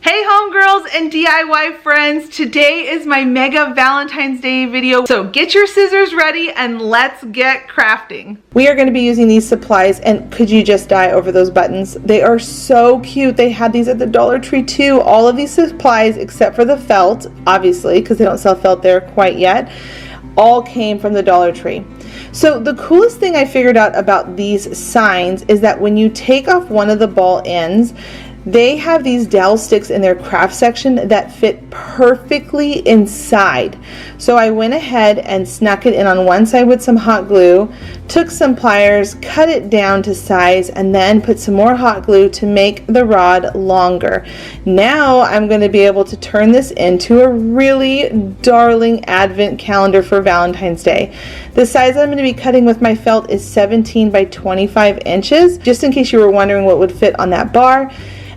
Hey homegirls and DIY friends, today is my mega Valentine's Day video, so get your scissors ready and let's get crafting. We are going to be using these supplies, and could you just die over those buttons? They are so cute. They had these at the Dollar Tree too. All of these supplies except for the felt, obviously, because they don't sell felt there quite yet, all came from the Dollar Tree. So the coolest thing I figured out about these signs is that when you take off one of the ball ends, they have these dowel sticks in their craft section that fit perfectly inside. So I went ahead and snuck it in on one side with some hot glue, took some pliers, cut it down to size, and then put some more hot glue to make the rod longer. Now I'm going to be able to turn this into a really darling advent calendar for Valentine's Day. The size I'm going to be cutting with my felt is 17 by 25 inches, just in case you were wondering what would fit on that bar.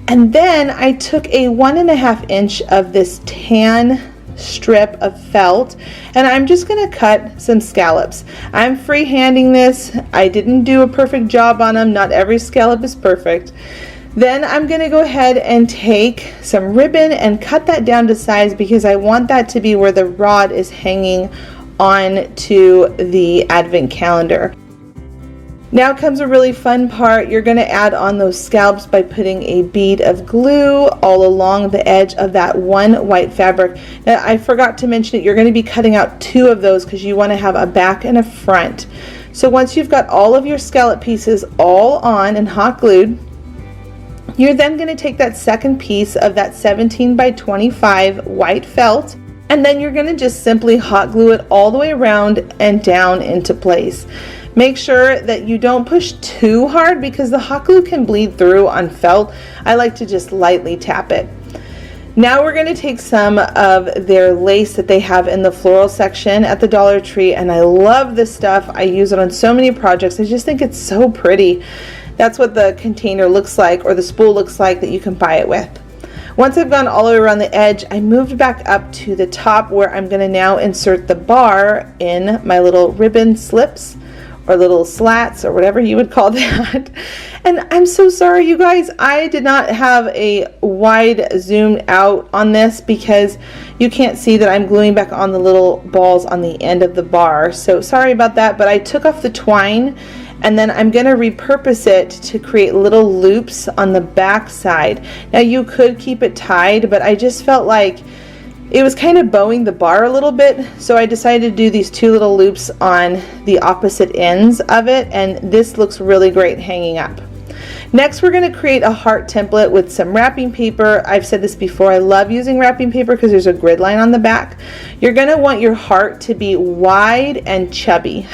And then I took a 1.5 inch of this tan strip of felt, and I'm just going to cut some scallops. I'm freehanding this. I didn't do a perfect job on them. Not every scallop is perfect. Then I'm going to go ahead and take some ribbon and cut that down to size because I want that to be where the rod is hanging on to the advent calendar. Now comes a really fun part. You're going to add on those scallops by putting a bead of glue all along the edge of that one white fabric. Now I forgot to mention it, you're going to be cutting out 2 of those because you want to have a back and a front. So once you've got all of your scallop pieces all on and hot glued, you're then going to take that second piece of that 17 by 25 white felt, and then you're going to just simply hot glue it all the way around and down into place. Make sure that you don't push too hard because the hot glue can bleed through on felt. I like to just lightly tap it. Now we're going to take some of their lace that they have in the floral section at the Dollar Tree, and I love this stuff. I use it on so many projects. I just think it's so pretty. That's what the container looks like, or the spool looks like, that you can buy it with. Once I've gone all the way around the edge, I moved back up to the top where I'm going to now insert the bar in my little ribbon slips, or little slats, or whatever you would call that. And I'm so sorry, you guys, I did not have a wide zoomed out on this because you can't see that I'm gluing back on the little balls on the end of the bar. So sorry about that, but I took off the twine and then I'm going to repurpose it to create little loops on the back side. Now you could keep it tied, but I just felt like it was kind of bowing the bar a little bit, so I decided to do these 2 little loops on the opposite ends of it, and this looks really great hanging up. Next, we're going to create a heart template with some wrapping paper. I've said this before, I love using wrapping paper because there's a grid line on the back. You're going to want your heart to be wide and chubby.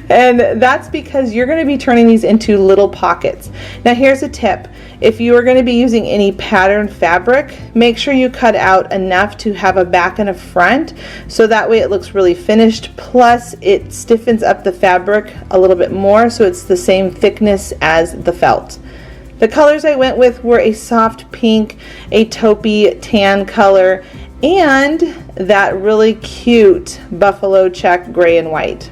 And that's because you're going to be turning these into little pockets. Now here's a tip. If you are going to be using any pattern fabric, make sure you cut out enough to have a back and a front, so that way it looks really finished, plus it stiffens up the fabric a little bit more so it's the same thickness as the felt. The colors I went with were a soft pink, a taupey tan color, and that really cute buffalo check gray and white.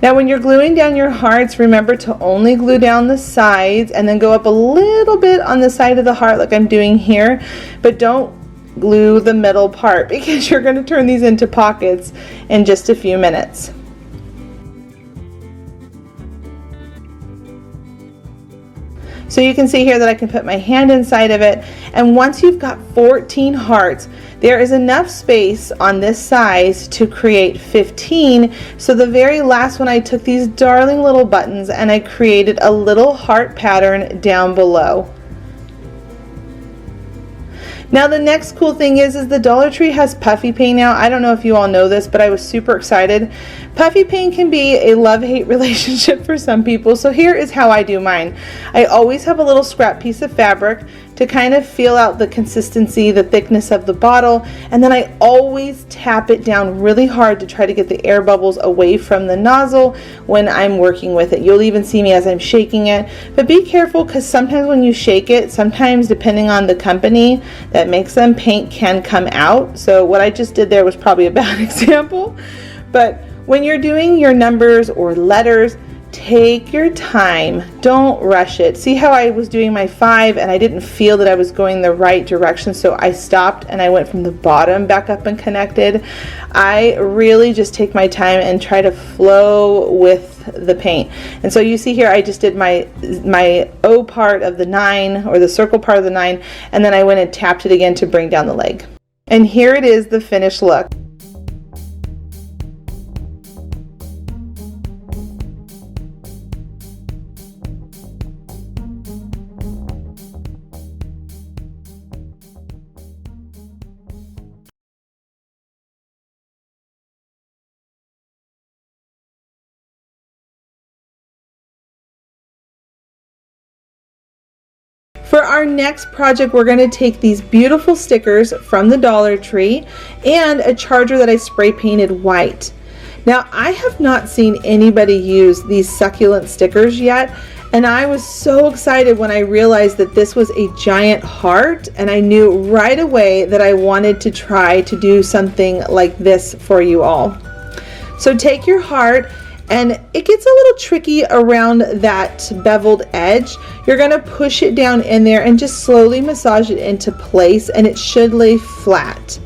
Now when you're gluing down your hearts, remember to only glue down the sides and then go up a little bit on the side of the heart like I'm doing here, but don't glue the middle part because you're going to turn these into pockets in just a few minutes. So you can see here that I can put my hand inside of it, and once you've got 14 hearts, there is enough space on this size to create 15. So the very last one, I took these darling little buttons and I created a little heart pattern down below. Now the next cool thing is the Dollar Tree has puffy paint now. I don't know if you all know this, but I was super excited. Puffy paint can be a love-hate relationship for some people, so here is how I do mine. I always have a little scrap piece of fabric to kind of feel out the consistency, the thickness of the bottle, and then I always tap it down really hard to try to get the air bubbles away from the nozzle when I'm working with it. You'll even see me as I'm shaking it, but be careful because sometimes when you shake it, sometimes depending on the company that makes them, paint can come out. So what I just did there was probably a bad example, but when you're doing your numbers or letters, take your time. Don't rush it. See how I was doing my 5 and I didn't feel that I was going the right direction, so I stopped and I went from the bottom back up and connected. I really just take my time and try to flow with the paint. And so you see here I just did my O part of the 9, or the circle part of the 9, and then I went and tapped it again to bring down the leg. And here it is, the finished look. For our next project, we're going to take these beautiful stickers from the Dollar Tree and a charger that I spray painted white. Now, I have not seen anybody use these succulent stickers yet, and I was so excited when I realized that this was a giant heart, and I knew right away that I wanted to try to do something like this for you all. So take your heart, and it gets a little tricky around that beveled edge. You're going to push it down in there and just slowly massage it into place, and it should lay flat.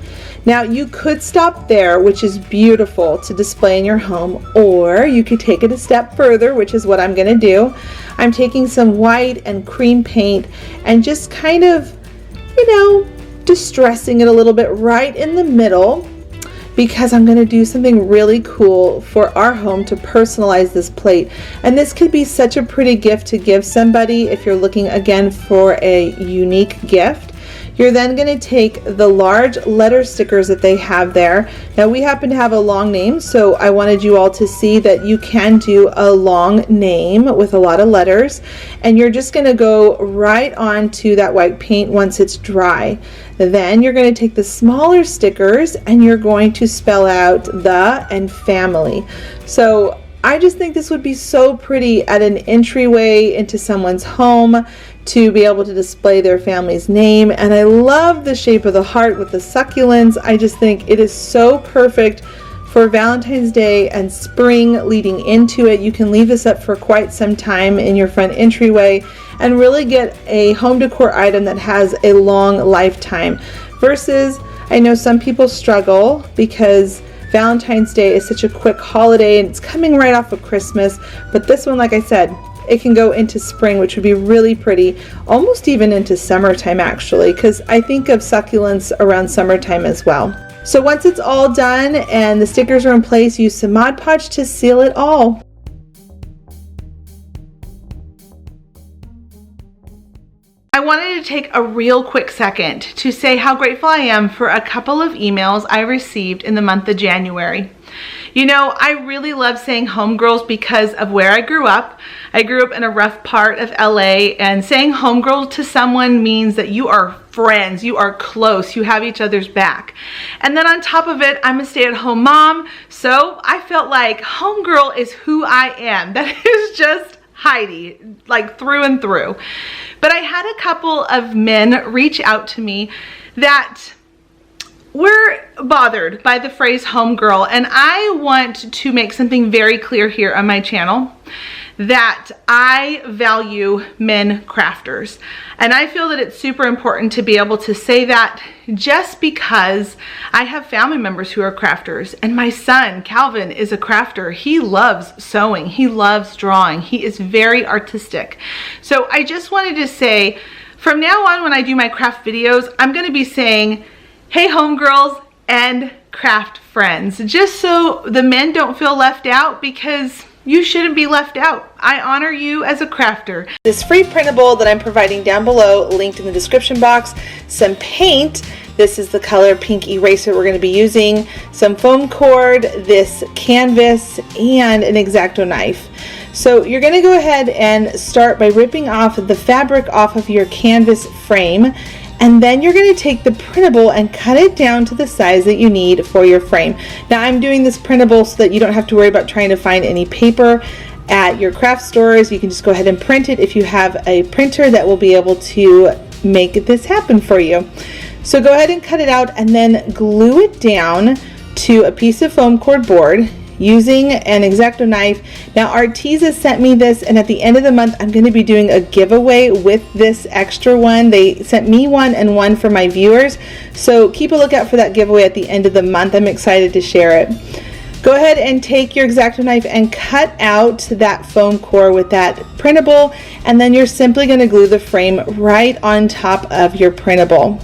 Now you could stop there, which is beautiful to display in your home, or you could take it a step further, which is what I'm going to do. I'm taking some white and cream paint and just kind of, distressing it a little bit right in the middle, because I'm going to do something really cool for our home to personalize this plate. And this could be such a pretty gift to give somebody if you're looking again for a unique gift. You're then going to take the large letter stickers that they have there. Now we happen to have a long name, so I wanted you all to see that you can do a long name with a lot of letters, and you're just going to go right onto that white paint once it's dry. Then you're going to take the smaller stickers and you're going to spell out the and family. So I just think this would be so pretty at an entryway into someone's home to be able to display their family's name. And I love the shape of the heart with the succulents. I just think it is so perfect for Valentine's Day and spring leading into it. You can leave this up for quite some time in your front entryway and really get a home decor item that has a long lifetime. Versus, I know some people struggle because Valentine's Day is such a quick holiday and it's coming right off of Christmas, but this one, like I said, it can go into spring, which would be really pretty, almost even into summertime actually, because I think of succulents around summertime as well. So once it's all done and the stickers are in place, use some Mod Podge to seal it all. I wanted to take a real quick second to say how grateful I am for a couple of emails I received in the month of January. You know, I really love saying homegirls because of where I grew up. I grew up in a rough part of LA, and saying homegirl to someone means that you are friends, you are close, you have each other's back. And then on top of it, I'm a stay-at-home mom, so I felt like homegirl is who I am. That is just Heidi, like through and through. But I had a couple of men reach out to me that were bothered by the phrase homegirl, and I want to make something very clear here on my channel that I value men crafters, and I feel that it's super important to be able to say that just because I have family members who are crafters, and my son Calvin is a crafter. He loves sewing, he loves drawing, he is very artistic. So I just wanted to say, from now on when I do my craft videos, I'm going to be saying, hey homegirls and craft friends, just so the men don't feel left out, because you shouldn't be left out. I honor you as a crafter. This free printable that I'm providing down below, linked in the description box, some paint, this is the color pink eraser we're going to be using, some foam cord, this canvas, and an X-Acto knife. So you're going to go ahead and start by ripping off the fabric off of your canvas frame, and then you're going to take the printable and cut it down to the size that you need for your frame. Now I'm doing this printable so that you don't have to worry about trying to find any paper at your craft stores. You can just go ahead and print it if you have a printer that will be able to make this happen for you. So go ahead and cut it out and then glue it down to a piece of foam cord board. using an X-Acto knife. Now Arteza sent me this, and at the end of the month I'm going to be doing a giveaway with this extra one. They sent me one and one for my viewers, so keep a lookout for that giveaway at the end of the month. I'm excited to share it. Go ahead and take your X-Acto knife and cut out that foam core with that printable, and then you're simply going to glue the frame right on top of your printable.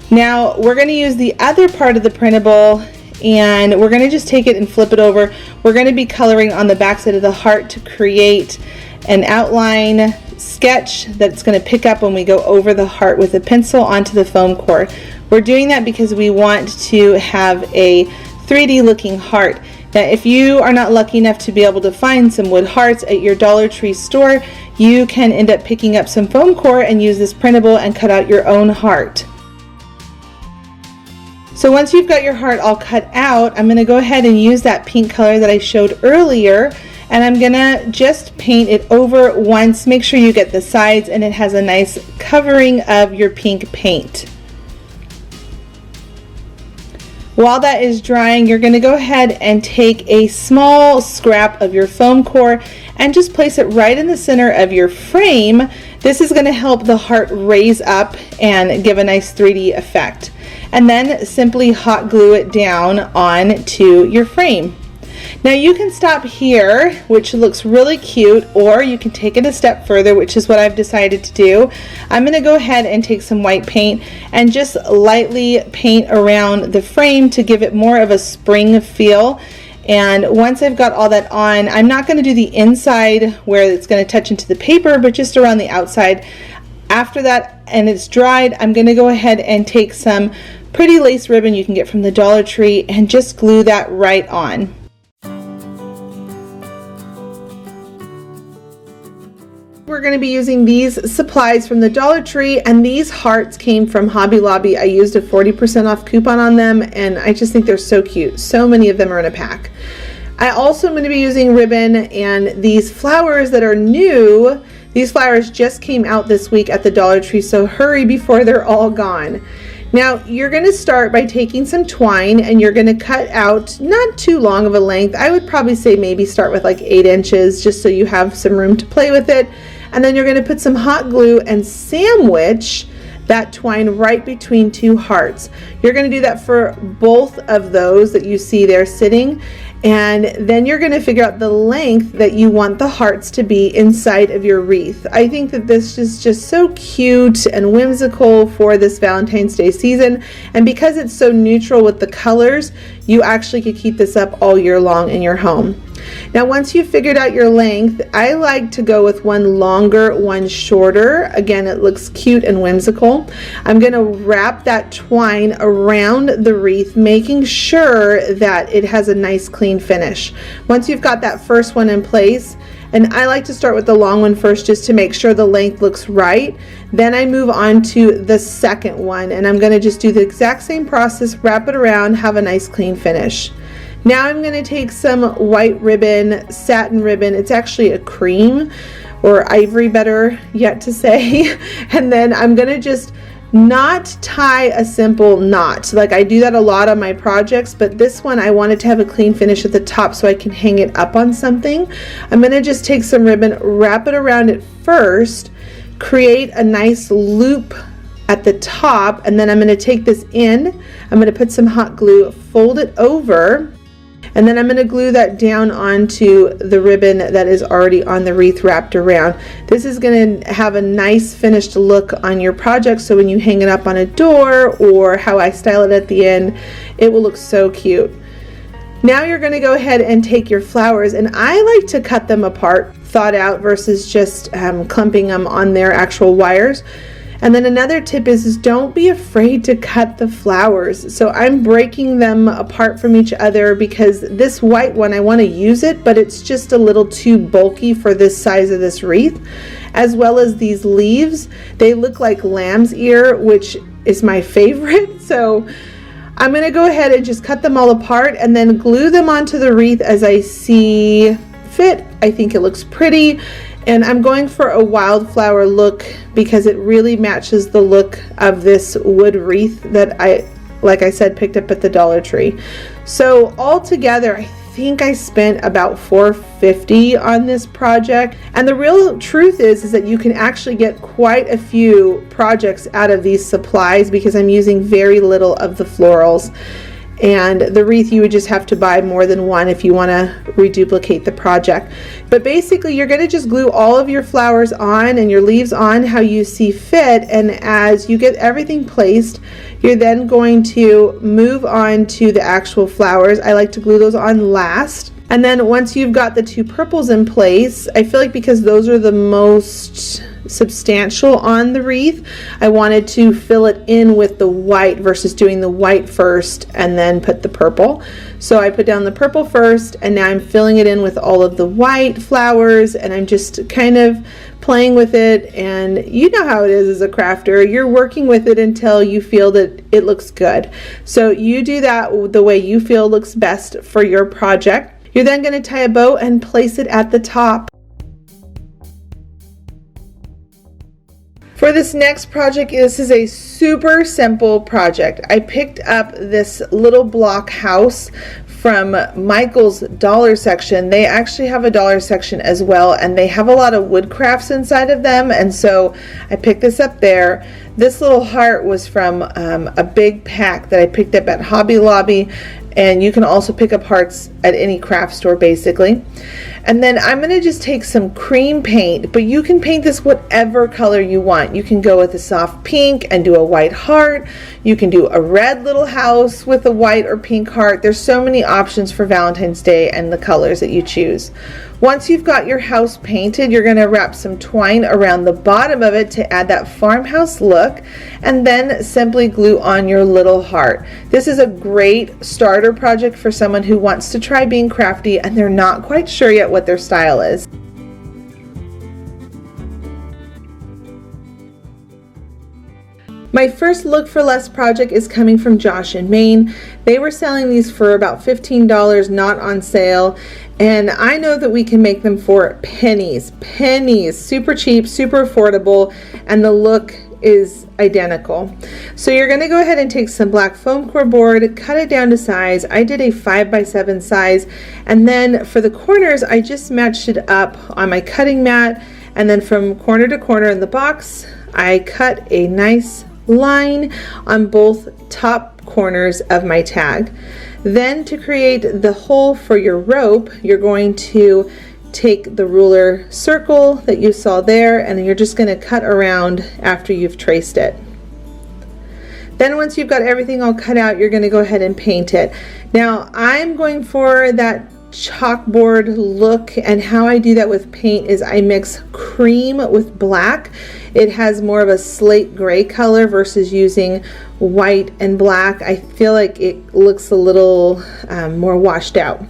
Now we're going to use the other part of the printable, and we're going to just take it and flip it over. We're going to be coloring on the back side of the heart to create an outline sketch that's going to pick up when we go over the heart with a pencil onto the foam core. We're doing that because we want to have a 3D looking heart. Now if you are not lucky enough to be able to find some wood hearts at your Dollar Tree store, you can end up picking up some foam core and use this printable and cut out your own heart. So once you've got your heart all cut out, I'm going to go ahead and use that pink color that I showed earlier, and I'm going to just paint it over once. Make sure you get the sides and it has a nice covering of your pink paint. While that is drying, you're going to go ahead and take a small scrap of your foam core and just place it right in the center of your frame. This is going to help the heart raise up and give a nice 3D effect. And then simply hot glue it down onto your frame. Now you can stop here, which looks really cute, or you can take it a step further, which is what I've decided to do. I'm going to go ahead and take some white paint and just lightly paint around the frame to give it more of a spring feel. And once I've got all that on, I'm not going to do the inside where it's going to touch into the paper, but just around the outside. After that, and it's dried, I'm going to go ahead and take some pretty lace ribbon you can get from the Dollar Tree and just glue that right on. We're going to be using these supplies from the Dollar Tree, and these hearts came from Hobby Lobby. I used a 40% off coupon on them, and I just think they're so cute. So many of them are in a pack. I also am going to be using ribbon and these flowers that are new. These flowers just came out this week at the Dollar Tree, so hurry before they're all gone. Now you're going to start by taking some twine, and you're going to cut out not too long of a length. I would probably say maybe start with like 8 inches just so you have some room to play with it. And then you're going to put some hot glue and sandwich that twine right between two hearts. You're going to do that for both of those that you see there sitting, and then you're going to figure out the length that you want the hearts to be inside of your wreath. I think that this is just so cute and whimsical for this Valentine's Day season, and because it's so neutral with the colors, you actually could keep this up all year long in your home. Now once you've figured out your length, I like to go with one longer, one shorter. Again, it looks cute and whimsical. I'm going to wrap that twine around the wreath, making sure that it has a nice clean finish. Once you've got that first one in place, and I like to start with the long one first just to make sure the length looks right, then I move on to the second one, and I'm going to just do the exact same process, wrap it around, have a nice clean finish. Now I'm going to take some white ribbon, satin ribbon. It's actually a cream or ivory, better yet to say. And then I'm going to just not tie a simple knot. Like I do that a lot on my projects, but this one I wanted to have a clean finish at the top so I can hang it up on something. I'm going to just take some ribbon, wrap it around it first, create a nice loop at the top, and then I'm going to take this in, I'm going to put some hot glue, fold it over, and then I'm going to glue that down onto the ribbon that is already on the wreath wrapped around. This is going to have a nice finished look on your project, so when you hang it up on a door or how I style it at the end, it will look so cute. Now you're going to go ahead and take your flowers, and I like to cut them apart, thought out, versus just clumping them on their actual wires. And then another tip is don't be afraid to cut the flowers. So I'm breaking them apart from each other because this white one, I want to use it, but it's just a little too bulky for this size of this wreath. As well as these leaves, they look like lamb's ear, which is my favorite. So I'm going to go ahead and just cut them all apart and then glue them onto the wreath as I see fit. I think it looks pretty. And I'm going for a wildflower look because it really matches the look of this wood wreath that I, like I said, picked up at the Dollar Tree. So altogether, I think I spent about $450 on this project. And the real truth is that you can actually get quite a few projects out of these supplies because I'm using very little of the florals. And the wreath, you would just have to buy more than one if you want to reduplicate the project. But basically, you're going to just glue all of your flowers on and your leaves on how you see fit. And as you get everything placed, you're then going to move on to the actual flowers. I like to glue those on last. And then once you've got the two purples in place, I feel like because those are the most substantial on the wreath, I wanted to fill it in with the white versus doing the white first and then put the purple. So I put down the purple first, and now I'm filling it in with all of the white flowers, and I'm just kind of playing with it. And you know how it is as a crafter, you're working with it until you feel that it looks good. So you do that the way you feel looks best for your project. You're then going to tie a bow and place it at the top. For this next project, this is a super simple project. I picked up this little block house from Michael's dollar section. They actually have a dollar section as well, and they have a lot of wood crafts inside of them, and so I picked this up there. This little heart was from a big pack that I picked up at Hobby Lobby, and you can also pick up hearts at any craft store basically. And then I'm going to just take some cream paint, but you can paint this whatever color you want. You can go with a soft pink and do a white heart. You can do a red little house with a white or pink heart. There's so many options for Valentine's Day and the colors that you choose. Once you've got your house painted, you're going to wrap some twine around the bottom of it to add that farmhouse look, and then simply glue on your little heart. This is a great starter project for someone who wants to try being crafty and they're not quite sure yet what their style is. My first Look for Less project is coming from Josh in Maine. They were selling these for about $15, not on sale. And I know that we can make them for pennies, super cheap, super affordable, and the look is identical. So you're going to go ahead and take some black foam core board, cut it down to size. I did a 5x7 size, and then for the corners I just matched it up on my cutting mat, and then from corner to corner in the box I cut a nice line on both top corners of my tag. Then to create the hole for your rope, you're going to take the ruler circle that you saw there, and you're just going to cut around after you've traced it. Then once you've got everything all cut out, you're going to go ahead and paint it. Now I'm going for that chalkboard look, and how I do that with paint is I mix cream with black. It has more of a slate gray color versus using white and black. I feel like it looks a little more washed out.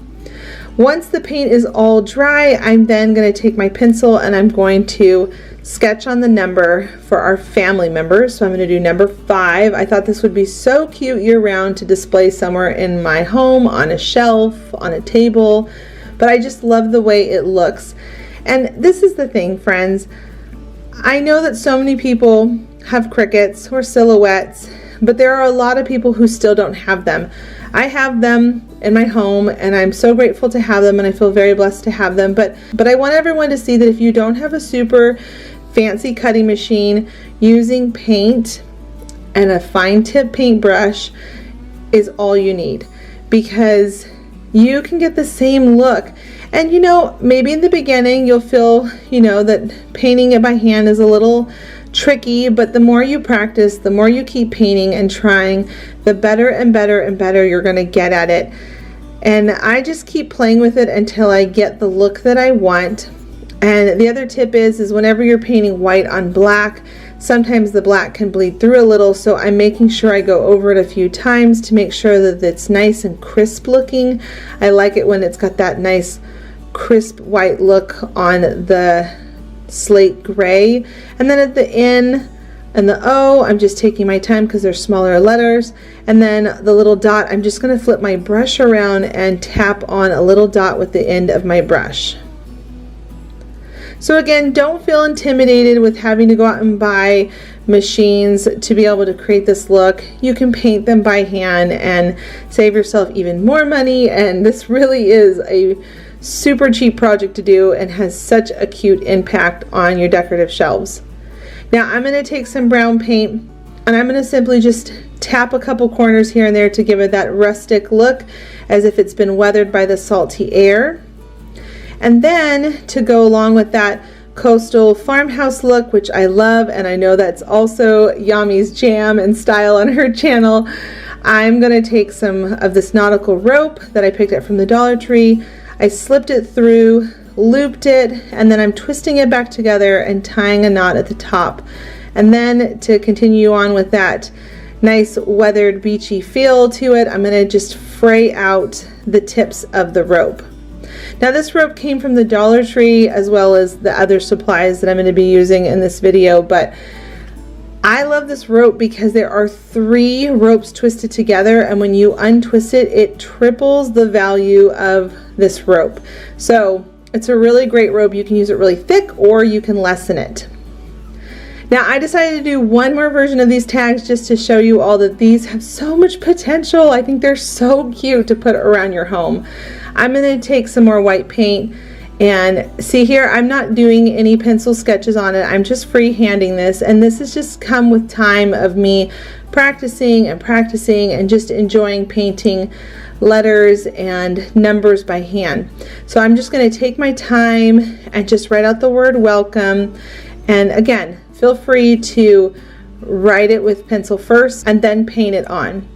Once the paint is all dry, I'm then going to take my pencil and I'm going to sketch on the number for our family members. So I'm going to do number 5. I thought this would be so cute year-round to display somewhere in my home, on a shelf, on a table, but I just love the way it looks. And this is the thing, friends. I know that so many people have crickets or silhouettes, but there are a lot of people who still don't have them. I have them in my home, and I'm so grateful to have them, and I feel very blessed to have them, but I want everyone to see that if you don't have a super fancy cutting machine, using paint and a fine tip paintbrush is all you need, because you can get the same look. And you know, maybe in the beginning you'll feel, you know, that painting it by hand is a little tricky, but the more you practice, the more you keep painting and trying, the better and better and better you're going to get at it. And I just keep playing with it until I get the look that I want. And the other tip is whenever you're painting white on black, sometimes the black can bleed through a little, so I'm making sure I go over it a few times to make sure that it's nice and crisp looking. I like it when it's got that nice crisp white look on the slate gray. And then at the N and the O, I'm just taking my time because they're smaller letters. And then the little dot, I'm just going to flip my brush around and tap on a little dot with the end of my brush. So again, don't feel intimidated with having to go out and buy machines to be able to create this look. You can paint them by hand and save yourself even more money, and this really is a super cheap project to do and has such a cute impact on your decorative shelves. Now I'm going to take some brown paint and I'm going to simply just tap a couple corners here and there to give it that rustic look as if it's been weathered by the salty air. And then to go along with that coastal farmhouse look, which I love, and I know that's also Yami's jam and style on her channel, I'm going to take some of this nautical rope that I picked up from the Dollar Tree. I slipped it through, looped it, and then I'm twisting it back together and tying a knot at the top. And then to continue on with that nice weathered beachy feel to it, I'm going to just fray out the tips of the rope. Now this rope came from the Dollar Tree as well as the other supplies that I'm going to be using in this video, but I love this rope because there are 3 ropes twisted together, and when you untwist it, it triples the value of this rope. So it's a really great rope. You can use it really thick or you can lessen it. Now I decided to do one more version of these tags just to show you all that these have so much potential. I think they're so cute to put around your home. I'm going to take some more white paint, and see here, I'm not doing any pencil sketches on it. I'm just freehanding this, and this has just come with time of me practicing and just enjoying painting letters and numbers by hand. So I'm just going to take my time and just write out the word welcome, and again, feel free to write it with pencil first and then paint it on.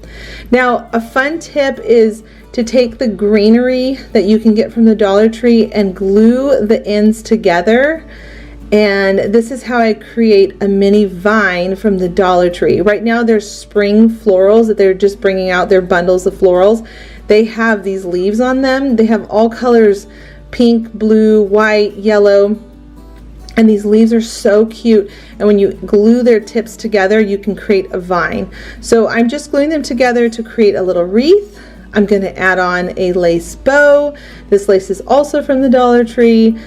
Now a fun tip is to take the greenery that you can get from the Dollar Tree and glue the ends together, and this is how I create a mini vine from the Dollar Tree. Right now there's spring florals that they're just bringing out, their bundles of florals. They have these leaves on them. They have all colors, pink, blue, white, yellow, and these leaves are so cute, and when you glue their tips together you can create a vine. So I'm just gluing them together to create a little wreath. I'm going to add on a lace bow. This lace is also from the Dollar Tree,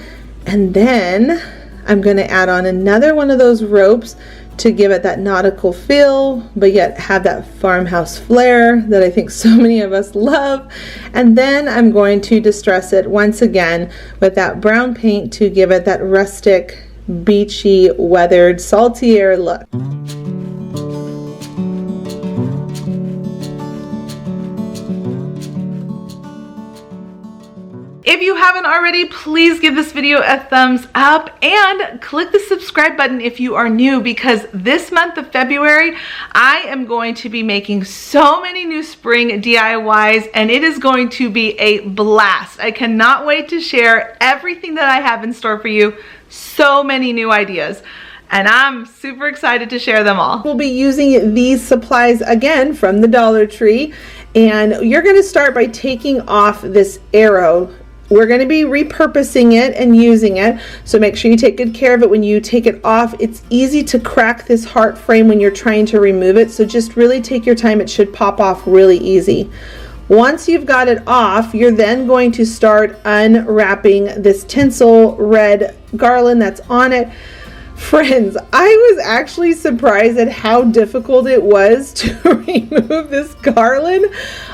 and then I'm going to add on another one of those ropes to give it that nautical feel but yet have that farmhouse flair that I think so many of us love. And then I'm going to distress it once again with that brown paint to give it that rustic, beachy, weathered, salty air look. If you haven't already, please give this video a thumbs up and click the subscribe button if you are new, because this month of February, I am going to be making so many new spring DIYs, and it is going to be a blast. I cannot wait to share everything that I have in store for you. So many new ideas, and I'm super excited to share them all. We'll be using these supplies again from the Dollar Tree, and you're going to start by taking off this arrow. We're going to be repurposing it and using it, so make sure you take good care of it when you take it off. It's easy to crack this heart frame when you're trying to remove it, so just really take your time. It should pop off really easy. Once you've got it off, you're then going to start unwrapping this tinsel red garland that's on it. Friends, I was actually surprised at how difficult it was to remove this garland.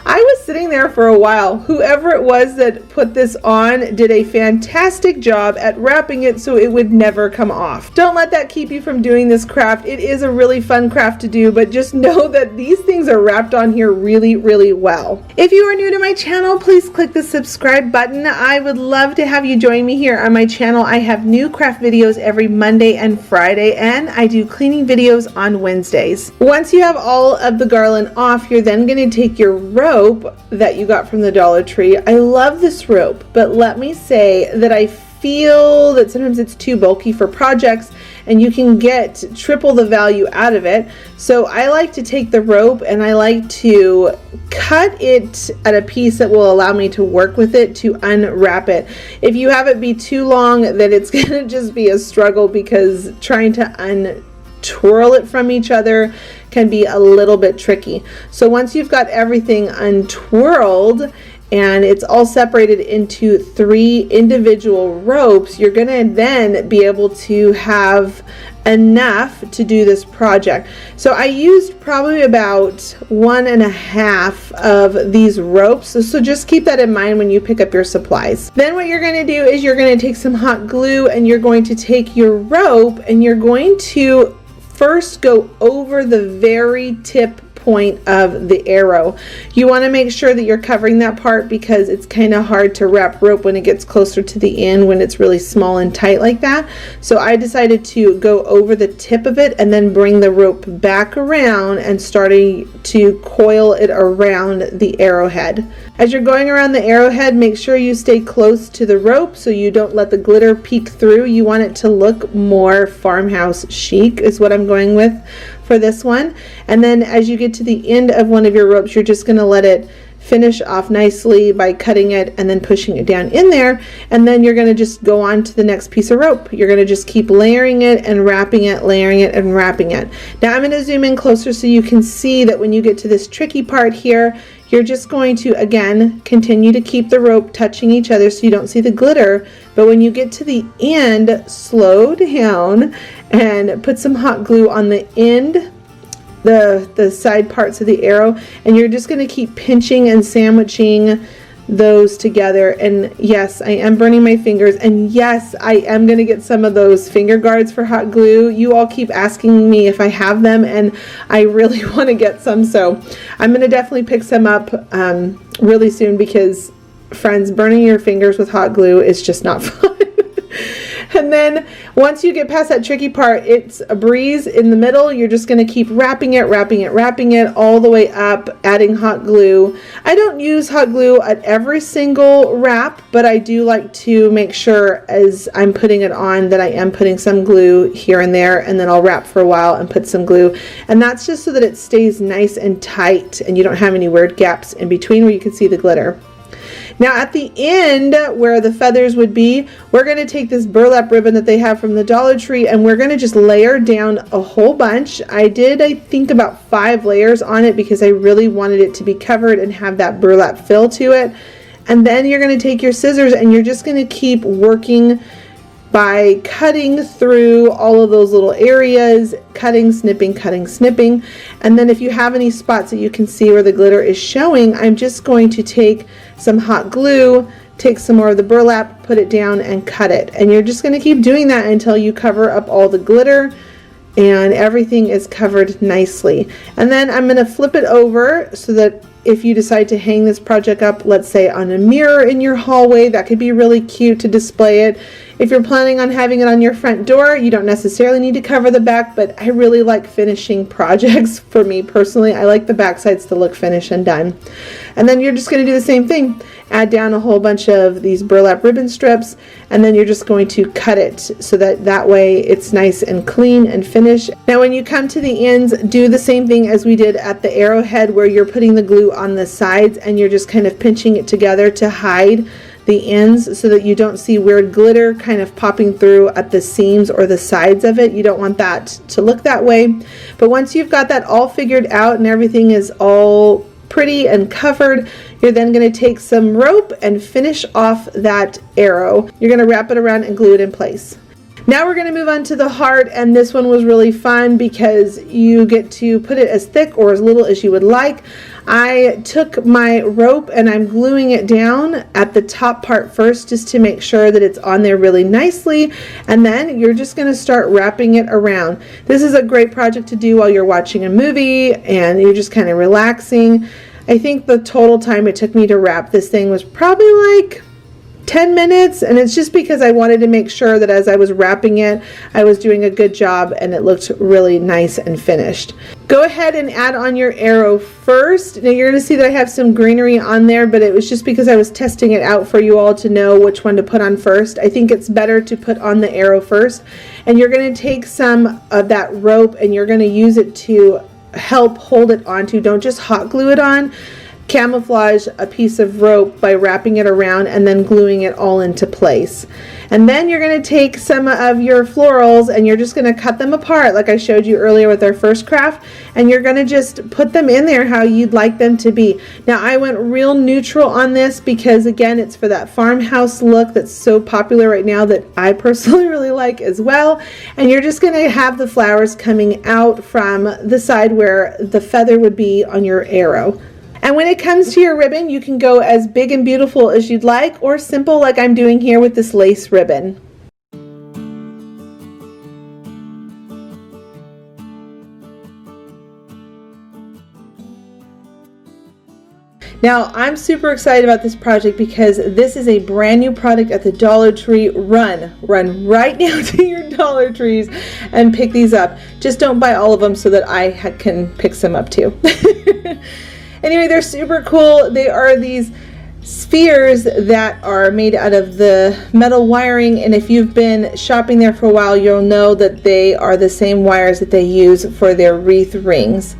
I was sitting there for a while. Whoever it was that put this on did a fantastic job at wrapping it so it would never come off. Don't let that keep you from doing this craft. It is a really fun craft to do, but just know that these things are wrapped on here really, really well. If you are new to my channel, please click the subscribe button. I would love to have you join me here on my channel. I have new craft videos every Monday and Friday, and I do cleaning videos on Wednesdays. Once you have all of the garland off, you're then going to take your rope that you got from the Dollar Tree. I love this rope, but let me say that I feel that sometimes it's too bulky for projects and you can get triple the value out of it. So I like to take the rope and I like to cut it at a piece that will allow me to work with it to unwrap it. If you have it be too long, then it's gonna just be a struggle, because trying to untwirl it from each other can be a little bit tricky. So once you've got everything untwirled and it's all separated into 3 individual ropes, you're gonna then be able to have enough to do this project. So I used probably about 1.5 of these ropes, so just keep that in mind when you pick up your supplies. Then what you're going to do is you're going to take some hot glue and you're going to take your rope and you're going to first go over the very tip point of the arrow. You want to make sure that you're covering that part because it's kind of hard to wrap rope when it gets closer to the end when it's really small and tight like that. So I decided to go over the tip of it and then bring the rope back around and starting to coil it around the arrowhead. As you're going around the arrowhead, make sure you stay close to the rope so you don't let the glitter peek through. You want it to look more farmhouse chic is what I'm going with for this one. And then as you get to the end of one of your ropes, you're just going to let it finish off nicely by cutting it and then pushing it down in there, and then you're going to just go on to the next piece of rope. You're going to just keep layering it and wrapping it, layering it and wrapping it. Now I'm going to zoom in closer so you can see that when you get to this tricky part here, you're just going to again continue to keep the rope touching each other so you don't see the glitter, but when you get to the end, slow down and put some hot glue on the end, the side parts of the arrow, and you're just going to keep pinching and sandwiching those together. And yes, I am burning my fingers, and yes, I am going to get some of those finger guards for hot glue. You all keep asking me if I have them, and I really want to get some, so I'm going to definitely pick some up really soon, because friends, burning your fingers with hot glue is just not fun. And then once you get past that tricky part, it's a breeze in the middle. You're just going to keep wrapping it, wrapping it, wrapping it all the way up, adding hot glue. I don't use hot glue at every single wrap, but I do like to make sure as I'm putting it on that I am putting some glue here and there, and then I'll wrap for a while and put some glue. And that's just so that it stays nice and tight and you don't have any weird gaps in between where you can see the glitter. Now at the end where the feathers would be, we're going to take this burlap ribbon that they have from the Dollar Tree and we're going to just layer down a whole bunch. I think about 5 layers on it because I really wanted it to be covered and have that burlap feel to it. And then you're going to take your scissors and you're just going to keep working by cutting through all of those little areas, cutting, snipping, and then if you have any spots that you can see where the glitter is showing, I'm just going to take some hot glue, take some more of the burlap, put it down and cut it, and you're just going to keep doing that until you cover up all the glitter and everything is covered nicely. And then I'm going to flip it over so that if you decide to hang this project up, let's say on a mirror in your hallway, that could be really cute to display it. If you're planning on having it on your front door, you don't necessarily need to cover the back, but I really like finishing projects. For me personally, I like the back sides to look finished and done. And then you're just going to do the same thing. Add down a whole bunch of these burlap ribbon strips, and then you're just going to cut it so that way it's nice and clean and finished. Now when you come to the ends, do the same thing as we did at the arrowhead where you're putting the glue on the sides and you're just kind of pinching it together to hide the ends so that you don't see weird glitter kind of popping through at the seams or the sides of it. You don't want that to look that way. But once you've got that all figured out and everything is all pretty and covered, you're then going to take some rope and finish off that arrow. You're going to wrap it around and glue it in place. Now we're going to move on to the heart, and this one was really fun because you get to put it as thick or as little as you would like. I took my rope and I'm gluing it down at the top part first just to make sure that it's on there really nicely, and then you're just going to start wrapping it around. This is a great project to do while you're watching a movie and you're just kind of relaxing. I think the total time it took me to wrap this thing was probably like 10 minutes, and it's just because I wanted to make sure that as I was wrapping it, I was doing a good job and it looked really nice and finished. Go ahead and add on your arrow first. Now you're going to see that I have some greenery on there, but it was just because I was testing it out for you all to know which one to put on first. I think it's better to put on the arrow first, and you're going to take some of that rope and you're going to use it to help hold it onto. Don't just hot glue it on. camouflage a piece of rope by wrapping it around and then gluing it all into place. And then you're going to take some of your florals and you're just going to cut them apart like I showed you earlier with our first craft, and you're going to just put them in there how you'd like them to be. Now I went real neutral on this because again it's for that farmhouse look that's so popular right now that I personally really like as well. And you're just going to have the flowers coming out from the side where the feather would be on your arrow. And when it comes to your ribbon, you can go as big and beautiful as you'd like, or simple like I'm doing here with this lace ribbon. Now, I'm super excited about this project because this is a brand new product at the Dollar Tree. Run right now to your Dollar Trees and pick these up. Just don't buy all of them so that I can pick some up too. Anyway, they're super cool. They are these spheres that are made out of the metal wiring, and if you've been shopping there for a while, you'll know that they are the same wires that they use for their wreath rings.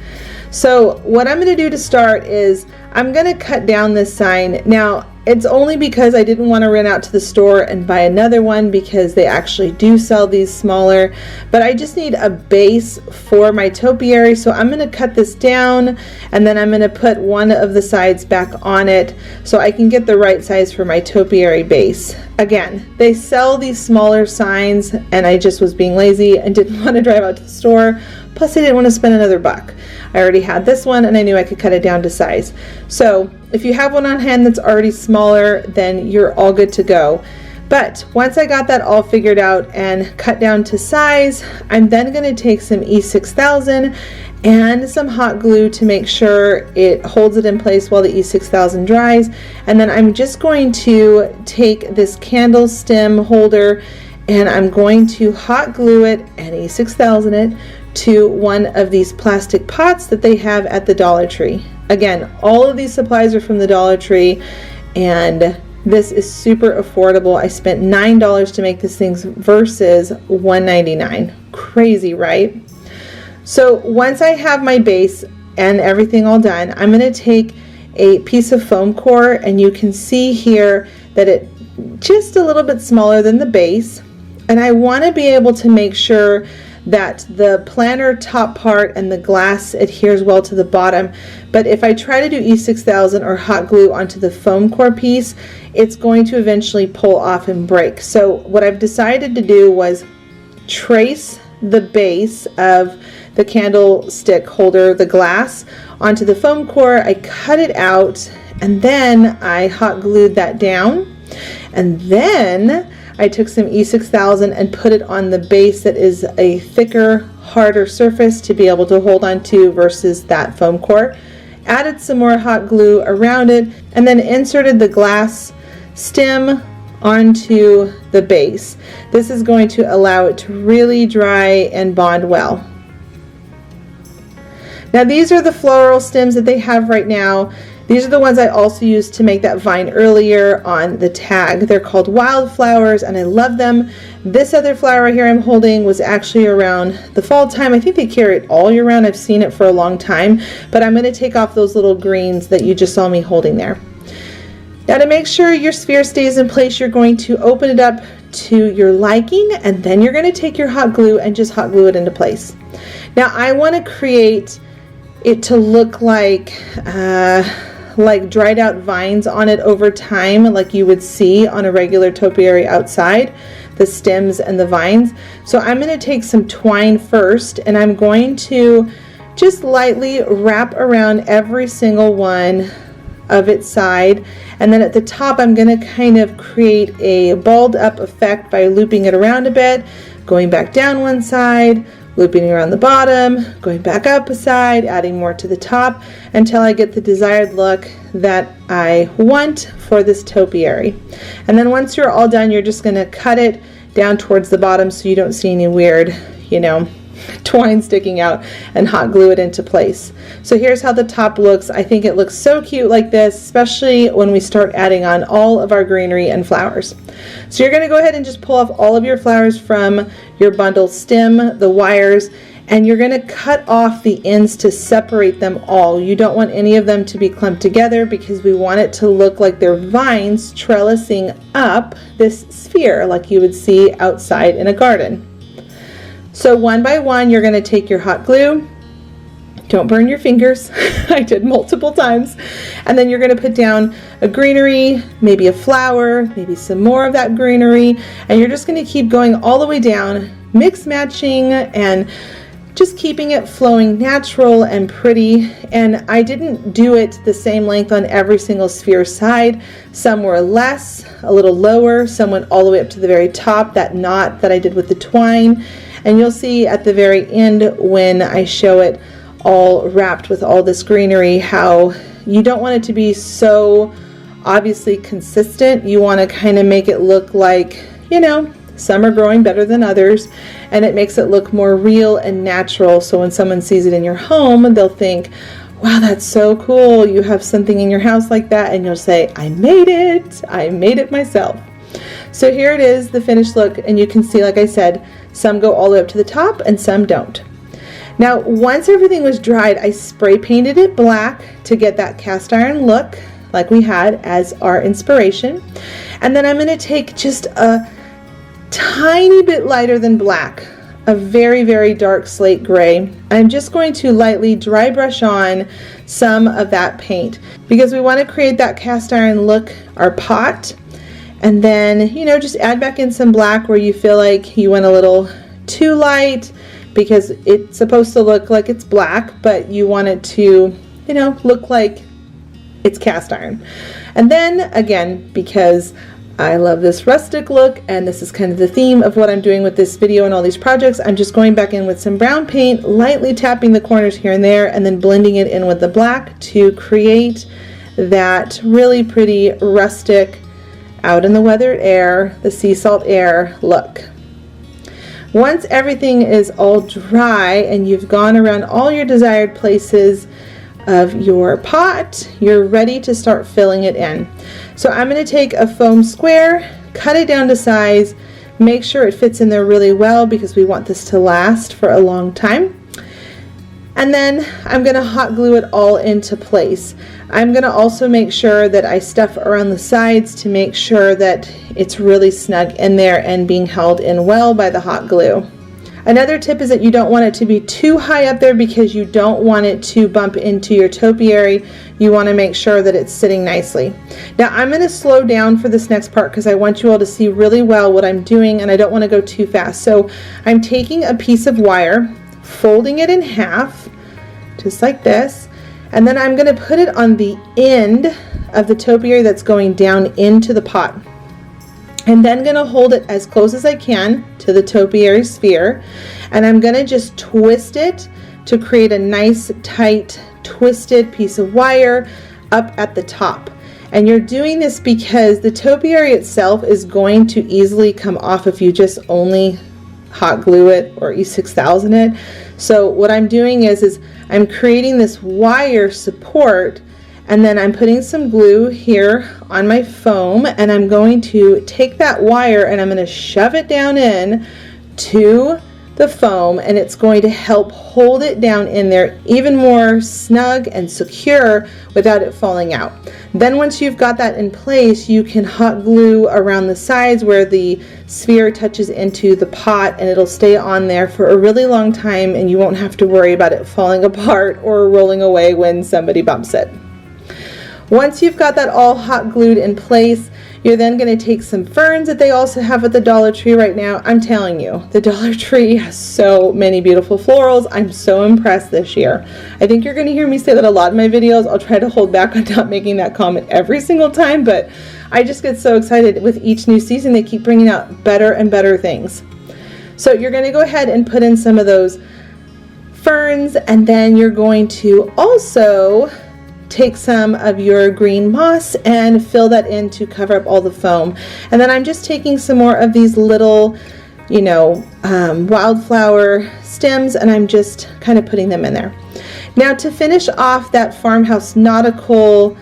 So what I'm going to do to start is I'm going to cut down this sign. Now, it's only because I didn't want to run out to the store and buy another one because they actually do sell these smaller, but I just need a base for my topiary. So I'm going to cut this down and then I'm going to put one of the sides back on it so I can get the right size for my topiary base. Again, they sell these smaller signs and I just was being lazy and didn't want to drive out to the store. Plus I didn't want to spend another buck. I already had this one and I knew I could cut it down to size. So if you have one on hand that's already smaller, then you're all good to go. But once I got that all figured out and cut down to size, I'm then going to take some E6000 and some hot glue to make sure it holds it in place while the E6000 dries. And then I'm just going to take this candle stem holder and I'm going to hot glue it and E6000 it to one of these plastic pots that they have at the Dollar Tree. Again, all of these supplies are from the Dollar Tree and this is super affordable. I spent $9 to make this thing versus $1.99. Crazy, right? So once I have my base and everything all done, I'm going to take a piece of foam core and you can see here that it's just a little bit smaller than the base. And I want to be able to make sure that the planner top part and the glass adheres well to the bottom. But if I try to do E6000 or hot glue onto the foam core piece, it's going to eventually pull off and break. So what I've decided to do was trace the base of the candlestick holder, the glass, onto the foam core. I cut it out and then I hot glued that down, and then I took some E6000 and put it on the base that is a thicker, harder surface to be able to hold on to versus that foam core. Added some more hot glue around it and then inserted the glass stem onto the base. This is going to allow it to really dry and bond well. Now these are the floral stems that they have right now. These are the ones I also used to make that vine earlier on the tag. They're called wildflowers and I love them. This other flower right here I'm holding was actually around the fall time. I think they carry it all year round. I've seen it for a long time, but I'm going to take off those little greens that you just saw me holding there. Now to make sure your sphere stays in place, you're going to open it up to your liking and then you're going to take your hot glue and just hot glue it into place. Now I want to create it to look like dried out vines on it over time, like you would see on a regular topiary outside, the stems and the vines. So I'm going to take some twine first and I'm going to just lightly wrap around every single one of its side, and then at the top I'm going to kind of create a balled up effect by looping it around a bit, going back down one side, looping around the bottom, going back up a side, adding more to the top until I get the desired look that I want for this topiary. And then once you're all done, you're just going to cut it down towards the bottom so you don't see any weird, twine sticking out, and hot glue it into place. So here's how the top looks. I think it looks so cute like this, especially when we start adding on all of our greenery and flowers. So you're going to go ahead and just pull off all of your flowers from your bundle stem, the wires, and you're going to cut off the ends to separate them all. You don't want any of them to be clumped together because we want it to look like they're vines trellising up this sphere like you would see outside in a garden. So one by one, you're going to take your hot glue. Don't burn your fingers. I did multiple times. And then you're going to put down a greenery, maybe a flower, maybe some more of that greenery, and you're just going to keep going all the way down, mix matching and just keeping it flowing natural and pretty. And I didn't do it the same length on every single sphere side. Some were less, a little lower, some went all the way up to the very top, that knot that I did with the twine. And you'll see at the very end when I show it all wrapped with all this greenery how you don't want it to be so obviously consistent. You want to kind of make it look like, you know, some are growing better than others, and it makes it look more real and natural. So when someone sees it in your home, they'll think, wow, that's so cool. You have something in your house like that, and you'll say, I made it myself. So here it is, the finished look, and you can see, like I said, some go all the way up to the top and some don't. Now, once everything was dried, I spray painted it black to get that cast iron look like we had as our inspiration. And then I'm going to take just a tiny bit lighter than black, a very, very dark slate gray. I'm just going to lightly dry brush on some of that paint because we want to create that cast iron look, our pot. And then, you know, just add back in some black where you feel like you went a little too light because it's supposed to look like it's black, but you want it to, you know, look like it's cast iron. And then again, because I love this rustic look, and this is kind of the theme of what I'm doing with this video and all these projects, I'm just going back in with some brown paint, lightly tapping the corners here and there, and then blending it in with the black to create that really pretty rustic, out in the weathered air, the sea salt air look. Once everything is all dry and you've gone around all your desired places of your pot, you're ready to start filling it in. So I'm going to take a foam square, cut it down to size, make sure it fits in there really well because we want this to last for a long time. And then I'm going to hot glue it all into place. I'm going to also make sure that I stuff around the sides to make sure that it's really snug in there and being held in well by the hot glue. Another tip is that you don't want it to be too high up there because you don't want it to bump into your topiary. You want to make sure that it's sitting nicely. Now I'm going to slow down for this next part because I want you all to see really well what I'm doing and I don't want to go too fast. So I'm taking a piece of wire, folding it in half, just like this, and then I'm going to put it on the end of the topiary that's going down into the pot. And then going to hold it as close as I can to the topiary sphere, and I'm going to just twist it to create a nice tight twisted piece of wire up at the top. And you're doing this because the topiary itself is going to easily come off if you just only hot glue it or E6000 it. So what I'm doing is I'm creating this wire support, and then I'm putting some glue here on my foam, and I'm going to take that wire and I'm going to shove it down in to the foam, and it's going to help hold it down in there even more snug and secure without it falling out. Then once you've got that in place, you can hot glue around the sides where the sphere touches into the pot, and it'll stay on there for a really long time, and you won't have to worry about it falling apart or rolling away when somebody bumps it. Once you've got that all hot glued in place, you're then going to take some ferns that they also have at the Dollar Tree right now. I'm telling you, the Dollar Tree has so many beautiful florals. I'm so impressed this year. I think you're going to hear me say that a lot in my videos. I'll try to hold back on not making that comment every single time, but I just get so excited with each new season. They keep bringing out better and better things. So you're going to go ahead and put in some of those ferns, and then you're going to also take some of your green moss and fill that in to cover up all the foam. And then I'm just taking some more of these little, you know, wildflower stems, and I'm just kind of putting them in there. Now to finish off that farmhouse nautical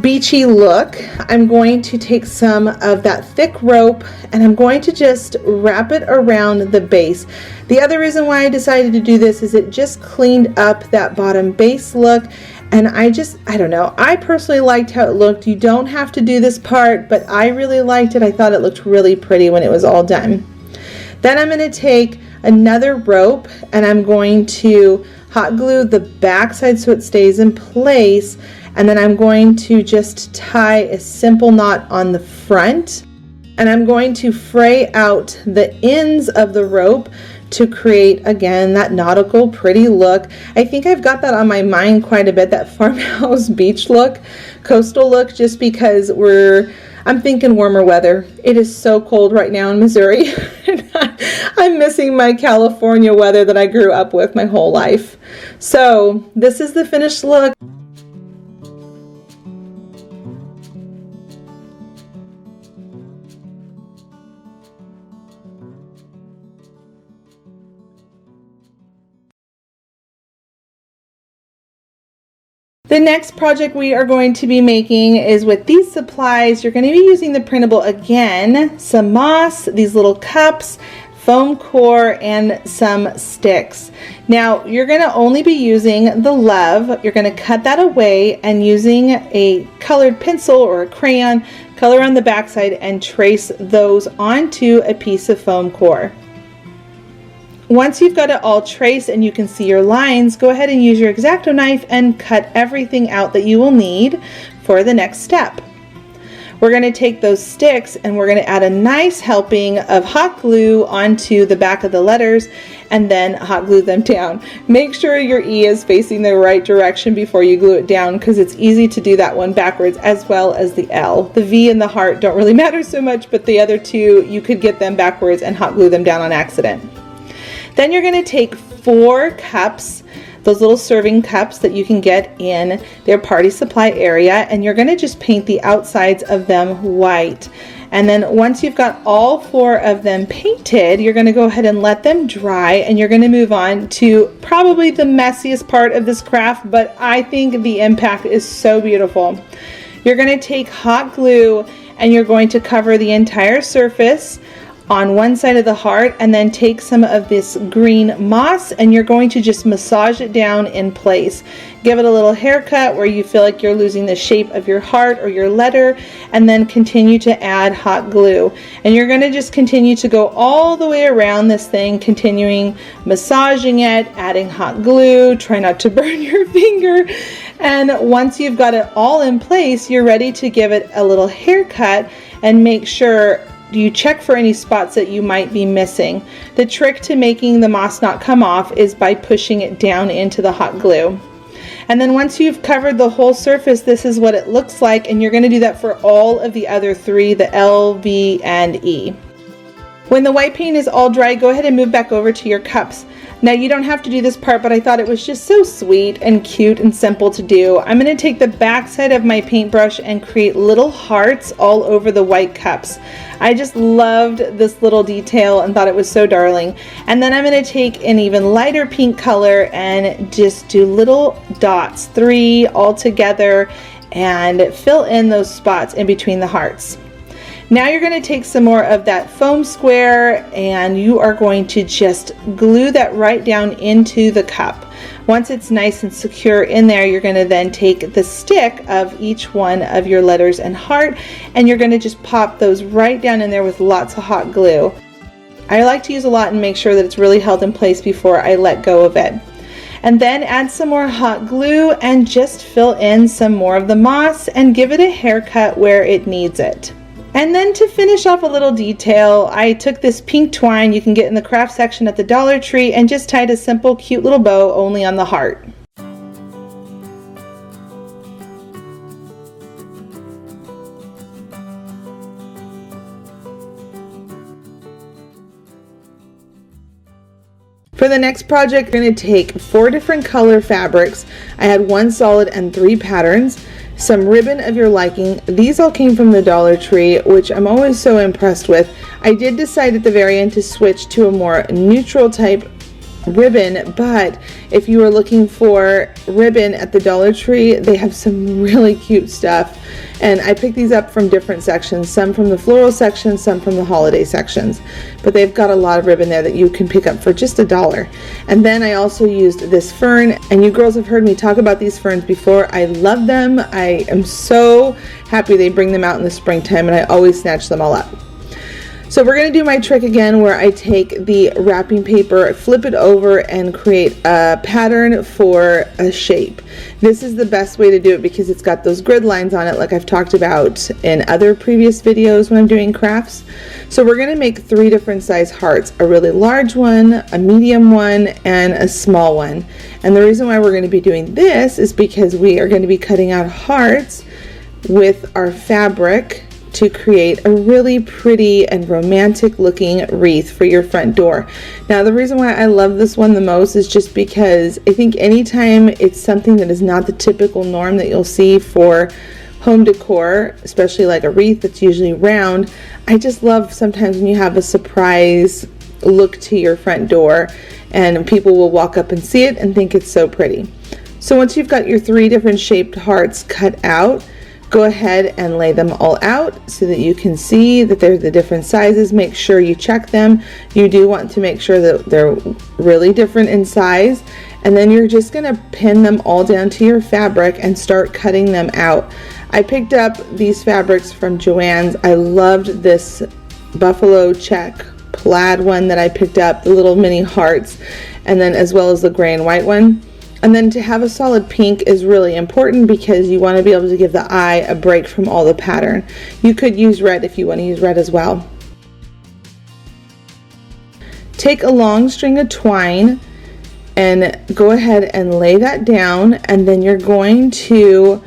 beachy look, I'm going to take some of that thick rope and I'm going to just wrap it around the base. The other reason why I decided to do this is it just cleaned up that bottom base look, and I don't know, I personally liked how it looked. You don't have to do this part, but I really liked it. I thought it looked really pretty when it was all done. Then I'm going to take another rope and I'm going to hot glue the back side so it stays in place, and then I'm going to just tie a simple knot on the front, and I'm going to fray out the ends of the rope to create, again, that nautical pretty look. I think I've got that on my mind quite a bit, that farmhouse beach look, coastal look, just because I'm thinking warmer weather. It is so cold right now in Missouri. I'm missing my California weather that I grew up with my whole life. So this is the finished look. The next project we are going to be making is with these supplies. You're going to be using the Printable again, some moss, these little cups, foam core, and some sticks. Now you're going to only be using the love. You're going to cut that away and using a colored pencil or a crayon, color on the backside and trace those onto a piece of foam core. Once you've got it all traced and you can see your lines, go ahead and use your X-Acto knife and cut everything out that you will need for the next step. We're going to take those sticks and we're going to add a nice helping of hot glue onto the back of the letters and then hot glue them down. Make sure your E is facing the right direction before you glue it down, because it's easy to do that one backwards, as well as the L. The V and the heart don't really matter so much, but the other two, you could get them backwards and hot glue them down on accident. Then you're going to take 4 cups, those little serving cups that you can get in their party supply area, and you're going to just paint the outsides of them white. And then once you've got all 4 of them painted, you're going to go ahead and let them dry, and you're going to move on to probably the messiest part of this craft, but I think the impact is so beautiful. You're going to take hot glue and you're going to cover the entire surface on one side of the heart, and then take some of this green moss and you're going to just massage it down in place. Give it a little haircut where you feel like you're losing the shape of your heart or your letter, and then continue to add hot glue. And you're going to just continue to go all the way around this thing, continuing massaging it, adding hot glue, try not to burn your finger. And once you've got it all in place, you're ready to give it a little haircut and make sure you check for any spots that you might be missing. The trick to making the moss not come off is by pushing it down into the hot glue. And then once you've covered the whole surface, this is what it looks like, and you're going to do that for all of the other 3, the L, V, and E. When the white paint is all dry, go ahead and move back over to your cups. Now you don't have to do this part, but I thought it was just so sweet and cute and simple to do. I'm going to take the back side of my paintbrush and create little hearts all over the white cups. I just loved this little detail and thought it was so darling. And then I'm going to take an even lighter pink color and just do little dots, 3 all together, and fill in those spots in between the hearts. Now you're going to take some more of that foam square and you are going to just glue that right down into the cup. Once it's nice and secure in there, you're going to then take the stick of each one of your letters and heart, and you're going to just pop those right down in there with lots of hot glue. I like to use a lot and make sure that it's really held in place before I let go of it. And then add some more hot glue and just fill in some more of the moss and give it a haircut where it needs it. And then to finish off a little detail, I took this pink twine you can get in the craft section at the Dollar Tree and just tied a simple cute little bow only on the heart. For the next project, I'm going to take 4 different color fabrics. I had 1 solid and 3 patterns. Some ribbon of your liking. These all came from the Dollar Tree, which I'm always so impressed with. I did decide at the very end to switch to a more neutral type ribbon, but if you are looking for ribbon at the Dollar Tree, they have some really cute stuff. And I picked these up from different sections, some from the floral section, some from the holiday sections. But they've got a lot of ribbon there that you can pick up for just $1. And then I also used this fern, and you girls have heard me talk about these ferns before. I love them. I am so happy they bring them out in the springtime, and I always snatch them all up. So we're going to do my trick again where I take the wrapping paper, flip it over, and create a pattern for a shape. This is the best way to do it because it's got those grid lines on it like I've talked about in other previous videos when I'm doing crafts. So we're going to make 3 different size hearts, a really large one, a medium one, and a small one. And the reason why we're going to be doing this is because we are going to be cutting out hearts with our fabric to create a really pretty and romantic looking wreath for your front door. Now the reason why I love this one the most is just because I think anytime it's something that is not the typical norm that you'll see for home decor, especially like a wreath that's usually round, I just love sometimes when you have a surprise look to your front door and people will walk up and see it and think it's so pretty. So once you've got your 3 different shaped hearts cut out, go ahead and lay them all out so that you can see that they're the different sizes. Make sure you check them. You do want to make sure that they're really different in size. And then you're just going to pin them all down to your fabric and start cutting them out. I picked up these fabrics from Joann's. I loved this buffalo check plaid one that I picked up, the little mini hearts, and then as well as the gray and white one. And then to have a solid pink is really important because you want to be able to give the eye a break from all the pattern. You could use red if you want to use red as well. Take a long string of twine and go ahead and lay that down, and then you're going to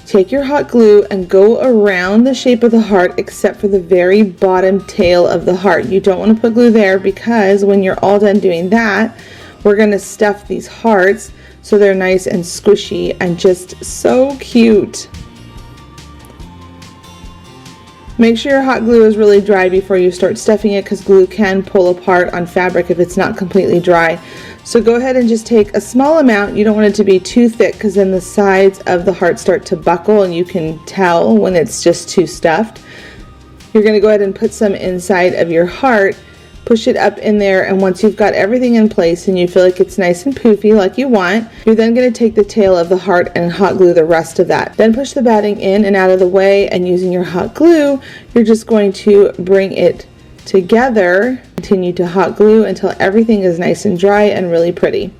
take your hot glue and go around the shape of the heart except for the very bottom tail of the heart. You don't want to put glue there because when you're all done doing that, we're going to stuff these hearts so they're nice and squishy and just so cute. Make sure your hot glue is really dry before you start stuffing it because glue can pull apart on fabric if it's not completely dry. So go ahead and just take a small amount. You don't want it to be too thick because then the sides of the heart start to buckle and you can tell when it's just too stuffed. You're going to go ahead and put some inside of your heart. Push it up in there, and once you've got everything in place and you feel like it's nice and poofy like you want, you're then going to take the tail of the heart and hot glue the rest of that. Then push the batting in and out of the way, and using your hot glue, you're just going to bring it together. Continue to hot glue until everything is nice and dry and really pretty.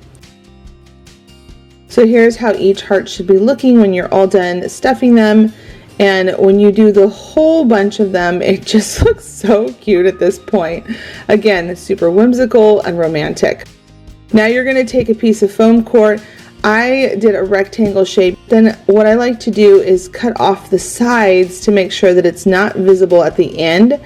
So here's how each heart should be looking when you're all done stuffing them. And when you do the whole bunch of them, it just looks so cute at this point. Again, super whimsical and romantic. Now you're going to take a piece of foam core. I did a rectangle shape. Then what I like to do is cut off the sides to make sure that it's not visible at the end.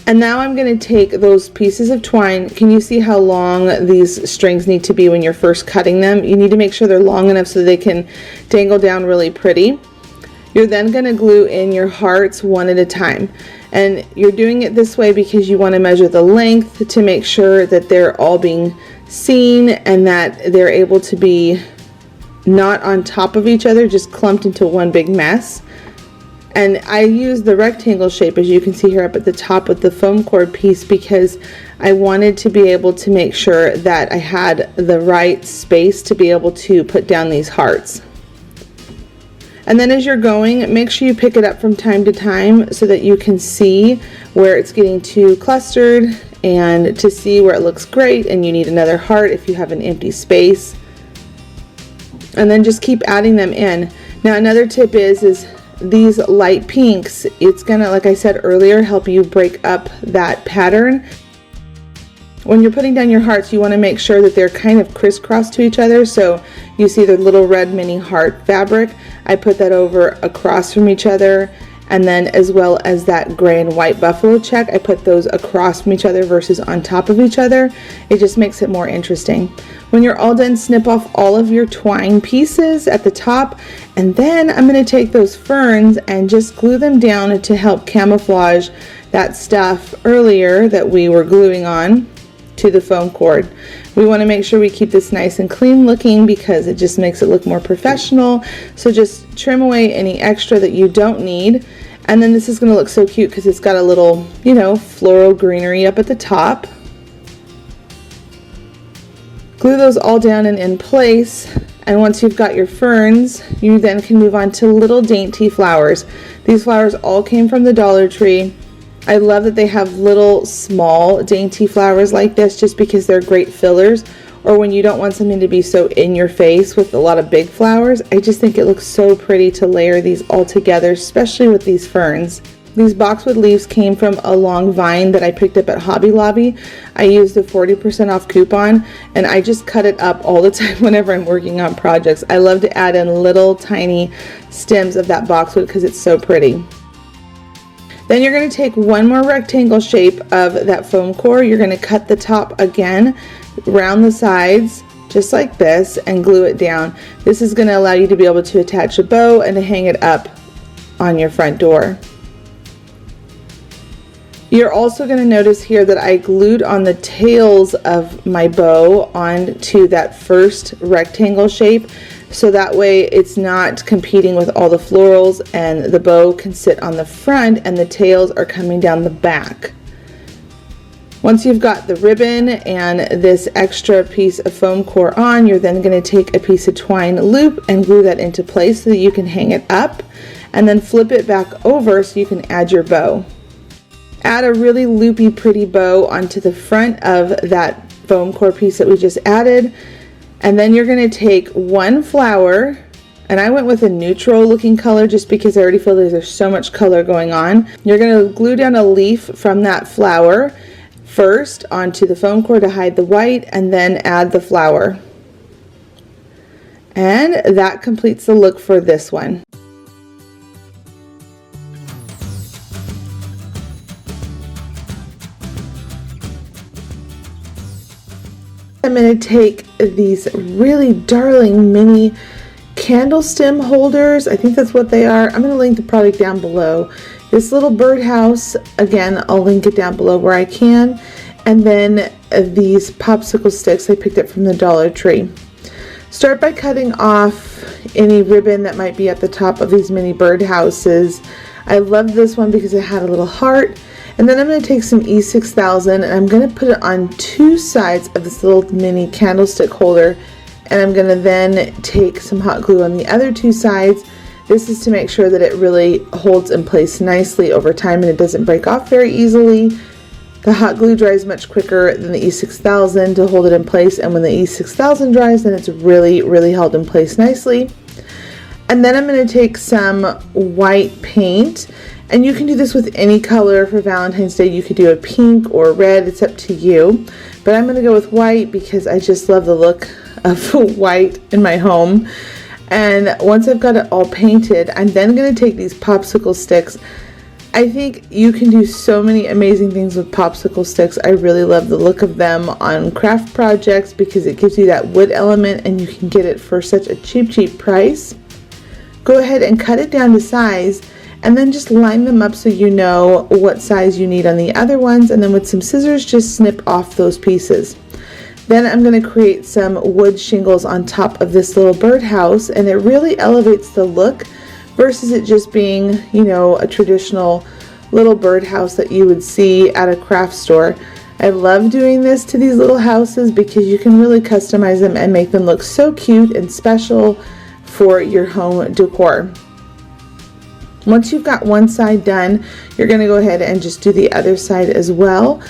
And now I'm going to take those pieces of twine. Can you see how long these strings need to be when you're first cutting them? You need to make sure they're long enough so they can dangle down really pretty. You're then going to glue in your hearts one at a time. And you're doing it this way because you want to measure the length to make sure that they're all being seen and that they're able to be not on top of each other, just clumped into one big mess. And I use the rectangle shape, as you can see here up at the top with the foam core piece, because I wanted to be able to make sure that I had the right space to be able to put down these hearts. And then as you're going, make sure you pick it up from time to time so that you can see where it's getting too clustered and to see where it looks great and you need another heart if you have an empty space. And then just keep adding them in. Now another tip is these light pinks, it's gonna, like I said earlier, help you break up that pattern. When you're putting down your hearts, you want to make sure that they're kind of crisscross to each other. So you see the little red mini heart fabric. I put that over across from each other. And then as well as that gray and white buffalo check, I put those across from each other versus on top of each other. It just makes it more interesting. When you're all done, snip off all of your twine pieces at the top. And then I'm going to take those ferns and just glue them down to help camouflage that stuff earlier that we were gluing on to the foam cord. We want to make sure we keep this nice and clean looking because it just makes it look more professional. So just trim away any extra that you don't need. And then this is going to look so cute because it's got a little, you know, floral greenery up at the top. Glue those all down and in place. And once you've got your ferns, you then can move on to little dainty flowers. These flowers all came from the Dollar Tree. I love that they have little small dainty flowers like this just because they're great fillers, or when you don't want something to be so in your face with a lot of big flowers. I just think it looks so pretty to layer these all together, especially with these ferns. These boxwood leaves came from a long vine that I picked up at Hobby Lobby. I used the 40% off coupon and I just cut it up all the time whenever I'm working on projects. I love to add in little tiny stems of that boxwood because it's so pretty. Then you're going to take one more rectangle shape of that foam core. You're going to cut the top again, round the sides, just like this, and glue it down. This is going to allow you to be able to attach a bow and to hang it up on your front door. You're also going to notice here that I glued on the tails of my bow onto that first rectangle shape, so that way it's not competing with all the florals, and the bow can sit on the front and the tails are coming down the back. Once you've got the ribbon and this extra piece of foam core on, you're then going to take a piece of twine loop and glue that into place so that you can hang it up, and then flip it back over so you can add your bow. Add a really loopy pretty bow onto the front of that foam core piece that we just added. And then you're going to take one flower, and I went with a neutral looking color just because I already feel there's so much color going on. You're going to glue down a leaf from that flower first onto the foam core to hide the white, and then add the flower. And that completes the look for this one. I'm going to take these really darling mini candle stem holders. I think that's what they are. I'm going to link the product down below. This little birdhouse, again, I'll link it down below where I can. And then these popsicle sticks I picked up from the Dollar Tree. Start by cutting off any ribbon that might be at the top of these mini birdhouses. I love this one because it had a little heart. And then I'm going to take some E6000 and I'm going to put it on two sides of this little mini candlestick holder, and I'm going to then take some hot glue on the other two sides. This is to make sure that it really holds in place nicely over time and it doesn't break off very easily. The hot glue dries much quicker than the E6000 to hold it in place, and when the E6000 dries, then it's really held in place nicely. And then I'm going to take some white paint. And you can do this with any color for Valentine's Day. You could do a pink or red, it's up to you. But I'm going to go with white because I just love the look of white in my home. And once I've got it all painted, I'm then going to take these popsicle sticks. I think you can do so many amazing things with popsicle sticks. I really love the look of them on craft projects because it gives you that wood element and you can get it for such a cheap price. Go ahead and cut it down to size, and then just line them up so you know what size you need on the other ones, and then with some scissors just snip off those pieces. Then I'm going to create some wood shingles on top of this little birdhouse, and it really elevates the look versus it just being, you know, a traditional little birdhouse that you would see at a craft store. I love doing this to these little houses because you can really customize them and make them look so cute and special for your home decor. Once you've got one side done, you're going to go ahead and just do the other side as well.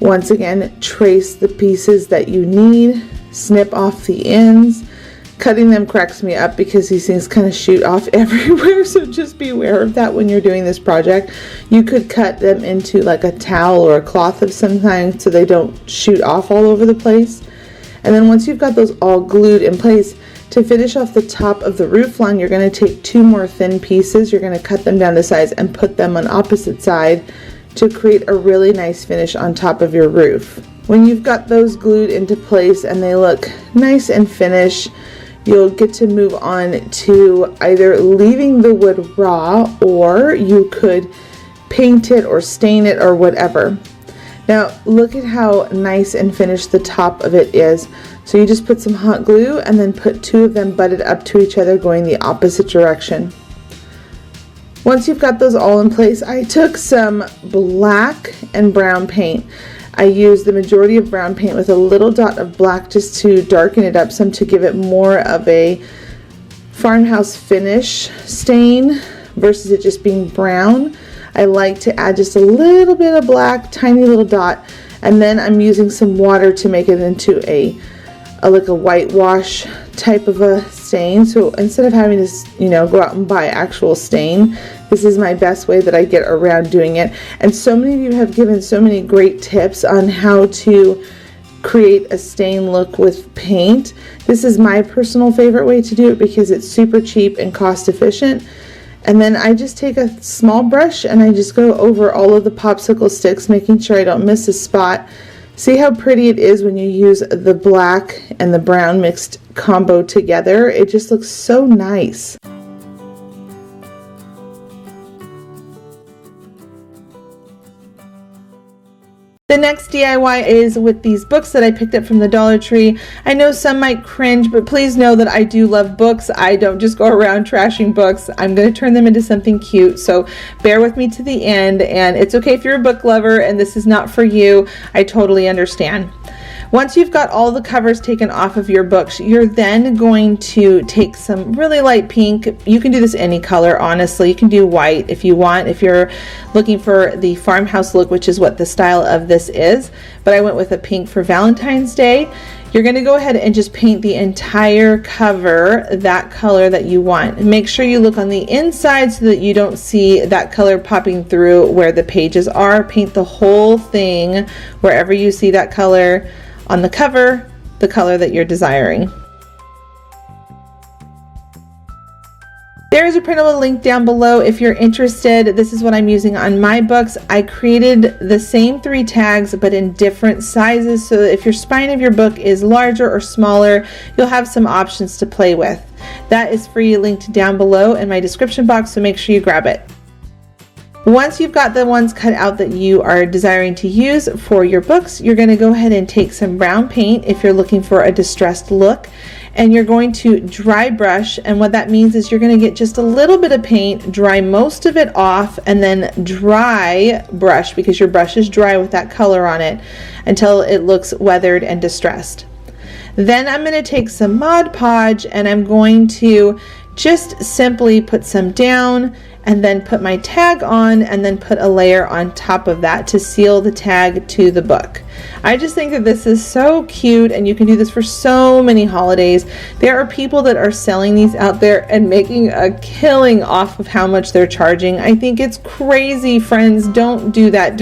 Once again, trace the pieces that you need, snip off the ends. Cutting them cracks me up because these things kind of shoot off everywhere, so just be aware of that when you're doing this project. You could cut them into like a towel or a cloth of some kind so they don't shoot off all over the place. And then once you've got those all glued in place, to finish off the top of the roof line, you're going to take two more thin pieces. You're going to cut them down to size and put them on opposite side to create a really nice finish on top of your roof. When you've got those glued into place and they look nice and finished, you'll get to move on to either leaving the wood raw, or you could paint it or stain it or whatever. Now look at how nice and finished the top of it is. So you just put some hot glue and then put two of them butted up to each other going the opposite direction. Once you've got those all in place, I took some black and brown paint. I used the majority of brown paint with a little dot of black just to darken it up some, to give it more of a farmhouse finish stain versus it just being brown. I like to add just a little bit of black, tiny little dot, and then I'm using some water to make it into like a whitewash type of a stain. So instead of having to, go out and buy actual stain, this is my best way that I get around doing it. And so many of you have given so many great tips on how to create a stain look with paint. This is my personal favorite way to do it because it's super cheap and cost efficient. And then I just take a small brush and I just go over all of the popsicle sticks, making sure I don't miss a spot. See how pretty it is when you use the black and the brown mixed combo together? It just looks so nice. The next DIY is with these books that I picked up from the Dollar Tree. I know some might cringe, but please know that I do love books. I don't just go around trashing books. I'm going to turn them into something cute, so bear with me to the end. And it's okay if you're a book lover and this is not for you. I totally understand. Once you've got all the covers taken off of your books, you're then going to take some really light pink. You can do this any color, honestly. You can do white if you want, if you're looking for the farmhouse look, which is what the style of this is. But I went with a pink for Valentine's Day. You're going to go ahead and just paint the entire cover that color that you want. Make sure you look on the inside so that you don't see that color popping through where the pages are. Paint the whole thing wherever you see that color on the cover, the color that you're desiring. There is a printable link down below if you're interested. This is what I'm using on my books. I created the same 3 tags but in different sizes, so that if your spine of your book is larger or smaller, you'll have some options to play with. That is free, linked down below in my description box, so make sure you grab it. Once you've got the ones cut out that you are desiring to use for your books, you're going to go ahead and take some brown paint if you're looking for a distressed look, and you're going to dry brush. And what that means is you're going to get just a little bit of paint, dry most of it off, and then dry brush, because your brush is dry with that color on it, until it looks weathered and distressed. Then I'm going to take some Mod Podge and I'm going to just simply put some down and then put my tag on, and then put a layer on top of that to seal the tag to the book. I just think that this is so cute, and you can do this for so many holidays. There are people that are selling these out there and making a killing off of how much they're charging. I think it's crazy, friends. Don't do that.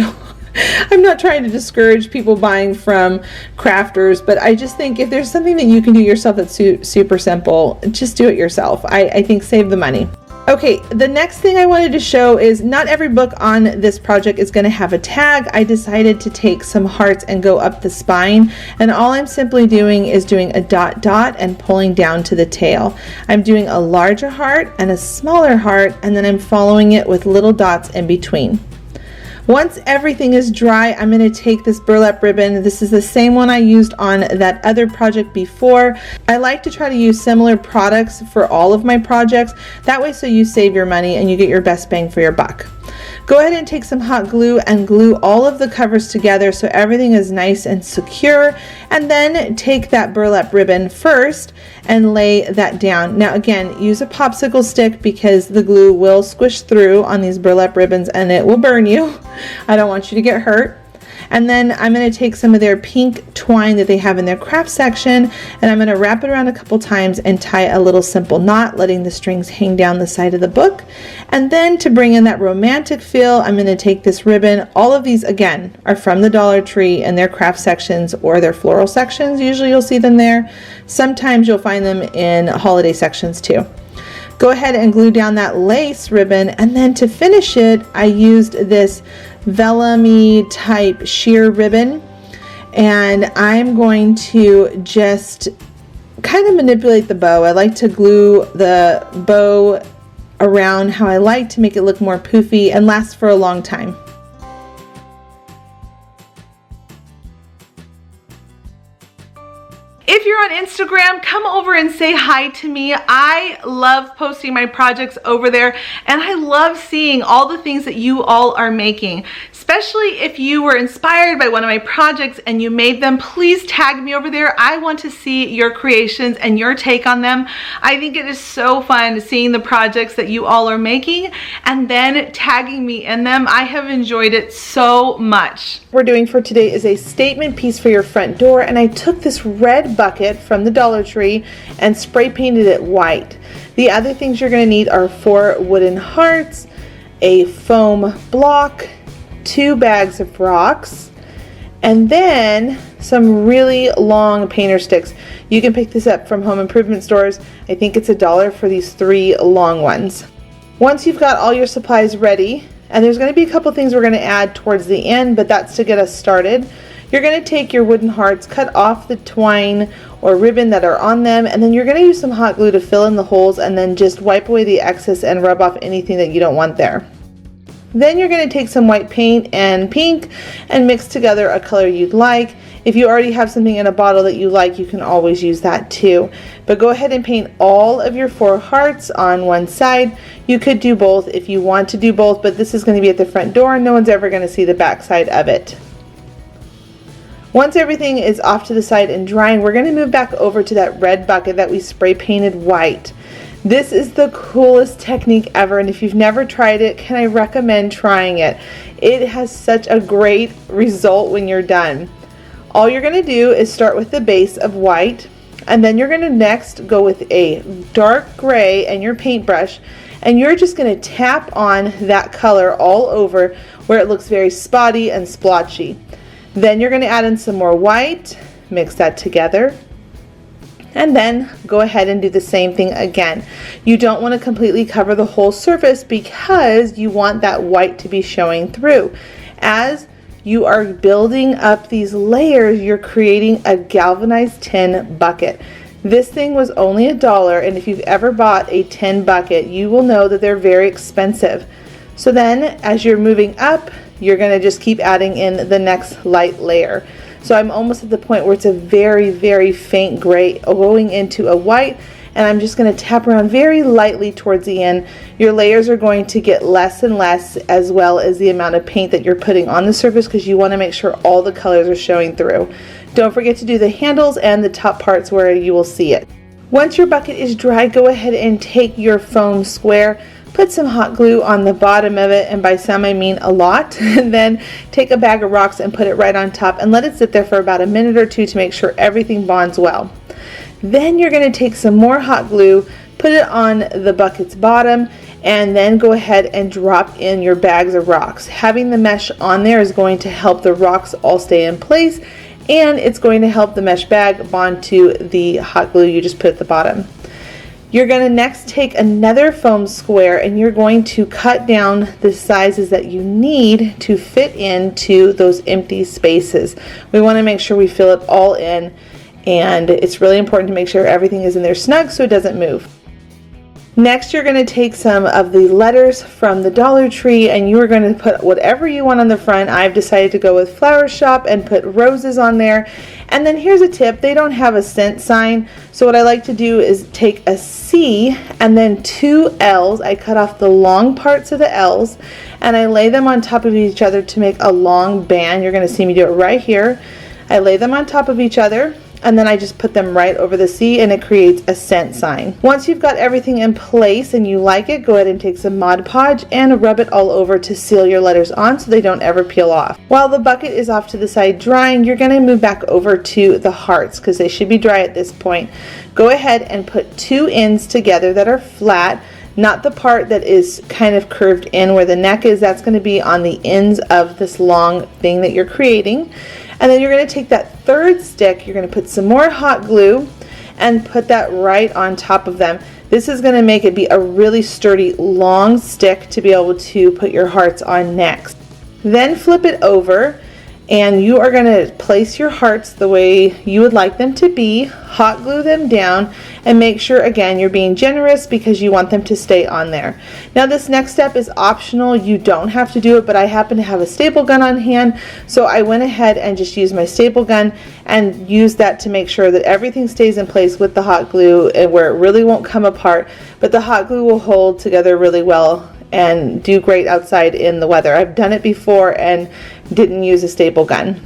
I'm not trying to discourage people buying from crafters, but I just think if there's something that you can do yourself that's super simple, just do it yourself. I think save the money. Okay, the next thing I wanted to show is not every book on this project is going to have a tag. I decided to take some hearts and go up the spine, and all I'm simply doing is doing a dot dot and pulling down to the tail. I'm doing a larger heart and a smaller heart, and then I'm following it with little dots in between. Once everything is dry, I'm going to take this burlap ribbon. This is the same one I used on that other project before. I like to try to use similar products for all of my projects. That way, so you save your money and you get your best bang for your buck. Go ahead and take some hot glue and glue all of the covers together so everything is nice and secure, and then take that burlap ribbon first and lay that down. Now again, use a popsicle stick because the glue will squish through on these burlap ribbons and it will burn you. I don't want you to get hurt. And then I'm going to take some of their pink twine that they have in their craft section, and I'm going to wrap it around a couple times and tie a little simple knot, letting the strings hang down the side of the book. And then to bring in that romantic feel, I'm going to take this ribbon. All of these, again, are from the Dollar Tree in their craft sections or their floral sections. Usually you'll see them there. Sometimes you'll find them in holiday sections too. Go ahead and glue down that lace ribbon, and then to finish it, I used this vellum-y type sheer ribbon, and I'm going to just kind of manipulate the bow. I like to glue the bow around how I like to make it look more poofy and last for a long time. If you're on Instagram, come over and say hi to me. I love posting my projects over there, and I love seeing all the things that you all are making. Especially if you were inspired by one of my projects and you made them, please tag me over there. I want to see your creations and your take on them. I think it is so fun seeing the projects that you all are making and then tagging me in them. I have enjoyed it so much. What we're doing for today is a statement piece for your front door, and I took this red bucket from the Dollar Tree and spray painted it white. The other things you're going to need are 4 wooden hearts, a foam block, 2 bags of rocks, and then some really long painter sticks. You can pick this up from home improvement stores. I think it's $1 for these 3 long ones. Once you've got all your supplies ready, and there's going to be a couple things we're going to add towards the end, but that's to get us started. You're going to take your wooden hearts, cut off the twine or ribbon that are on them, and then you're going to use some hot glue to fill in the holes and then just wipe away the excess and rub off anything that you don't want there. Then you're going to take some white paint and pink and mix together a color you'd like. If you already have something in a bottle that you like, you can always use that too. But go ahead and paint all of your 4 hearts on one side. You could do both if you want to do both, but this is going to be at the front door and no one's ever going to see the back side of it. Once everything is off to the side and drying, we're going to move back over to that red bucket that we spray painted white. This is the coolest technique ever, and if you've never tried it, can I recommend trying it? It has such a great result when you're done. All you're going to do is start with the base of white, and then you're going to next go with a dark gray and your paintbrush, and you're just going to tap on that color all over where it looks very spotty and splotchy. Then you're going to add in some more white, mix that together, and then go ahead and do the same thing again. You don't want to completely cover the whole surface because you want that white to be showing through. As you are building up these layers, you're creating a galvanized tin bucket. This thing was only $1, and if you've ever bought a tin bucket, you will know that they're very expensive. So then as you're moving up, you're going to just keep adding in the next light layer. So I'm almost at the point where it's a very, very faint gray going into a white, and I'm just going to tap around very lightly towards the end. Your layers are going to get less and less, as well as the amount of paint that you're putting on the surface, because you want to make sure all the colors are showing through. Don't forget to do the handles and the top parts where you will see it. Once your bucket is dry, go ahead and take your foam square, put some hot glue on the bottom of it, and by some I mean a lot, and then take a bag of rocks and put it right on top and let it sit there for about a minute or 2 to make sure everything bonds well. Then you're going to take some more hot glue, put it on the bucket's bottom, and then go ahead and drop in your bags of rocks. Having the mesh on there is going to help the rocks all stay in place, and it's going to help the mesh bag bond to the hot glue you just put at the bottom. You're going to next take another foam square and you're going to cut down the sizes that you need to fit into those empty spaces. We want to make sure we fill it all in, and it's really important to make sure everything is in there snug so it doesn't move. Next, you're going to take some of the letters from the Dollar Tree and you're going to put whatever you want on the front. I've decided to go with Flower Shop and put roses on there. And then here's a tip, they don't have a cent sign, so what I like to do is take a C and then 2 L's. I cut off the long parts of the L's and I lay them on top of each other to make a long band. You're going to see me do it right here. I lay them on top of each other, and then I just put them right over the C and it creates a cent sign. Once you've got everything in place and you like it, go ahead and take some Mod Podge and rub it all over to seal your letters on so they don't ever peel off. While the bucket is off to the side drying, you're going to move back over to the hearts because they should be dry at this point. Go ahead and put 2 ends together that are flat, not the part that is kind of curved in where the neck is. That's going to be on the ends of this long thing that you're creating. And then you're going to take that 3rd stick, you're going to put some more hot glue and put that right on top of them. This is going to make it be a really sturdy long stick to be able to put your hearts on next. Then flip it over And you are going to place your hearts the way you would like them to be, hot glue them down, and make sure again you're being generous because you want them to stay on there. Now this next step is optional. You don't have to do it, but I happen to have a staple gun on hand, so I went ahead and just used my staple gun and used that to make sure that everything stays in place with the hot glue and where it really won't come apart, but the hot glue will hold together really well and do great outside in the weather. I've done it before and didn't use a staple gun.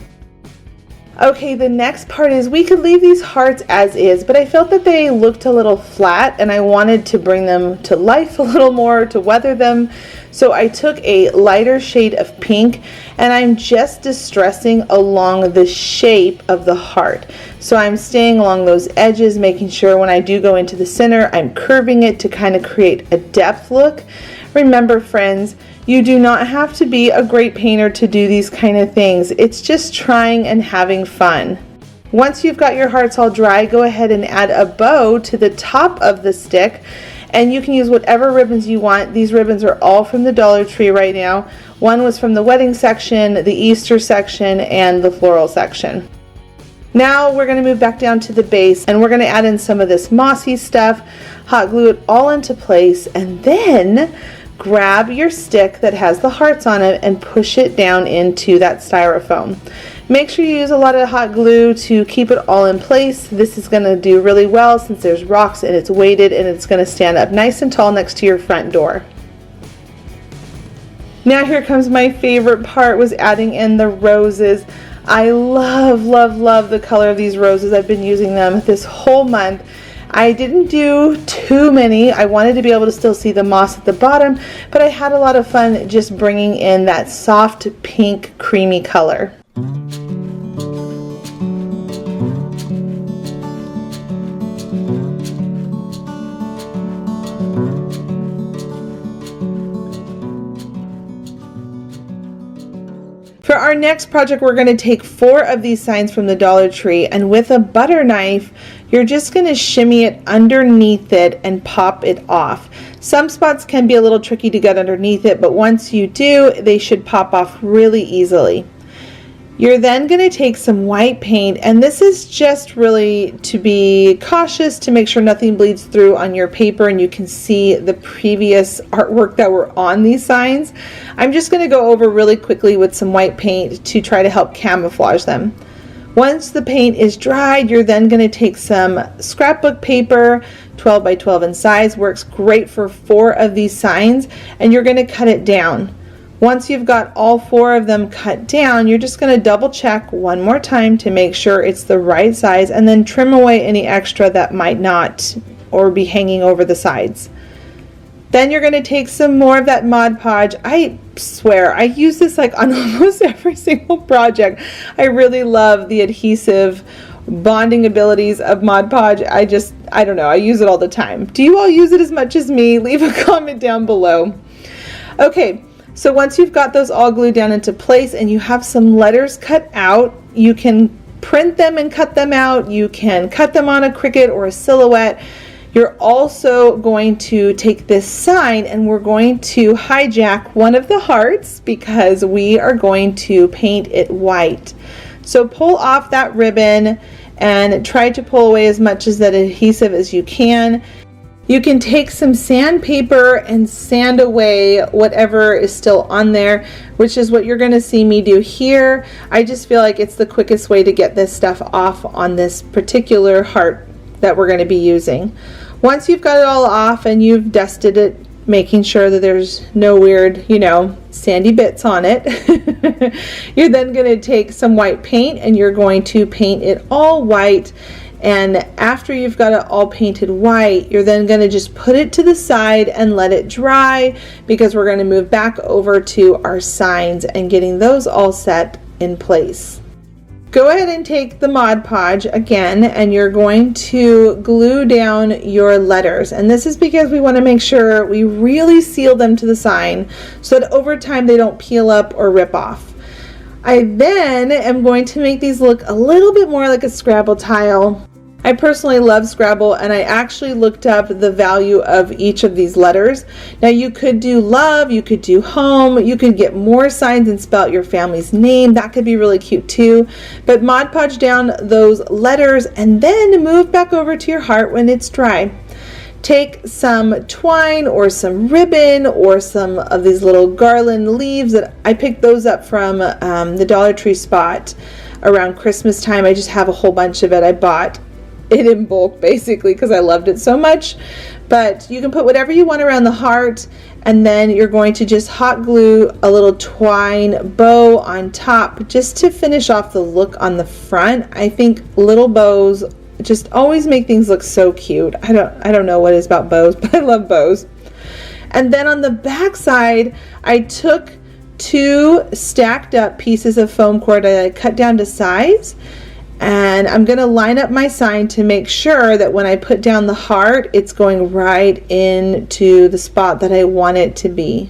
Okay, the next part is we could leave these hearts as is, but I felt that they looked a little flat and I wanted to bring them to life a little more, to weather them. So I took a lighter shade of pink and I'm just distressing along the shape of the heart. So I'm staying along those edges, making sure when I do go into the center, I'm curving it to kind of create a depth look. Remember friends, you do not have to be a great painter to do these kind of things. It's just trying and having fun. Once you've got your hearts all dry, go ahead and add a bow to the top of the stick, and you can use whatever ribbons you want. These ribbons are all from the Dollar Tree right now. One was from the wedding section, the Easter section, and the floral section. Now we're going to move back down to the base and we're going to add in some of this mossy stuff, hot glue it all into place, and then grab your stick that has the hearts on it and push it down into that styrofoam. Make sure you use a lot of hot glue to keep it all in place. This is going to do really well since there's rocks and it's weighted, and it's going to stand up nice and tall next to your front door. Now here comes my favorite part, was adding in the roses. I love, love, love the color of these roses. I've been using them this whole month. I didn't do too many. I wanted to be able to still see the moss at the bottom, but I had a lot of fun just bringing in that soft pink creamy color. For our next project, we're going to take 4 of these signs from the Dollar Tree, and with a butter knife, you're just going to shimmy it underneath it and pop it off. Some spots can be a little tricky to get underneath it, but once you do, they should pop off really easily. You're then going to take some white paint, and this is just really to be cautious to make sure nothing bleeds through on your paper and you can see the previous artwork that were on these signs. I'm just going to go over really quickly with some white paint to try to help camouflage them. Once the paint is dried, you're then going to take some scrapbook paper, 12 by 12 in size, works great for 4 of these signs, and you're going to cut it down. Once you've got all 4 of them cut down, you're just going to double check one more time to make sure it's the right size, and then trim away any extra that might not or be hanging over the sides. Then you're going to take some more of that Mod Podge. I swear I use this like on almost every single project. I really love the adhesive bonding abilities of Mod Podge. I don't know, I use it all the time. Do you all use it as much as me? Leave a comment down below. Okay, so once you've got those all glued down into place and you have some letters cut out, you can print them and cut them out. You can cut them on a Cricut or a Silhouette. You're also going to take this sign and we're going to hijack one of the hearts because we are going to paint it white. So pull off that ribbon and try to pull away as much of that adhesive as you can. You can take some sandpaper and sand away whatever is still on there, which is what you're going to see me do here. I just feel like it's the quickest way to get this stuff off on this particular heart that we're going to be using. Once you've got it all off and you've dusted it, making sure that there's no weird, sandy bits on it, you're then going to take some white paint and you're going to paint it all white. And after you've got it all painted white, you're then going to just put it to the side and let it dry, because we're going to move back over to our signs and getting those all set in place. Go ahead and take the Mod Podge again, and you're going to glue down your letters. And this is because we want to make sure we really seal them to the sign so that over time they don't peel up or rip off. I then am going to make these look a little bit more like a Scrabble tile. I personally love Scrabble, and I actually looked up the value of each of these letters. Now you could do love, you could do home, you could get more signs and spell out your family's name. That could be really cute too. But Mod Podge down those letters and then move back over to your heart when it's dry. Take some twine or some ribbon or some of these little garland leaves that I picked those up from the Dollar Tree spot around Christmas time. I just have a whole bunch of it. I bought it in bulk basically because I loved it so much. But you can put whatever you want around the heart, and then you're going to just hot glue a little twine bow on top just to finish off the look on the front. I think little bows just always make things look so cute. I don't know what it is about bows, but I love bows. And then on the back side, I took 2 stacked up pieces of foam core that I cut down to size, and I'm going to line up my sign to make sure that when I put down the heart, it's going right into the spot that I want it to be.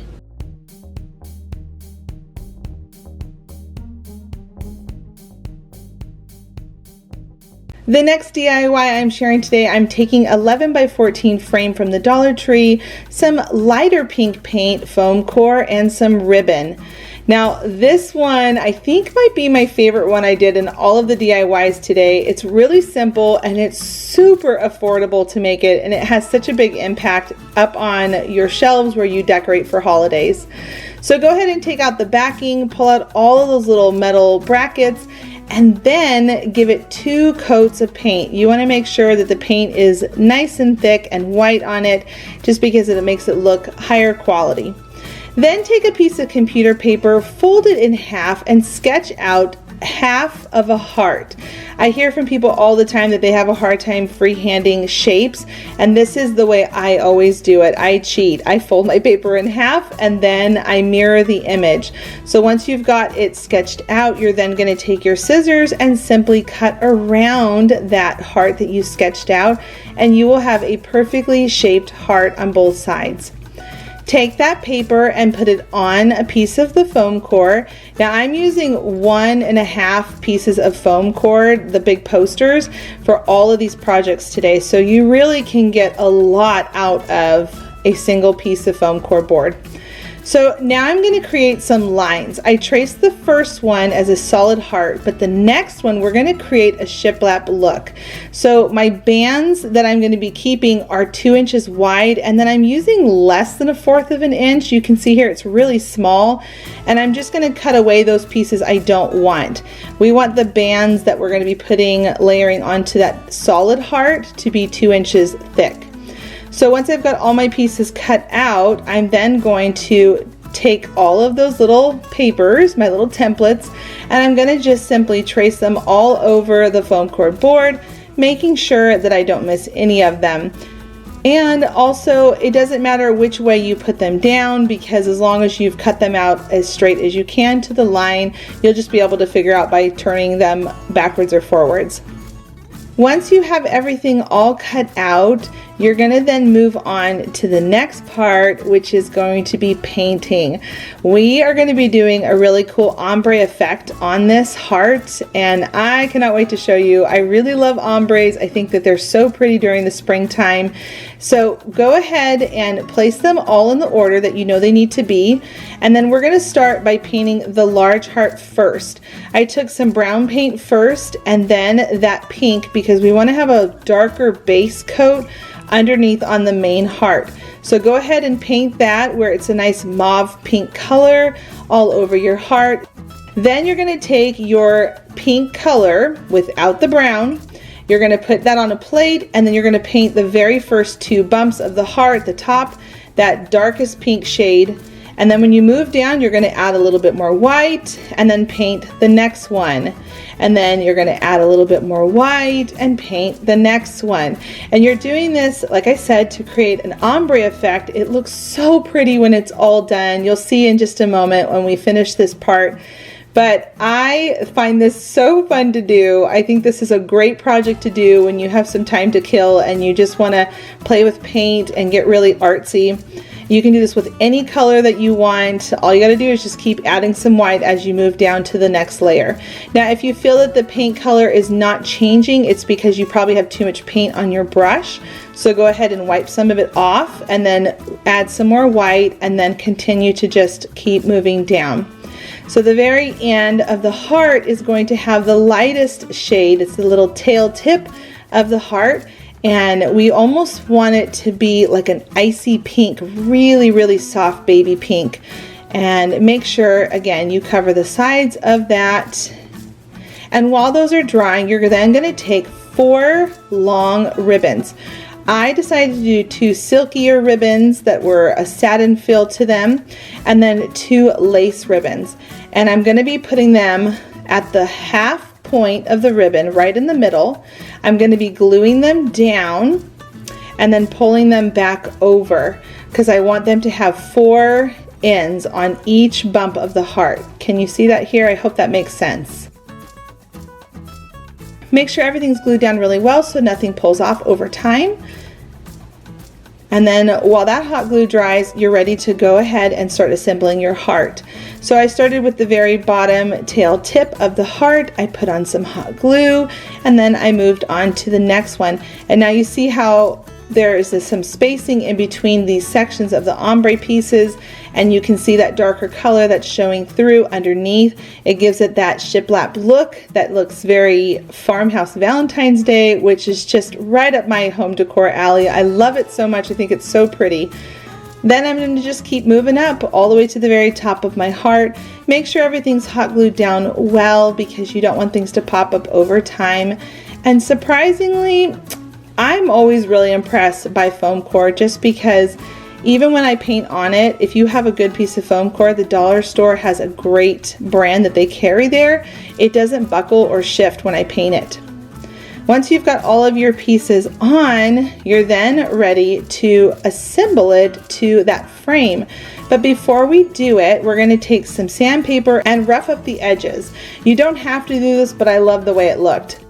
The next DIY I'm sharing today, I'm taking 11 by 14 frame from the Dollar Tree, some lighter pink paint, foam core, and some ribbon. Now this one I think might be my favorite one I did in all of the DIYs today. It's really simple and it's super affordable to make it, and it has such a big impact up on your shelves where you decorate for holidays. So go ahead and take out the backing, pull out all of those little metal brackets, and then give it 2 coats of paint. You want to make sure that the paint is nice and thick and white on it, just because it makes it look higher quality. Then take a piece of computer paper, fold it in half, and sketch out half of a heart. I hear from people all the time that they have a hard time freehanding shapes, and this is the way I always do it. I cheat. I fold my paper in half and then I mirror the image. So once you've got it sketched out, you're then going to take your scissors and simply cut around that heart that you sketched out, and you will have a perfectly shaped heart on both sides. Take that paper and put it on a piece of the foam core. Now I'm using 1.5 pieces of foam core, the big posters, for all of these projects today. So you really can get a lot out of a single piece of foam core board. So now I'm going to create some lines. I traced the first one as a solid heart, but the next one we're going to create a shiplap look. So my bands that I'm going to be keeping are 2 inches wide, and then I'm using less than 1/4 of an inch. You can see here it's really small, and I'm just going to cut away those pieces I don't want. We want the bands that we're going to be layering onto that solid heart to be 2 inches thick. So once I've got all my pieces cut out, I'm then going to take all of those little papers, my little templates, and I'm going to just simply trace them all over the foam core board, making sure that I don't miss any of them. And also, it doesn't matter which way you put them down, because as long as you've cut them out as straight as you can to the line, you'll just be able to figure out by turning them backwards or forwards. Once you have everything all cut out, you're going to then move on to the next part, which is going to be painting. We are going to be doing a really cool ombre effect on this heart, and I cannot wait to show you. I really love ombres. I think that they're so pretty during the springtime. So go ahead and place them all in the order that you know they need to be, and then we're going to start by painting the large heart first. I took some brown paint first and then that pink, because we want to have a darker base coat underneath on the main heart. So go ahead and paint that where it's a nice mauve pink color all over your heart. Then you're going to take your pink color without the brown, you're going to put that on a plate, and then you're going to paint the very first 2 bumps of the heart, the top, that darkest pink shade. And then when you move down, you're going to add a little bit more white and then paint the next one. And then you're going to add a little bit more white and paint the next one. And you're doing this, like I said, to create an ombre effect. It looks so pretty when it's all done. You'll see in just a moment when we finish this part. But I find this so fun to do. I think this is a great project to do when you have some time to kill and you just want to play with paint and get really artsy. You can do this with any color that you want. All you got to do is just keep adding some white as you move down to the next layer. Now, if you feel that the paint color is not changing, it's because you probably have too much paint on your brush. So go ahead and wipe some of it off and then add some more white and then continue to just keep moving down. So the very end of the heart is going to have the lightest shade. It's the little tail tip of the heart. And we almost want it to be like an icy pink, really, really soft baby pink. And make sure, again, you cover the sides of that. And while those are drying, you're then going to take 4 long ribbons. I decided to do 2 silkier ribbons that were a satin feel to them, and then 2 lace ribbons. And I'm going to be putting them at the half point of the ribbon, right in the middle. I'm going to be gluing them down and then pulling them back over because I want them to have 4 ends on each bump of the heart. Can you see that here? I hope that makes sense. Make sure everything's glued down really well so nothing pulls off over time. And then while that hot glue dries, you're ready to go ahead and start assembling your heart. So I started with the very bottom tail tip of the heart. I put on some hot glue and then I moved on to the next one. And now you see how there is some spacing in between these sections of the ombre pieces, and you can see that darker color that's showing through underneath. It gives it that shiplap look that looks very Farmhouse Valentine's Day, which is just right up my home decor alley. I love it so much. I think it's so pretty. Then I'm going to just keep moving up all the way to the very top of my heart. Make sure everything's hot glued down well because you don't want things to pop up over time. And surprisingly, I'm always really impressed by foam core just because even when I paint on it, if you have a good piece of foam core, the dollar store has a great brand that they carry there. It doesn't buckle or shift when I paint it. Once you've got all of your pieces on, you're then ready to assemble it to that frame. But before we do it, we're going to take some sandpaper and rough up the edges. You don't have to do this, but I love the way it looked.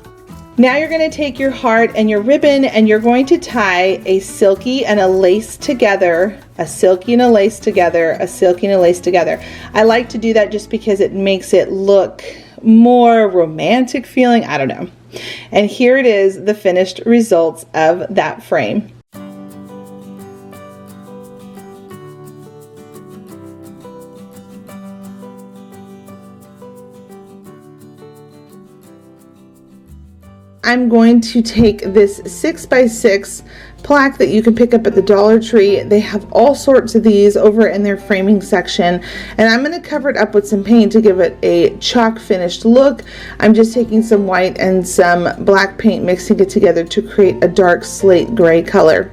Now you're going to take your heart and your ribbon and you're going to tie a silky and a lace together, a silky and a lace together, a silky and a lace together. I like to do that just because it makes it look more romantic feeling. I don't know. And here it is, the finished results of that frame. I'm going to take this 6x6 plaque that you can pick up at the Dollar Tree. They have all sorts of these over in their framing section, and I'm going to cover it up with some paint to give it a chalk finished look. I'm just taking some white and some black paint, mixing it together to create a dark slate gray color.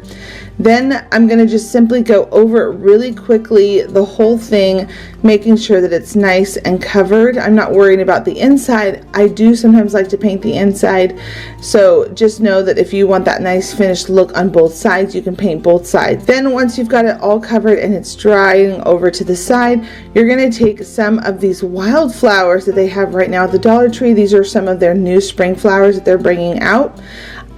Then I'm going to just simply go over it really quickly, the whole thing, making sure that it's nice and covered. I'm not worried about the inside. I do sometimes like to paint the inside, so just know that if you want that nice finished look on both sides, you can paint both sides. Then once you've got it all covered and it's drying over to the side, you're going to take some of these wildflowers that they have right now at the Dollar Tree. These are some of their new spring flowers that they're bringing out.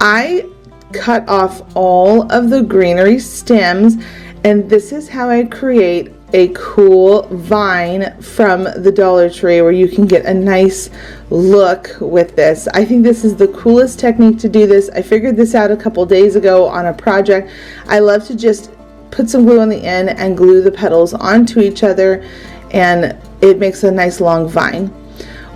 I cut off all of the greenery stems, and this is how I create a cool vine from the Dollar Tree where you can get a nice look with this. I think this is the coolest technique to do this. I figured this out a couple days ago on a project. I love to just put some glue on the end and glue the petals onto each other, and it makes a nice long vine.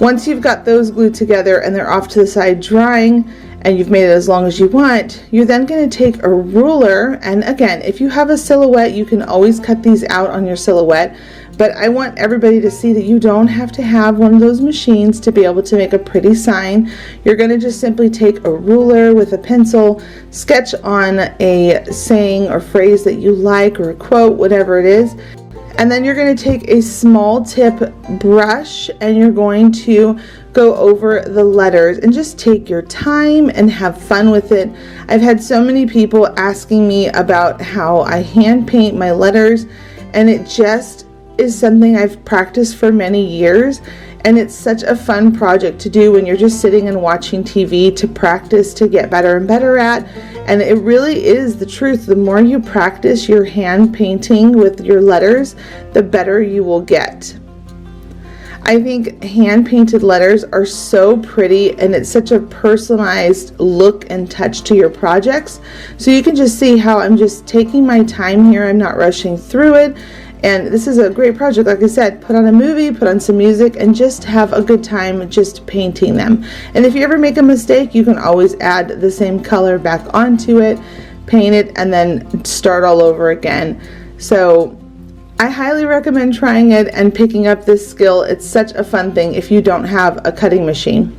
Once you've got those glued together and they're off to the side drying, and you've made it as long as you want, you're then going to take a ruler, and again, if you have a silhouette, you can always cut these out on your silhouette, but I want everybody to see that you don't have to have one of those machines to be able to make a pretty sign. You're going to just simply take a ruler with a pencil, sketch on a saying or phrase that you like, or a quote, whatever it is. And then you're going to take a small tip brush and you're going to go over the letters and just take your time and have fun with it. I've had so many people asking me about how I hand paint my letters, and it is something I've practiced for many years, and it's such a fun project to do when you're just sitting and watching TV, to practice, to get better and better at. And it really is the truth. The more you practice your hand painting with your letters, the better you will get. I think hand painted letters are so pretty, and it's such a personalized look and touch to your projects. So you can just see how I'm just taking my time here. I'm not rushing through it. And this is a great project. Like I said, put on a movie, put on some music, and just have a good time just painting them. And if you ever make a mistake, you can always add the same color back onto it, paint it, and then start all over again. So I highly recommend trying it and picking up this skill. It's such a fun thing if you don't have a cutting machine.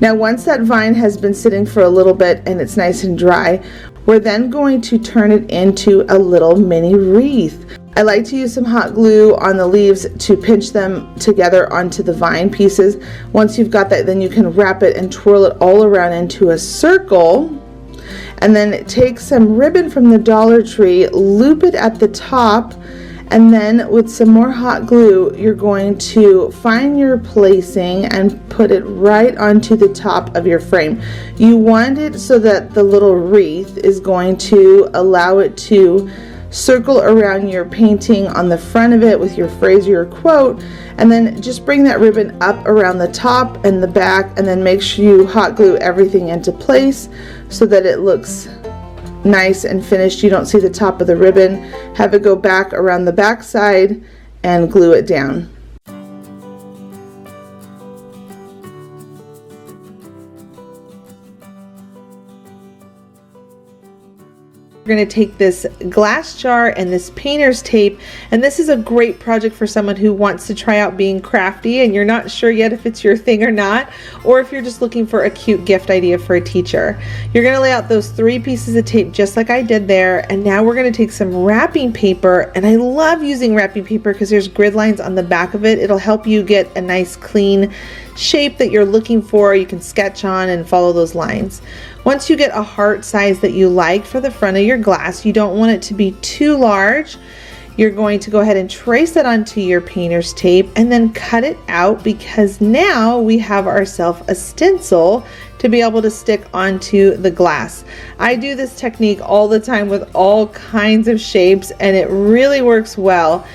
Now, once that vine has been sitting for a little bit and it's nice and dry, we're then going to turn it into a little mini wreath. I like to use some hot glue on the leaves to pinch them together onto the vine pieces. Once you've got that, then you can wrap it and twirl it all around into a circle. And then take some ribbon from the Dollar Tree, loop it at the top, and then with some more hot glue, you're going to find your placing and put it right onto the top of your frame. You want it so that the little wreath is going to allow it to circle around your painting on the front of it with your phrase or your quote, and then just bring that ribbon up around the top and the back, and then make sure you hot glue everything into place so that it looks nice and finished. You don't see the top of the ribbon. Have it go back around the back side and glue it down. We're going to take this glass jar and this painter's tape, and this is a great project for someone who wants to try out being crafty and you're not sure yet if it's your thing or not, or if you're just looking for a cute gift idea for a teacher. You're going to lay out those 3 pieces of tape just like I did there, and now we're going to take some wrapping paper, and I love using wrapping paper because there's grid lines on the back of it. It'll help you get a nice clean shape that you're looking for. You can sketch on and follow those lines. Once you get a heart size that you like for the front of your glass, you don't want it to be too large. You're going to go ahead and trace it onto your painter's tape and then cut it out, because now we have ourselves a stencil to be able to stick onto the glass. I do this technique all the time with all kinds of shapes, and it really works well.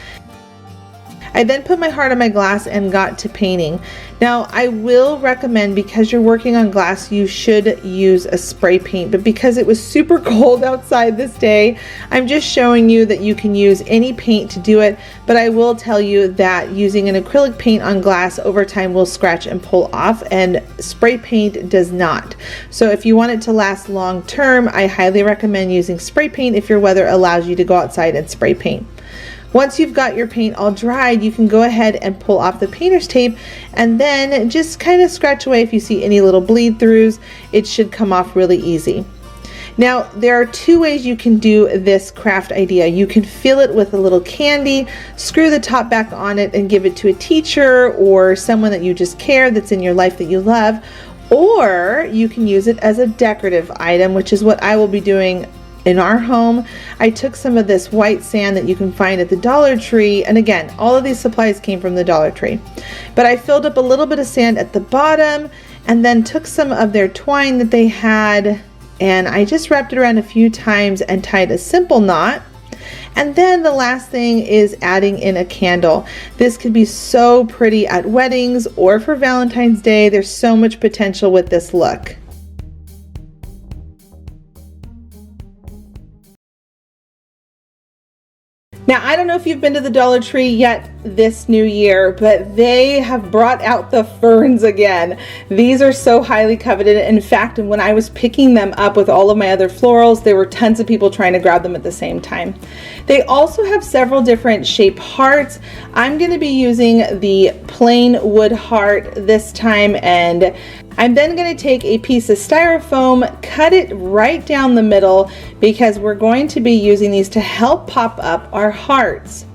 I then put my heart on my glass and got to painting. Now, I will recommend, because you're working on glass, you should use a spray paint, but because it was super cold outside this day, I'm just showing you that you can use any paint to do it, but I will tell you that using an acrylic paint on glass over time will scratch and pull off, and spray paint does not. So if you want it to last long term, I highly recommend using spray paint if your weather allows you to go outside and spray paint. Once you've got your paint all dried, you can go ahead and pull off the painter's tape and then just kind of scratch away. If you see any little bleed throughs, it should come off really easy. Now, there are 2 ways you can do this craft idea. You can fill it with a little candy, screw the top back on it, and give it to a teacher or someone that you just care that's in your life that you love, or you can use it as a decorative item, which is what I will be doing in our home. I took some of this white sand that you can find at the Dollar Tree, and again, all of these supplies came from the Dollar Tree, but I filled up a little bit of sand at the bottom and then took some of their twine that they had, and I just wrapped it around a few times and tied a simple knot. And then the last thing is adding in a candle. This could be so pretty at weddings or for Valentine's Day. There's so much potential with this look. Now, I don't know if you've been to the Dollar Tree yet this new year, but they have brought out the ferns again. These are so highly coveted. In fact, when I was picking them up with all of my other florals, there were tons of people trying to grab them at the same time. They also have several different shape hearts. I'm going to be using the plain wood heart this time, and I'm then going to take a piece of styrofoam, cut it right down the middle, because we're going to be using these to help pop up our hearts.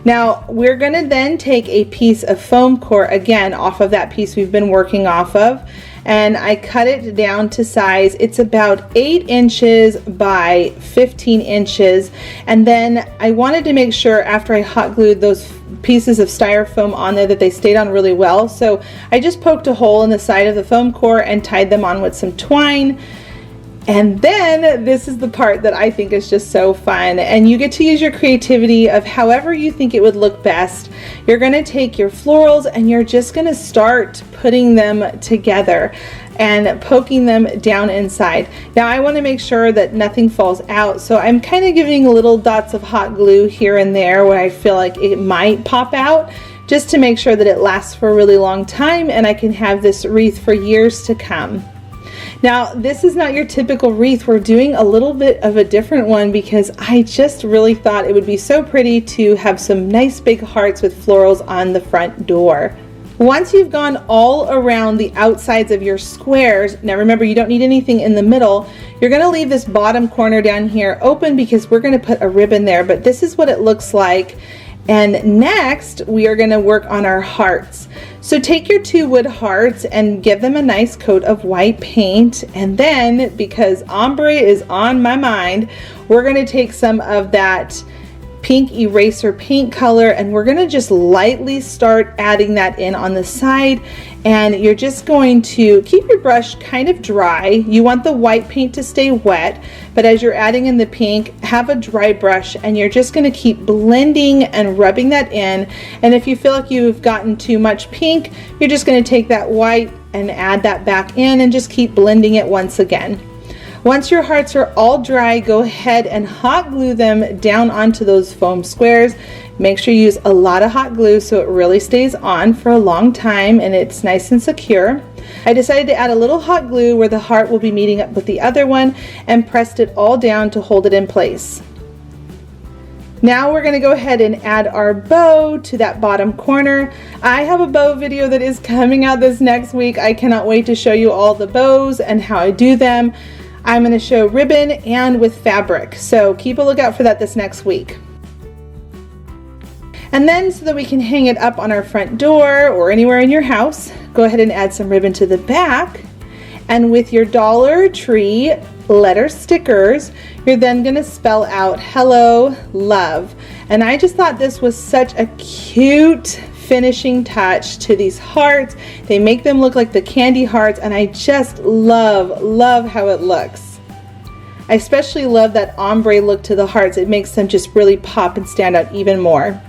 Now, we're going to then take a piece of foam core, again, off of that piece we've been working off of, and I cut it down to size. It's about 8 inches by 15 inches, and then I wanted to make sure after I hot glued those pieces of styrofoam on there that they stayed on really well. So I just poked a hole in the side of the foam core and tied them on with some twine. And then this is the part that I think is just so fun, and you get to use your creativity of however you think it would look best. You're going to take your florals and you're just going to start putting them together and poking them down inside. Now I want to make sure that nothing falls out, so I'm kind of giving little dots of hot glue here and there where I feel like it might pop out, just to make sure that it lasts for a really long time and I can have this wreath for years to come. Now this is not your typical wreath. We're doing a little bit of a different one because I just really thought it would be so pretty to have some nice big hearts with florals on the front door. Once you've gone all around the outsides of your squares, now remember you don't need anything in the middle, you're going to leave this bottom corner down here open because we're going to put a ribbon there, but this is what it looks like. And next we are going to work on our hearts. So take your 2 wood hearts and give them a nice coat of white paint, and then because ombre is on my mind, we're going to take some of that pink eraser paint color and we're going to just lightly start adding that in on the side. And you're just going to keep your brush kind of dry. You want the white paint to stay wet, but as you're adding in the pink, have a dry brush and you're just going to keep blending and rubbing that in. And if you feel like you've gotten too much pink, you're just going to take that white and add that back in and just keep blending it once again. Once your hearts are all dry, go ahead and hot glue them down onto those foam squares. Make sure you use a lot of hot glue so it really stays on for a long time and it's nice and secure. I decided to add a little hot glue where the heart will be meeting up with the other one and pressed it all down to hold it in place. Now we're going to go ahead and add our bow to that bottom corner. I have a bow video that is coming out this next week. I cannot wait to show you all the bows and how I do them. I'm going to show ribbon and with fabric, so keep a lookout for that this next week. And then so that we can hang it up on our front door or anywhere in your house, go ahead and add some ribbon to the back. And with your Dollar Tree letter stickers, you're then going to spell out hello, love. And I just thought this was such a cute finishing touch to these hearts. They make them look like the candy hearts, and I just love how it looks. I especially love that ombre look to the hearts. It makes them just really pop and stand out even more.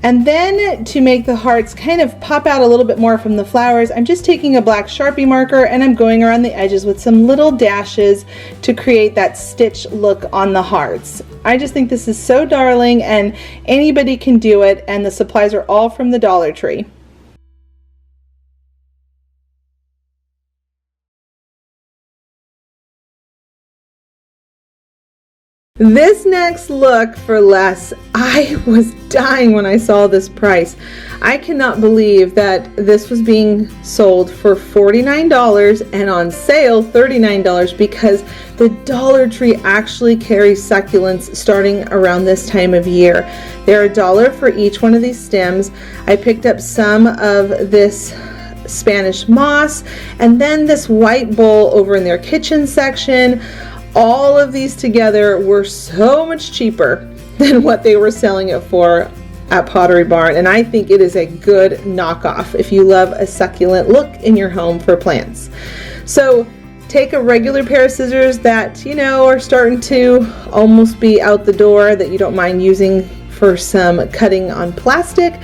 And then to make the hearts kind of pop out a little bit more from the flowers, I'm just taking a black Sharpie marker and I'm going around the edges with some little dashes to create that stitch look on the hearts. I just think this is so darling and anybody can do it, and the supplies are all from the Dollar Tree. This next look for less, I was dying when I saw this price. I cannot believe that this was being sold for $49 and on sale $39, because the Dollar Tree actually carries succulents starting around this time of year. They're $1 for each one of these stems. I picked up some of this Spanish moss and then this white bowl over in their kitchen section. All of these together were so much cheaper than what they were selling it for at Pottery Barn, and I think it is a good knockoff if you love a succulent look in your home for plants. So take a regular pair of scissors that you know are starting to almost be out the door, that you don't mind using for some cutting on plastic.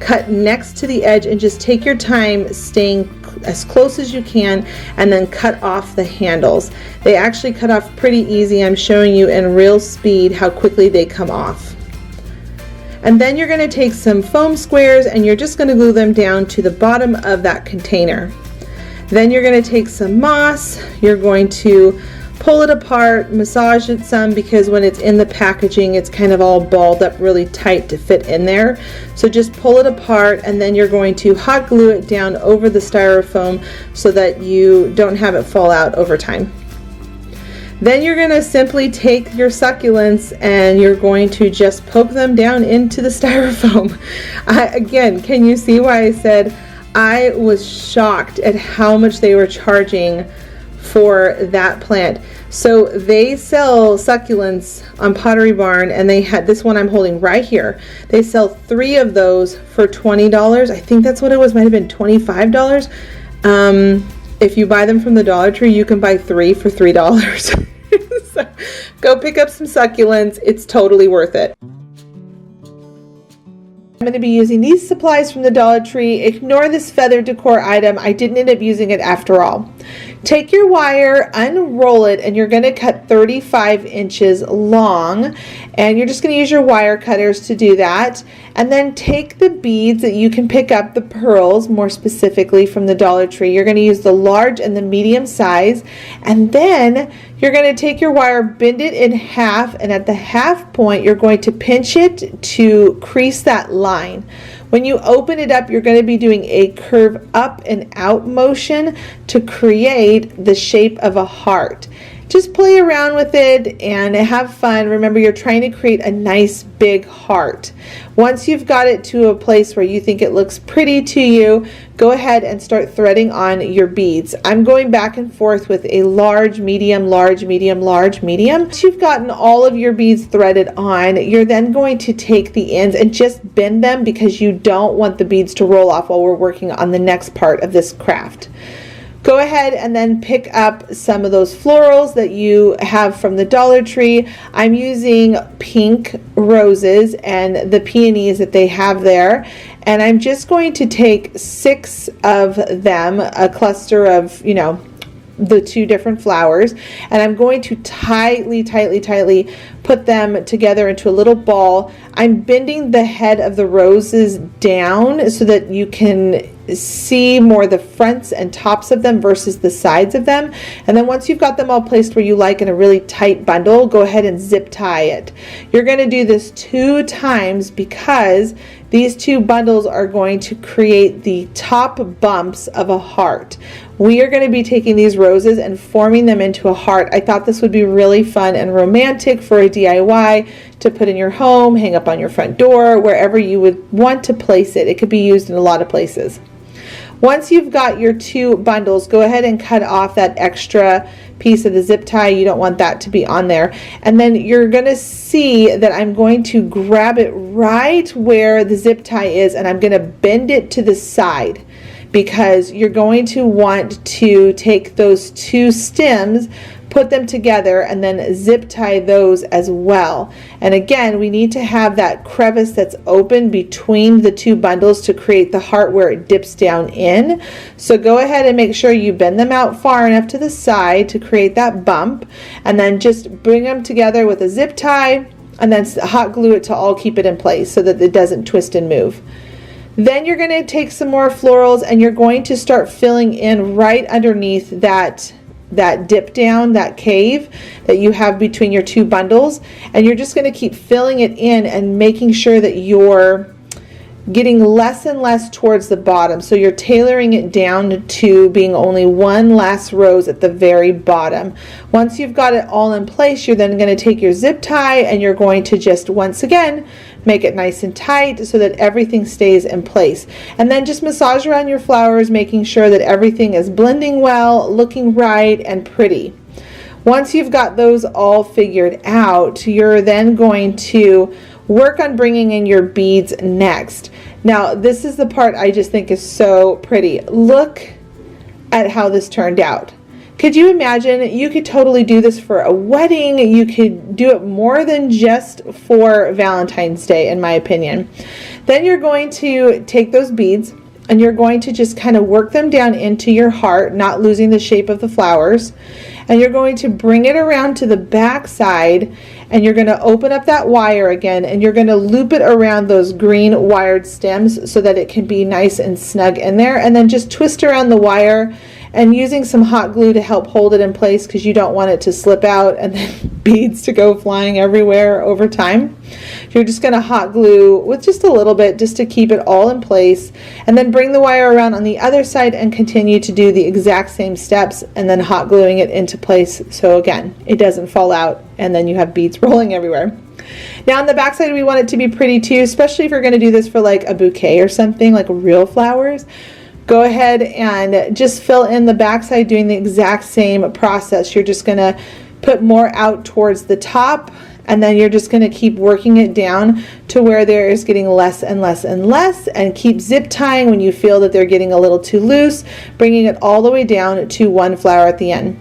Cut next to the edge and just take your time staying as close as you can, and then cut off the handles. They actually cut off pretty easy. I'm showing you in real speed how quickly they come off. And then you're going to take some foam squares and you're just going to glue them down to the bottom of that container. Then you're going to take some moss, you're going to pull it apart, massage it some, because when it's in the packaging it's kind of all balled up really tight to fit in there. So just pull it apart, and then you're going to hot glue it down over the styrofoam so that you don't have it fall out over time. Then you're going to simply take your succulents and you're going to just poke them down into the styrofoam. Again, can you see why I said I was shocked at how much they were charging for that plant. So they sell succulents on Pottery Barn, and they had this one I'm holding right here. They sell 3 of those for $20. I think that's what it was, might have been $25. If you buy them from the Dollar Tree, you can buy 3 for $3. So go pick up some succulents. It's totally worth it. I'm going to be using these supplies from the Dollar Tree. Ignore this feather decor item. I didn't end up using it after all. Take your wire, unroll it, and you're going to cut 35 inches long. And you're just going to use your wire cutters to do that. And then take the beads that you can pick up, the pearls more specifically from the Dollar Tree. You're going to use the large and the medium size. And then you're going to take your wire, bend it in half, and at the half point, you're going to pinch it to crease that line. When you open it up, you're going to be doing a curve up and out motion to create the shape of a heart. Just play around with it and have fun. Remember, you're trying to create a nice big heart. Once you've got it to a place where you think it looks pretty to you, go ahead and start threading on your beads. I'm going back and forth with a large, medium, large, medium, large, medium. Once you've gotten all of your beads threaded on, you're then going to take the ends and just bend them because you don't want the beads to roll off while we're working on the next part of this craft. Go ahead and then pick up some of those florals that you have from the Dollar Tree. I'm using pink roses and the peonies that they have there. And I'm just going to take 6 of them, a cluster of, you know, the 2 different flowers, and I'm going to tightly put them together into a little ball. I'm bending the head of the roses down so that you can see more the fronts and tops of them versus the sides of them. And then once you've got them all placed where you like in a really tight bundle, go ahead and zip tie it. You're going to do this 2 times because these 2 bundles are going to create the top bumps of a heart. We are going to be taking these roses and forming them into a heart. I thought this would be really fun and romantic for a DIY to put in your home, hang up on your front door, wherever you would want to place it. It could be used in a lot of places. Once you've got your 2 bundles, go ahead and cut off that extra piece of the zip tie. You don't want that to be on there. And then you're going to see that I'm going to grab it right where the zip tie is, and I'm going to bend it to the side, because you're going to want to take those 2 stems, put them together, and then zip tie those as well. And again, we need to have that crevice that's open between the 2 bundles to create the heart where it dips down in. So go ahead and make sure you bend them out far enough to the side to create that bump, and then just bring them together with a zip tie, and then hot glue it to all keep it in place so that it doesn't twist and move. Then you're going to take some more florals and you're going to start filling in right underneath that dip down, that cave that you have between your 2 bundles. And you're just going to keep filling it in and making sure that you're getting less and less towards the bottom. So you're tailoring it down to being only 1 last rose at the very bottom. Once you've got it all in place, you're then going to take your zip tie and you're going to just once again make it nice and tight so that everything stays in place. And then just massage around your flowers, making sure that everything is blending well, looking right and pretty. Once you've got those all figured out, you're then going to work on bringing in your beads next. Now, this is the part I just think is so pretty. Look at how this turned out. Could you imagine? You could totally do this for a wedding. You could do it more than just for Valentine's Day, in my opinion. Then you're going to take those beads and you're going to just kind of work them down into your heart, not losing the shape of the flowers. And you're going to bring it around to the back side, and you're going to open up that wire again, and you're going to loop it around those green wired stems so that it can be nice and snug in there. And then just twist around the wire and using some hot glue to help hold it in place, because you don't want it to slip out and then beads to go flying everywhere over time. You're just going to hot glue with just a little bit just to keep it all in place, and then bring the wire around on the other side and continue to do the exact same steps, and then hot gluing it into place so again it doesn't fall out and then you have beads rolling everywhere. Now on the back side, we want it to be pretty too, especially if you're going to do this for like a bouquet or something, like real flowers. go ahead and just fill in the backside doing the exact same process. You're just going to put more out towards the top, and then you're just going to keep working it down to where there is getting less and less and less, and keep zip tying when you feel that they're getting a little too loose, bringing it all the way down to one flower at the end.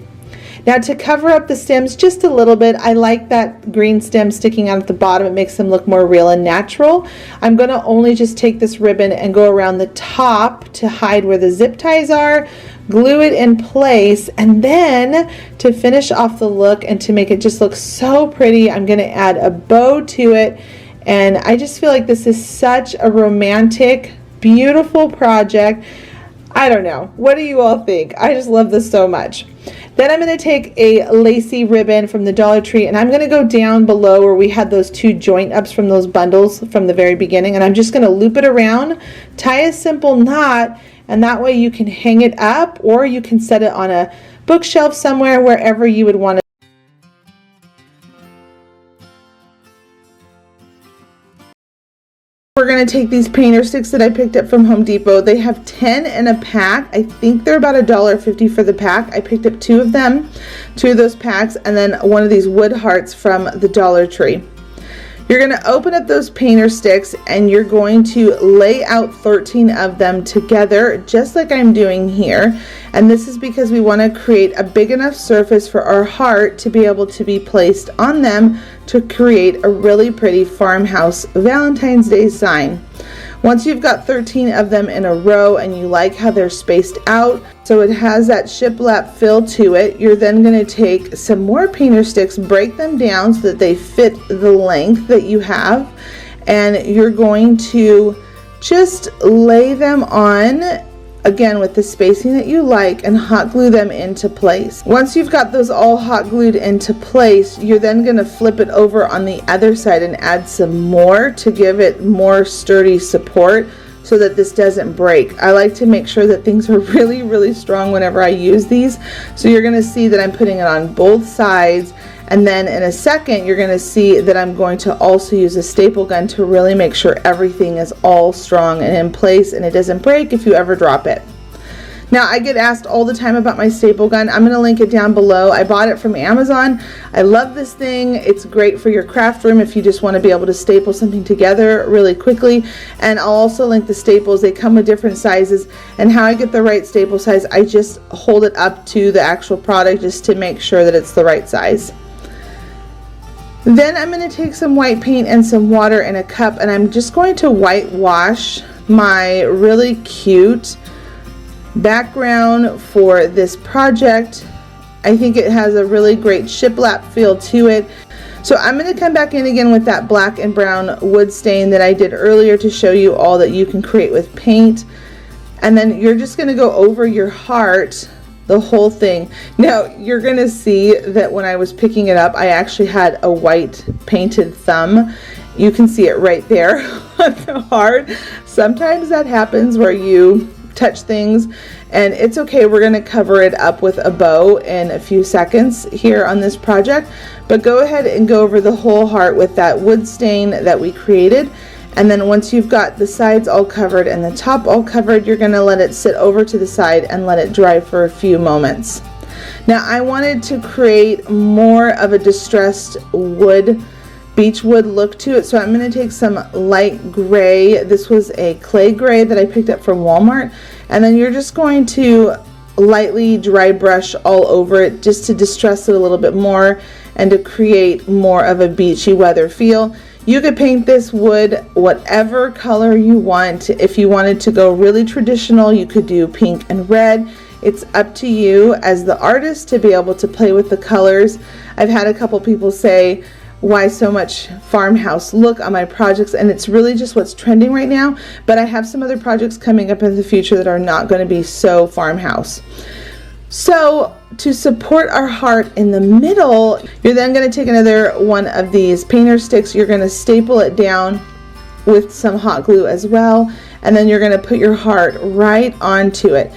Now to cover up the stems just a little bit, I like that green stem sticking out at the bottom. It makes them look more real and natural. I'm going to only just take this ribbon and go around the top to hide where the zip ties are, glue it in place, and then to finish off the look and to make it just look so pretty, I'm going to add a bow to it. And I just feel like this is such a romantic, beautiful project. I don't know. What do you all think? I just love this so much. Then I'm going to take a lacy ribbon from the Dollar Tree, and I'm going to go down below where we had those two joint ups from those bundles from the very beginning, and I'm just going to loop it around, tie a simple knot, and that way you can hang it up, or you can set it on a bookshelf somewhere, wherever you would want to. We're going to take these painter sticks that I picked up from Home Depot. They have 10 in a pack. I think they're about $1.50 for the pack. I picked up two of them, two of those packs, and then one of these wood hearts from the Dollar Tree. You're going to open up those painter sticks, and you're going to lay out 13 of them together, just like I'm doing here. And this is because we want to create a big enough surface for our heart to be able to be placed on them to create a really pretty farmhouse Valentine's Day sign. Once you've got 13 of them in a row and you like how they're spaced out, so it has that shiplap feel to it, you're then going to take some more painter sticks, break them down so that they fit the length that you have, and you're going to just lay them on, again with the spacing that you like, and hot glue them into place. Once you've got those all hot glued into place, you're then going to flip it over on the other side and add some more to give it more sturdy support so that this doesn't break. I like to make sure that things are really, really strong whenever I use these. So you're going to see that I'm putting it on both sides, and then in a second you're going to see that I'm going to also use a staple gun to really make sure everything is all strong and in place and it doesn't break if you ever drop it. Now I get asked all the time about my staple gun. I'm going to link it down below. I bought it from Amazon. I love this thing. It's great for your craft room if you just want to be able to staple something together really quickly. And I'll also link the staples. They come with different sizes, and how I get the right staple size, I just hold it up to the actual product just to make sure that it's the right size. Then I'm going to take some white paint and some water in a cup, and I'm just going to whitewash my really cute background for this project. I think it has a really great shiplap feel to it. So I'm going to come back in again with that black and brown wood stain that I did earlier to show you all that you can create with paint. And then you're just going to go over your heart, the whole thing. Now you're going to see that when I was picking it up, I actually had a white painted thumb. You can see it right there on the heart. Sometimes that happens where you touch things, and it's okay. We're going to cover it up with a bow in a few seconds here on this project, but go ahead and go over the whole heart with that wood stain that we created. And then once you've got the sides all covered and the top all covered, you're going to let it sit over to the side and let it dry for a few moments. Now I wanted to create more of a distressed wood, beech wood look to it, so I'm going to take some light gray. This was a clay gray that I picked up from Walmart, and then you're just going to lightly dry brush all over it just to distress it a little bit more and to create more of a beachy weather feel. You could paint this wood whatever color you want. If you wanted to go really traditional, you could do pink and red. It's up to you as the artist to be able to play with the colors. I've had a couple people say, why so much farmhouse look on my projects, and it's really just what's trending right now, but I have some other projects coming up in the future that are not going to be so farmhouse. So to support our heart in the middle, you're then going to take another one of these painter sticks. You're going to staple it down with some hot glue as well, and then you're going to put your heart right onto it.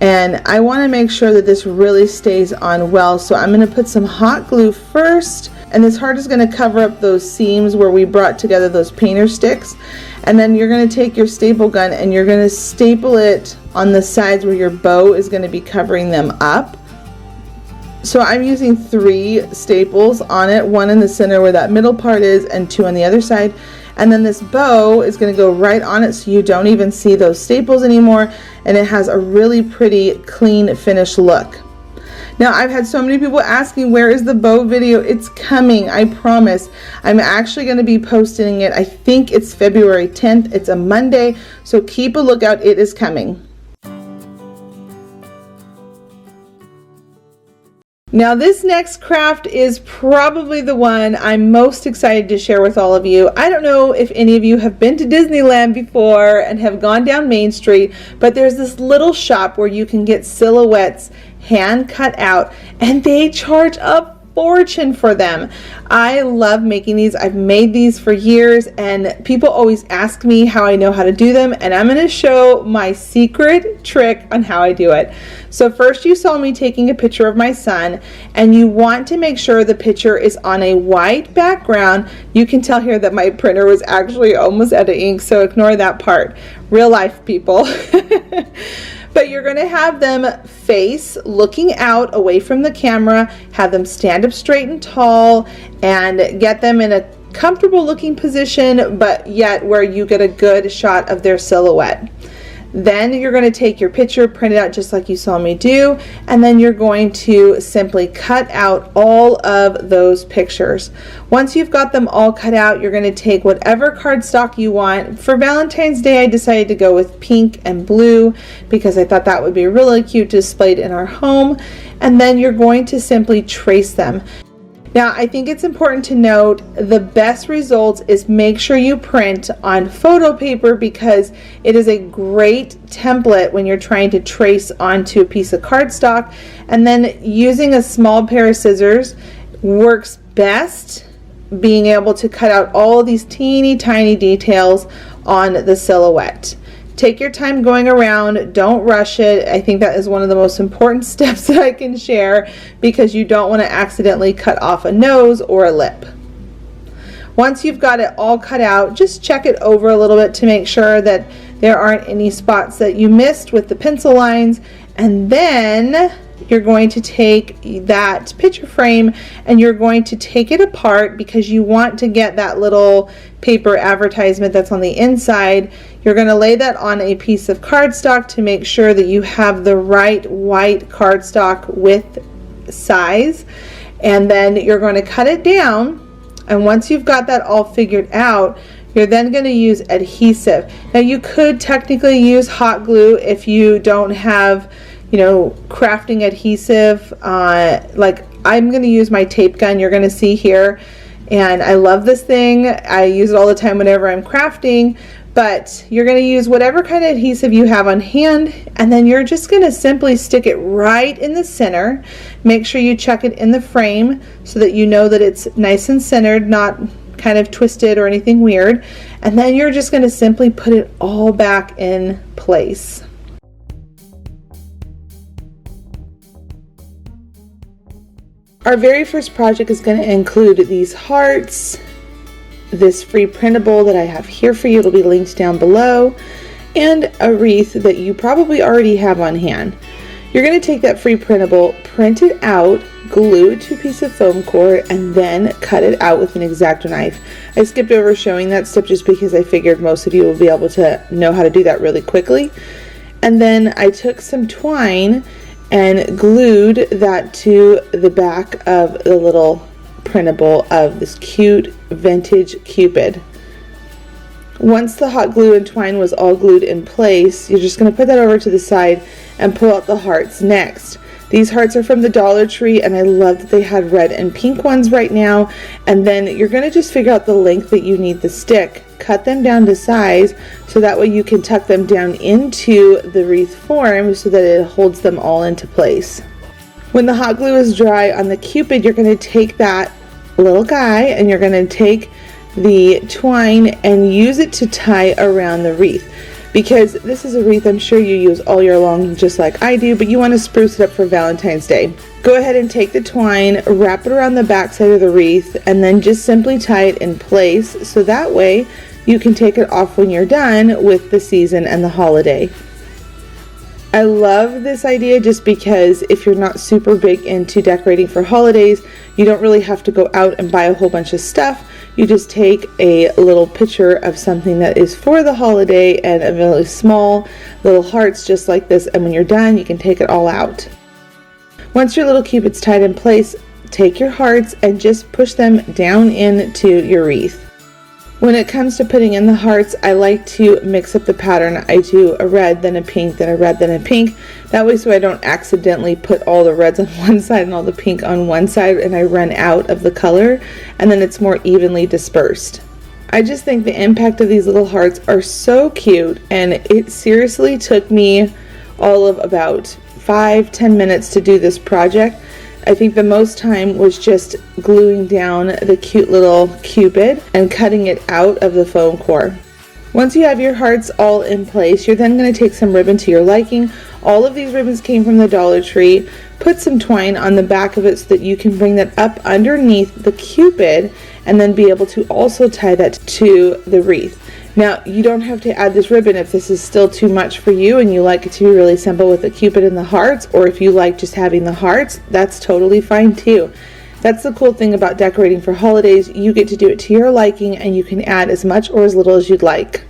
and I want to make sure that this really stays on well. So I'm going to put some hot glue first, and this heart is going to cover up those seams where we brought together those painter sticks. And then you're going to take your staple gun and you're going to staple it on the sides where your bow is going to be covering them up. So I'm using 3 staples on it, 1 in the center where that middle part is and 2 on the other side. And then this bow is going to go right on it so you don't even see those staples anymore, and it has a really pretty clean finished look. Now, I've had so many people asking, where is the bow video? It's coming, I promise. I'm actually going to be posting it. I think it's February 10th. It's a Monday, so keep a lookout. It is coming. Now, this next craft is probably the one I'm most excited to share with all of you. I don't know if any of you have been to Disneyland before and have gone down Main Street, but there's this little shop where you can get silhouettes hand cut out, and they charge a fortune for them. I love making these. I've made these for years, and people always ask me how I know how to do them, and I'm going to show my secret trick on how I do it. So first, you saw me taking a picture of my son, and you want to make sure the picture is on a white background. You can tell here that my printer was actually almost out of ink, so ignore that part. Real life, people. But you're going to have them face looking out away from the camera, have them stand up straight and tall, and get them in a comfortable looking position, but yet where you get a good shot of their silhouette. Then you're going to take your picture, print it out just like you saw me do, and then you're going to simply cut out all of those pictures. Once you've got them all cut out, you're going to take whatever cardstock you want. For Valentine's Day, I decided to go with pink and blue because I thought that would be really cute displayed in our home. And then you're going to simply trace them. Now, I think it's important to note the best results is make sure you print on photo paper because it is a great template when you're trying to trace onto a piece of cardstock. And then using a small pair of scissors works best, being able to cut out all these teeny tiny details on the silhouette. Take your time going around, don't rush it. I think that is one of the most important steps that I can share because you don't want to accidentally cut off a nose or a lip. Once you've got it all cut out, just check it over a little bit to make sure that there aren't any spots that you missed with the pencil lines, and then you're going to take that picture frame and you're going to take it apart because you want to get that little paper advertisement that's on the inside. You're going to lay that on a piece of cardstock to make sure that you have the right white cardstock width size, and then you're going to cut it down. And once you've got that all figured out, you're then going to use adhesive. Now, you could technically use hot glue if you don't have, you know, crafting adhesive. Like I'm going to use my tape gun, you're going to see here, and I love this thing. I use it all the time whenever I'm crafting. But you're going to use whatever kind of adhesive you have on hand, and then you're just going to simply stick it right in the center. Make sure you check it in the frame so that you know that it's nice and centered, not kind of twisted or anything weird. And then you're just going to simply put it all back in place. Our very first project is going to include these hearts, this free printable that I have here for you, it'll be linked down below, and a wreath that you probably already have on hand. You're going to take that free printable, print it out, glue it to a piece of foam core, and then cut it out with an X-Acto knife. I skipped over showing that step just because I figured most of you will be able to know how to do that really quickly. And then I took some twine and glued that to the back of the little printable of this cute vintage Cupid. Once the hot glue and twine was all glued in place, you're just going to put that over to the side and pull out the hearts next. These hearts are from the Dollar Tree, and I love that they had red and pink ones right now. And then you're going to just figure out the length that you need the stick. Cut them down to size so that way you can tuck them down into the wreath form so that it holds them all into place. When the hot glue is dry on the Cupid, you're going to take that little guy and you're going to take the twine and use it to tie around the wreath. because this is a wreath I'm sure you use all year long just like I do, but you want to spruce it up for Valentine's Day. Go ahead and take the twine, wrap it around the back side of the wreath, and then just simply tie it in place so that way you can take it off when you're done with the season and the holiday. I love this idea just because if you're not super big into decorating for holidays, you don't really have to go out and buy a whole bunch of stuff. You just take a little picture of something that is for the holiday and a really small little hearts just like this, and when you're done you can take it all out. Once your little cupid's tied in place, take your hearts and just push them down into your wreath. When it comes to putting in the hearts, I like to mix up the pattern. I do a red, then a pink, then a red, then a pink. That way so I don't accidentally put all the reds on one side and all the pink on one side and I run out of the color, and then it's more evenly dispersed. I just think the impact of these little hearts are so cute, and it seriously took me all of about 5-10 minutes to do this project. I think the most time was just gluing down the cute little cupid and cutting it out of the foam core. Once you have your hearts all in place, you're then going to take some ribbon to your liking. All of these ribbons came from the Dollar Tree. Put some twine on the back of it so that you can bring that up underneath the cupid and then be able to also tie that to the wreath. Now, you don't have to add this ribbon if this is still too much for you and you like it to be really simple with the cupid and the hearts, or if you like just having the hearts, that's totally fine too. That's the cool thing about decorating for holidays. You get to do it to your liking and you can add as much or as little as you'd like.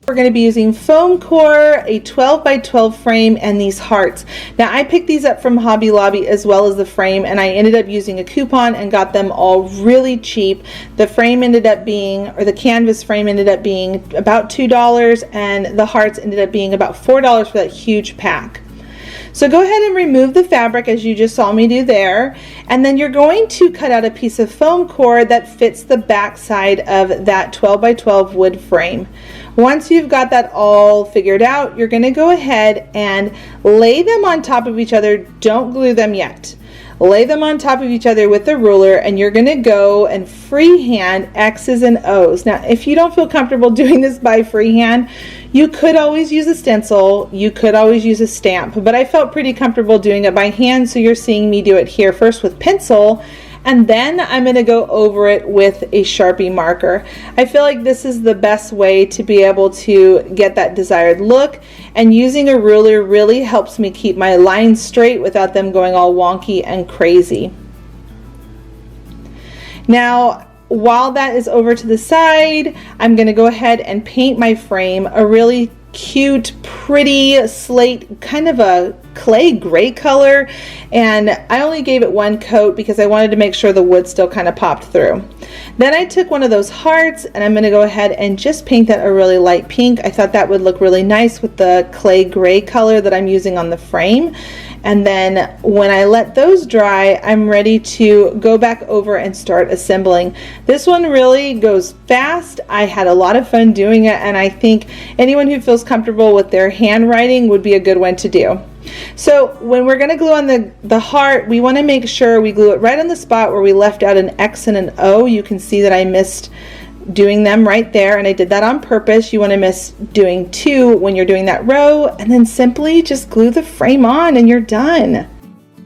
We're going to be using foam core, a 12 by 12 frame, and these hearts. Now I picked these up from Hobby Lobby as well as the frame, and I ended up using a coupon and got them all really cheap. The frame ended up being, or the canvas frame ended up being about $2, and the hearts ended up being about $4 for that huge pack. So go ahead and remove the fabric as you just saw me do there, and then you're going to cut out a piece of foam core that fits the back side of that 12 by 12 wood frame. Once you've got that all figured out, you're going to go ahead and lay them on top of each other. Don't glue them yet. Lay them on top of each other with the ruler, and you're going to go and freehand X's and O's. Now, if you don't feel comfortable doing this by freehand, you could always use a stencil, you could always use a stamp, but I felt pretty comfortable doing it by hand, so you're seeing me do it here first with pencil, and then I'm going to go over it with a Sharpie marker. I feel like this is the best way to be able to get that desired look, and using a ruler really helps me keep my lines straight without them going all wonky and crazy. Now, while that is over to the side, I'm going to go ahead and paint my frame a really cute, pretty slate, kind of a clay gray color, and I only gave it one coat because I wanted to make sure the wood still kind of popped through. Then I took one of those hearts and I'm going to go ahead and just paint that a really light pink. I thought that would look really nice with the clay gray color that I'm using on the frame. And then when I let those dry, I'm ready to go back over and start assembling. This one really goes fast. I had a lot of fun doing it, and I think anyone who feels comfortable with their handwriting would be a good one to do. So when we're going to glue on the heart, we want to make sure we glue it right on the spot where we left out an X and an O. You can see that I missed doing them right there, and I did that on purpose. You want to miss doing two when you're doing that row, and then simply just glue the frame on and you're done.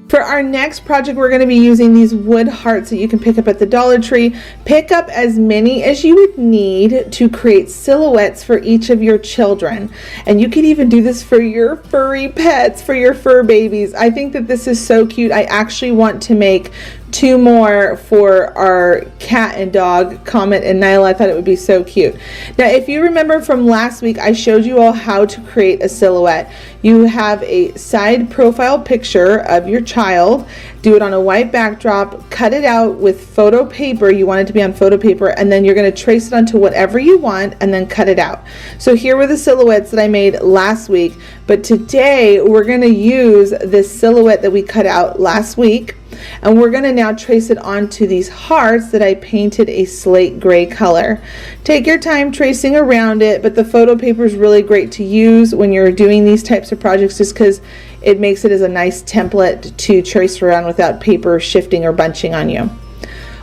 For our next project, we're going to be using these wood hearts that you can pick up at the Dollar Tree. Pick up as many as you would need to create silhouettes for each of your children. And you could even do this for your furry pets, for your fur babies. I think that this is so cute. I actually want to make 2 more for our cat and dog, Comet and Nyla. I thought it would be so cute. Now, if you remember from last week, I showed you all how to create a silhouette. You have a side profile picture of your child, do it on a white backdrop, cut it out with photo paper. You want it to be on photo paper, and then you're going to trace it onto whatever you want and then cut it out. So here were the silhouettes that I made last week, but today we're going to use this silhouette that we cut out last week, and we're going to now trace it onto these hearts that I painted a slate gray color. Take your time tracing around it, but the photo paper is really great to use when you're doing these types of projects just because it makes it as a nice template to trace around without paper shifting or bunching on you.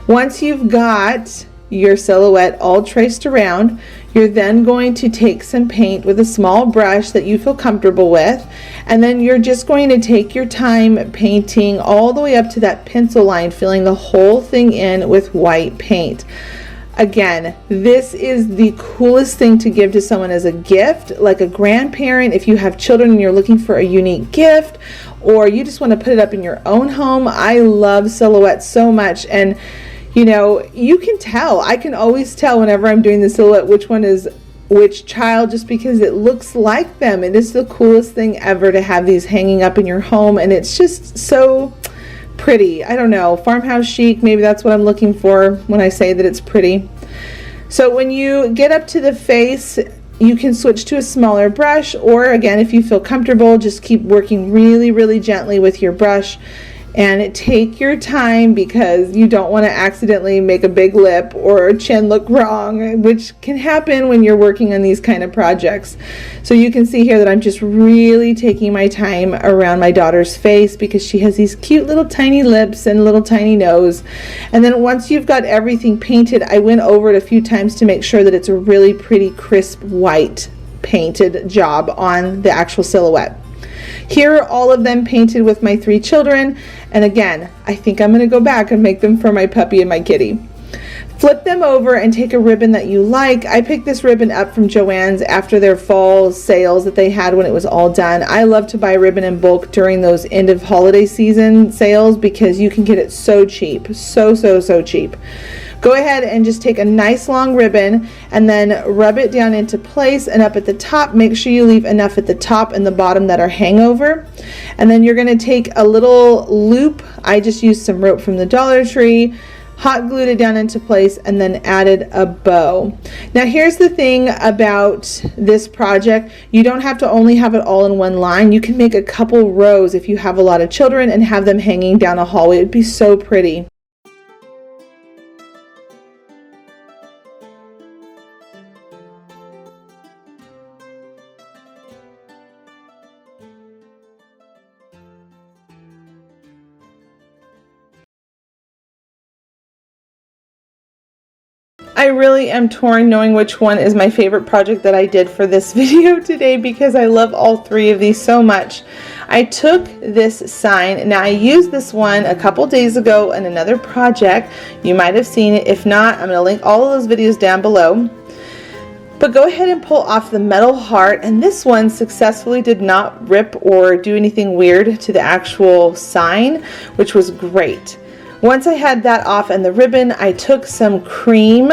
Once you've got your silhouette all traced around, you're then going to take some paint with a small brush that you feel comfortable with, and then you're just going to take your time painting all the way up to that pencil line, filling the whole thing in with white paint. Again, this is the coolest thing to give to someone as a gift, like a grandparent. If you have children and you're looking for a unique gift, or you just want to put it up in your own home. I love silhouettes so much, and you know, you can tell. I can always tell whenever I'm doing the silhouette which one is which child, just because it looks like them. It is the coolest thing ever to have these hanging up in your home, and it's just so pretty. I don't know, farmhouse chic, maybe that's what I'm looking for when I say that it's pretty. So when you get up to the face, you can switch to a smaller brush, or again, if you feel comfortable, just keep working really, really gently with your brush. And take your time, because you don't want to accidentally make a big lip or chin look wrong, which can happen when you're working on these kind of projects. So you can see here that I'm just really taking my time around my daughter's face, because she has these cute little tiny lips and little tiny nose. And then once you've got everything painted, I went over it a few times to make sure that it's a really pretty crisp white painted job on the actual silhouette. Here are all of them painted with my 3 children, and again, I think I'm going to go back and make them for my puppy and my kitty. Flip them over and take a ribbon that you like. I picked this ribbon up from Joann's after their fall sales that they had when it was all done. I love to buy ribbon in bulk during those end of holiday season sales, because you can get it so cheap, so cheap. Go ahead and just take a nice long ribbon and then rub it down into place, and up at the top, make sure you leave enough at the top and the bottom that are hangover. And then you're going to take a little loop. I just used some rope from the Dollar Tree, hot glued it down into place, and then added a bow. Now here's the thing about this project. You don't have to only have it all in one line. You can make a couple rows if you have a lot of children and have them hanging down a hallway. It'd be so pretty. I really am torn knowing which one is my favorite project that I did for this video today, because I love all 3 of these so much. I took this sign. Now I used this one a couple days ago in another project. You might have seen it. If not, I'm going to link all of those videos down below. But go ahead and pull off the metal heart, and this one successfully did not rip or do anything weird to the actual sign, which was great. Once I had that off and the ribbon, I took some cream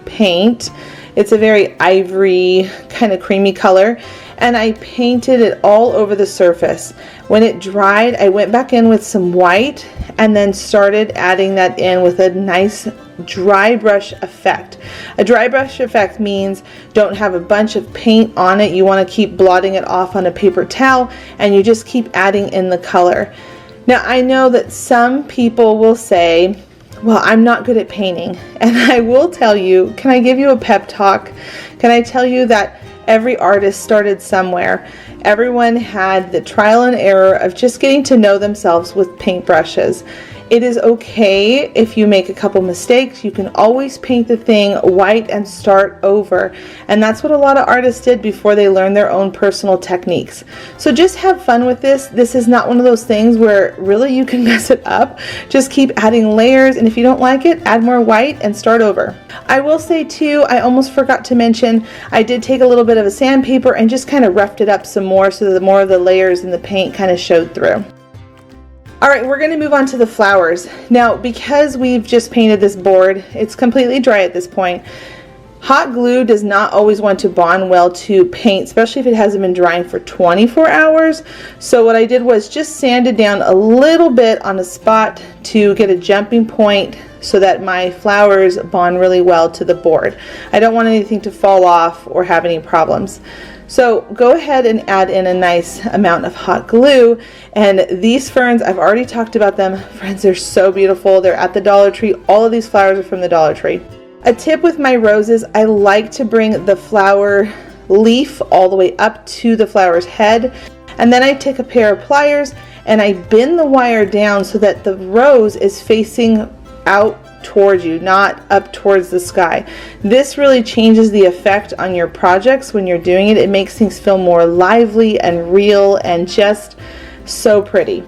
paint. It's a very ivory kind of creamy color, and I painted it all over the surface. When it dried, I went back in with some white and then started adding that in with a nice dry brush effect. A dry brush effect means don't have a bunch of paint on it. You want to keep blotting it off on a paper towel, and you just keep adding in the color. Now I know that some people will say, well, I'm not good at painting, and I will tell you, can I give you a pep talk? Can I tell you that every artist started somewhere? Everyone had the trial and error of just getting to know themselves with paintbrushes. It is okay if you make a couple mistakes. You can always paint the thing white and start over. And that's what a lot of artists did before they learned their own personal techniques. So just have fun with this. This is not one of those things where really you can mess it up. Just keep adding layers, and if you don't like it, add more white and start over. I will say too, I almost forgot to mention, I did take a little bit of a sandpaper and just kind of roughed it up some more so that more of the layers in the paint kind of showed through. Alright, we're going to move on to the flowers. Now, because we've just painted this board, it's completely dry at this point. Hot glue does not always want to bond well to paint, especially if it hasn't been drying for 24 hours. So what I did was just sanded down a little bit on a spot to get a jumping point so that my flowers bond really well to the board. I don't want anything to fall off or have any problems. So go ahead and add in a nice amount of hot glue. And these ferns, I've already talked about them. Friends, they're so beautiful. They're at the Dollar Tree. All of these flowers are from the Dollar Tree. A tip with my roses, I like to bring the flower leaf all the way up to the flower's head. And then I take a pair of pliers and I bend the wire down so that the rose is facing out towards you, not up towards the sky. This really changes the effect on your projects when you're doing it. It makes things feel more lively and real and just so pretty.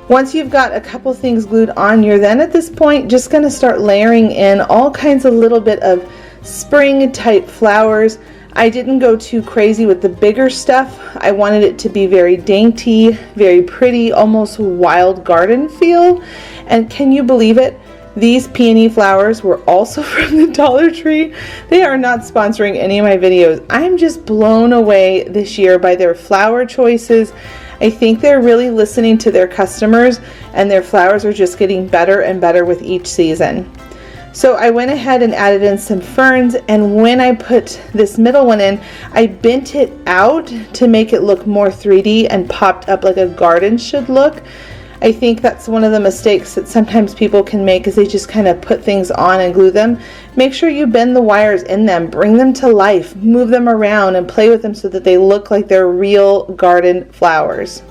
Once you've got a couple things glued on, you're then at this point just going to start layering in all kinds of little bit of spring type flowers. I didn't go too crazy with the bigger stuff. I wanted it to be very dainty, very pretty, almost wild garden feel. And can you believe it? These peony flowers were also from the Dollar Tree. They are not sponsoring any of my videos. I'm just blown away this year by their flower choices. I think they're really listening to their customers, and their flowers are just getting better and better with each season. So I went ahead and added in some ferns, and when I put this middle one in, I bent it out to make it look more 3D and popped up like a garden should look. I think that's one of the mistakes that sometimes people can make, is they just kind of put things on and glue them. Make sure you bend the wires in them, bring them to life, move them around and play with them so that they look like they're real garden flowers.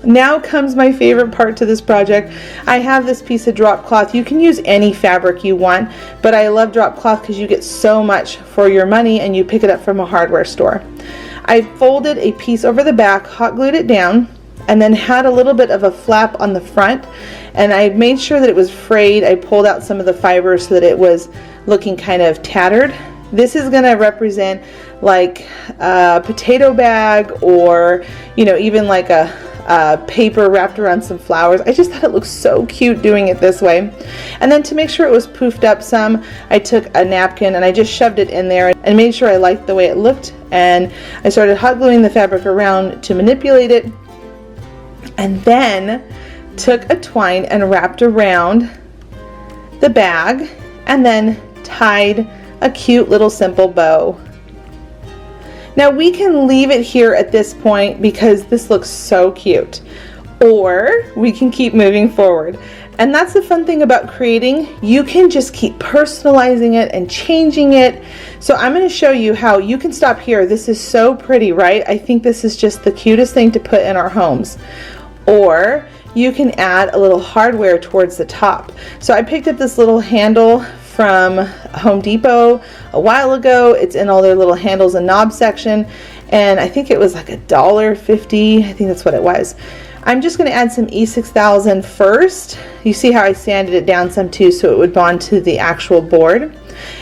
Now comes my favorite part to this project. I have this piece of drop cloth. You can use any fabric you want, but I love drop cloth because you get so much for your money and you pick it up from a hardware store. I folded a piece over the back, hot glued it down, and then had a little bit of a flap on the front, and I made sure that it was frayed. I pulled out some of the fibers so that it was looking kind of tattered. This is going to represent like a potato bag, or even like a paper wrapped around some flowers. I just thought it looked so cute doing it this way. And then to make sure it was poofed up some, I took a napkin and I just shoved it in there and made sure I liked the way it looked, and I started hot gluing the fabric around to manipulate it, and then took a twine and wrapped around the bag and then tied a cute little simple bow. Now we can leave it here at this point because this looks so cute, or we can keep moving forward. And that's the fun thing about creating. You can just keep personalizing it and changing it. So I'm going to show you how you can stop here. This is so pretty, right? I think this is just the cutest thing to put in our homes. Or you can add a little hardware towards the top. So I picked up this little handle from Home Depot a while ago. It's in all their little handles and knobs section, and I think it was like $1.50. I think that's what it was. I'm just going to add some E6000 first. You see how I sanded it down some too so it would bond to the actual board.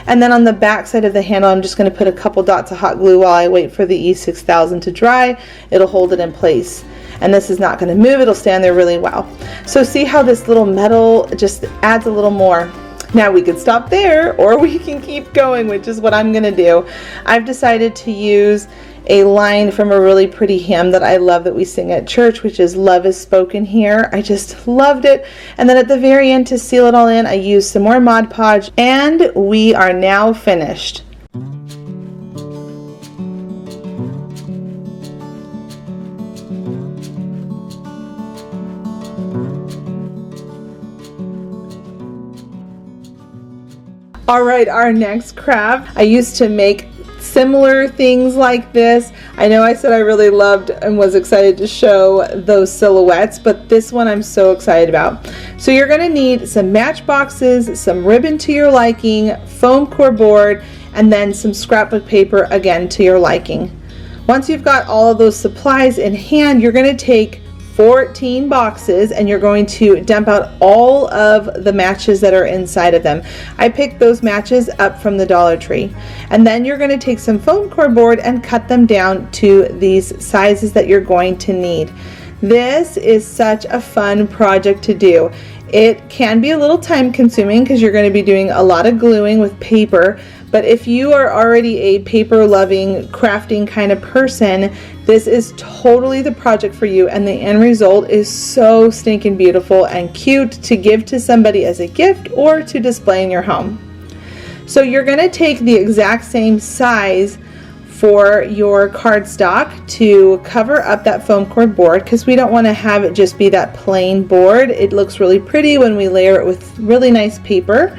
And then on the back side of the handle, I'm just going to put a couple dots of hot glue while I wait for the E6000 to dry. It'll hold it in place. And this is not going to move. It'll stand there really well. So see how this little metal just adds a little more. Now we could stop there, or we can keep going, which is what I'm going to do. I've decided to use a line from a really pretty hymn that I love that we sing at church, which is "Love is Spoken Here." I just loved it. And then at the very end, to seal it all in, I used some more Mod Podge, and we are now finished. All right, our next craft. I used to make similar things like this. I know I said I really loved and was excited to show those silhouettes, but this one I'm so excited about. So you're going to need some matchboxes, some ribbon to your liking, foam core board, and then some scrapbook paper, again to your liking. Once you've got all of those supplies in hand, you're going to take 14 boxes and you're going to dump out all of the matches that are inside of them. I picked those matches up from the Dollar Tree. And then you're going to take some foam core board and cut them down to these sizes that you're going to need. This is such a fun project to do. It can be a little time consuming because you're going to be doing a lot of gluing with paper, but if you are already a paper loving, crafting kind of person, this is totally the project for you, and the end result is so stinking beautiful and cute to give to somebody as a gift or to display in your home. So you're going to take the exact same size for your cardstock to cover up that foam core board, because we don't want to have it just be that plain board. It looks really pretty when we layer it with really nice paper.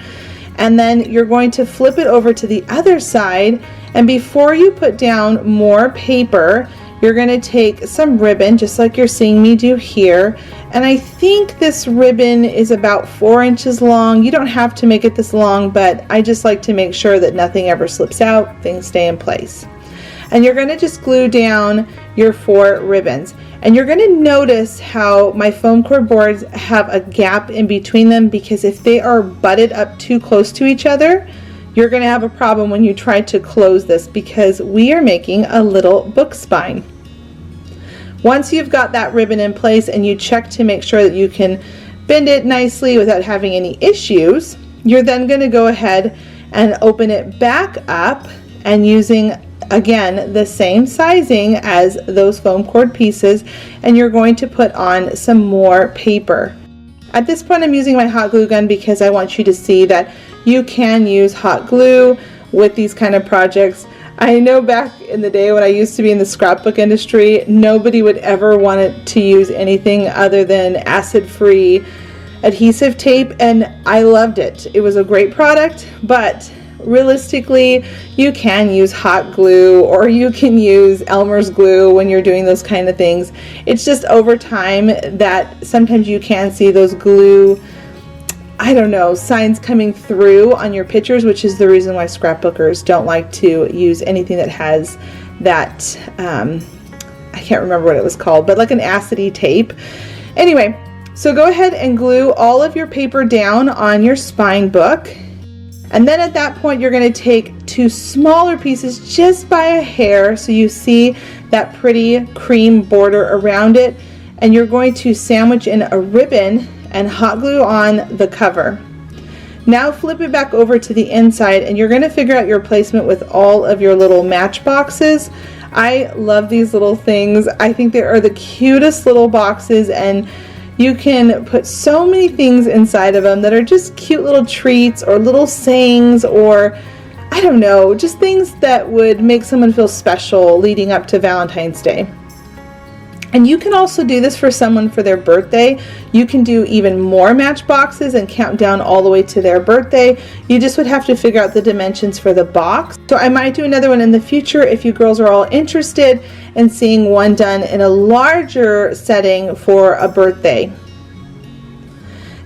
And then you're going to flip it over to the other side And before you put down more paper, you're going to take some ribbon, just like you're seeing me do here. And I think this ribbon is about 4 inches long. You don't have to make it this long, but I just like to make sure that nothing ever slips out, things stay in place. And you're going to just glue down your 4 ribbons. And you're going to notice how my foam core boards have a gap in between them, because if they are butted up too close to each other, you're going to have a problem when you try to close this, because we are making a little book spine. Once you've got that ribbon in place and you check to make sure that you can bend it nicely without having any issues, you're then going to go ahead and open it back up, and using again the same sizing as those foam cord pieces, and you're going to put on some more paper. At this point I'm using my hot glue gun because I want you to see that you can use hot glue with these kind of projects. I know back in the day when I used to be in the scrapbook industry, nobody would ever want it to use anything other than acid-free adhesive tape, and I loved it. It was a great product, but realistically you can use hot glue, or you can use Elmer's glue when you're doing those kind of things. It's just over time that sometimes you can see those glue, I don't know, signs coming through on your pictures, which is the reason why scrapbookers don't like to use anything that has that, I can't remember what it was called, but like an acidy tape. Anyway, so go ahead and glue all of your paper down on your spine book. And then at that point, you're going to take 2 smaller pieces just by a hair, so you see that pretty cream border around it, and you're going to sandwich in a ribbon and hot glue on the cover. Now flip it back over to the inside, and you're going to figure out your placement with all of your little matchboxes. I love these little things. I think they are the cutest little boxes, and you can put so many things inside of them that are just cute little treats or little sayings, or I don't know, just things that would make someone feel special leading up to Valentine's Day. And you can also do this for someone for their birthday. You can do even more matchboxes and count down all the way to their birthday. You just would have to figure out the dimensions for the box. So I might do another one in the future if you girls are all interested in seeing one done in a larger setting for a birthday.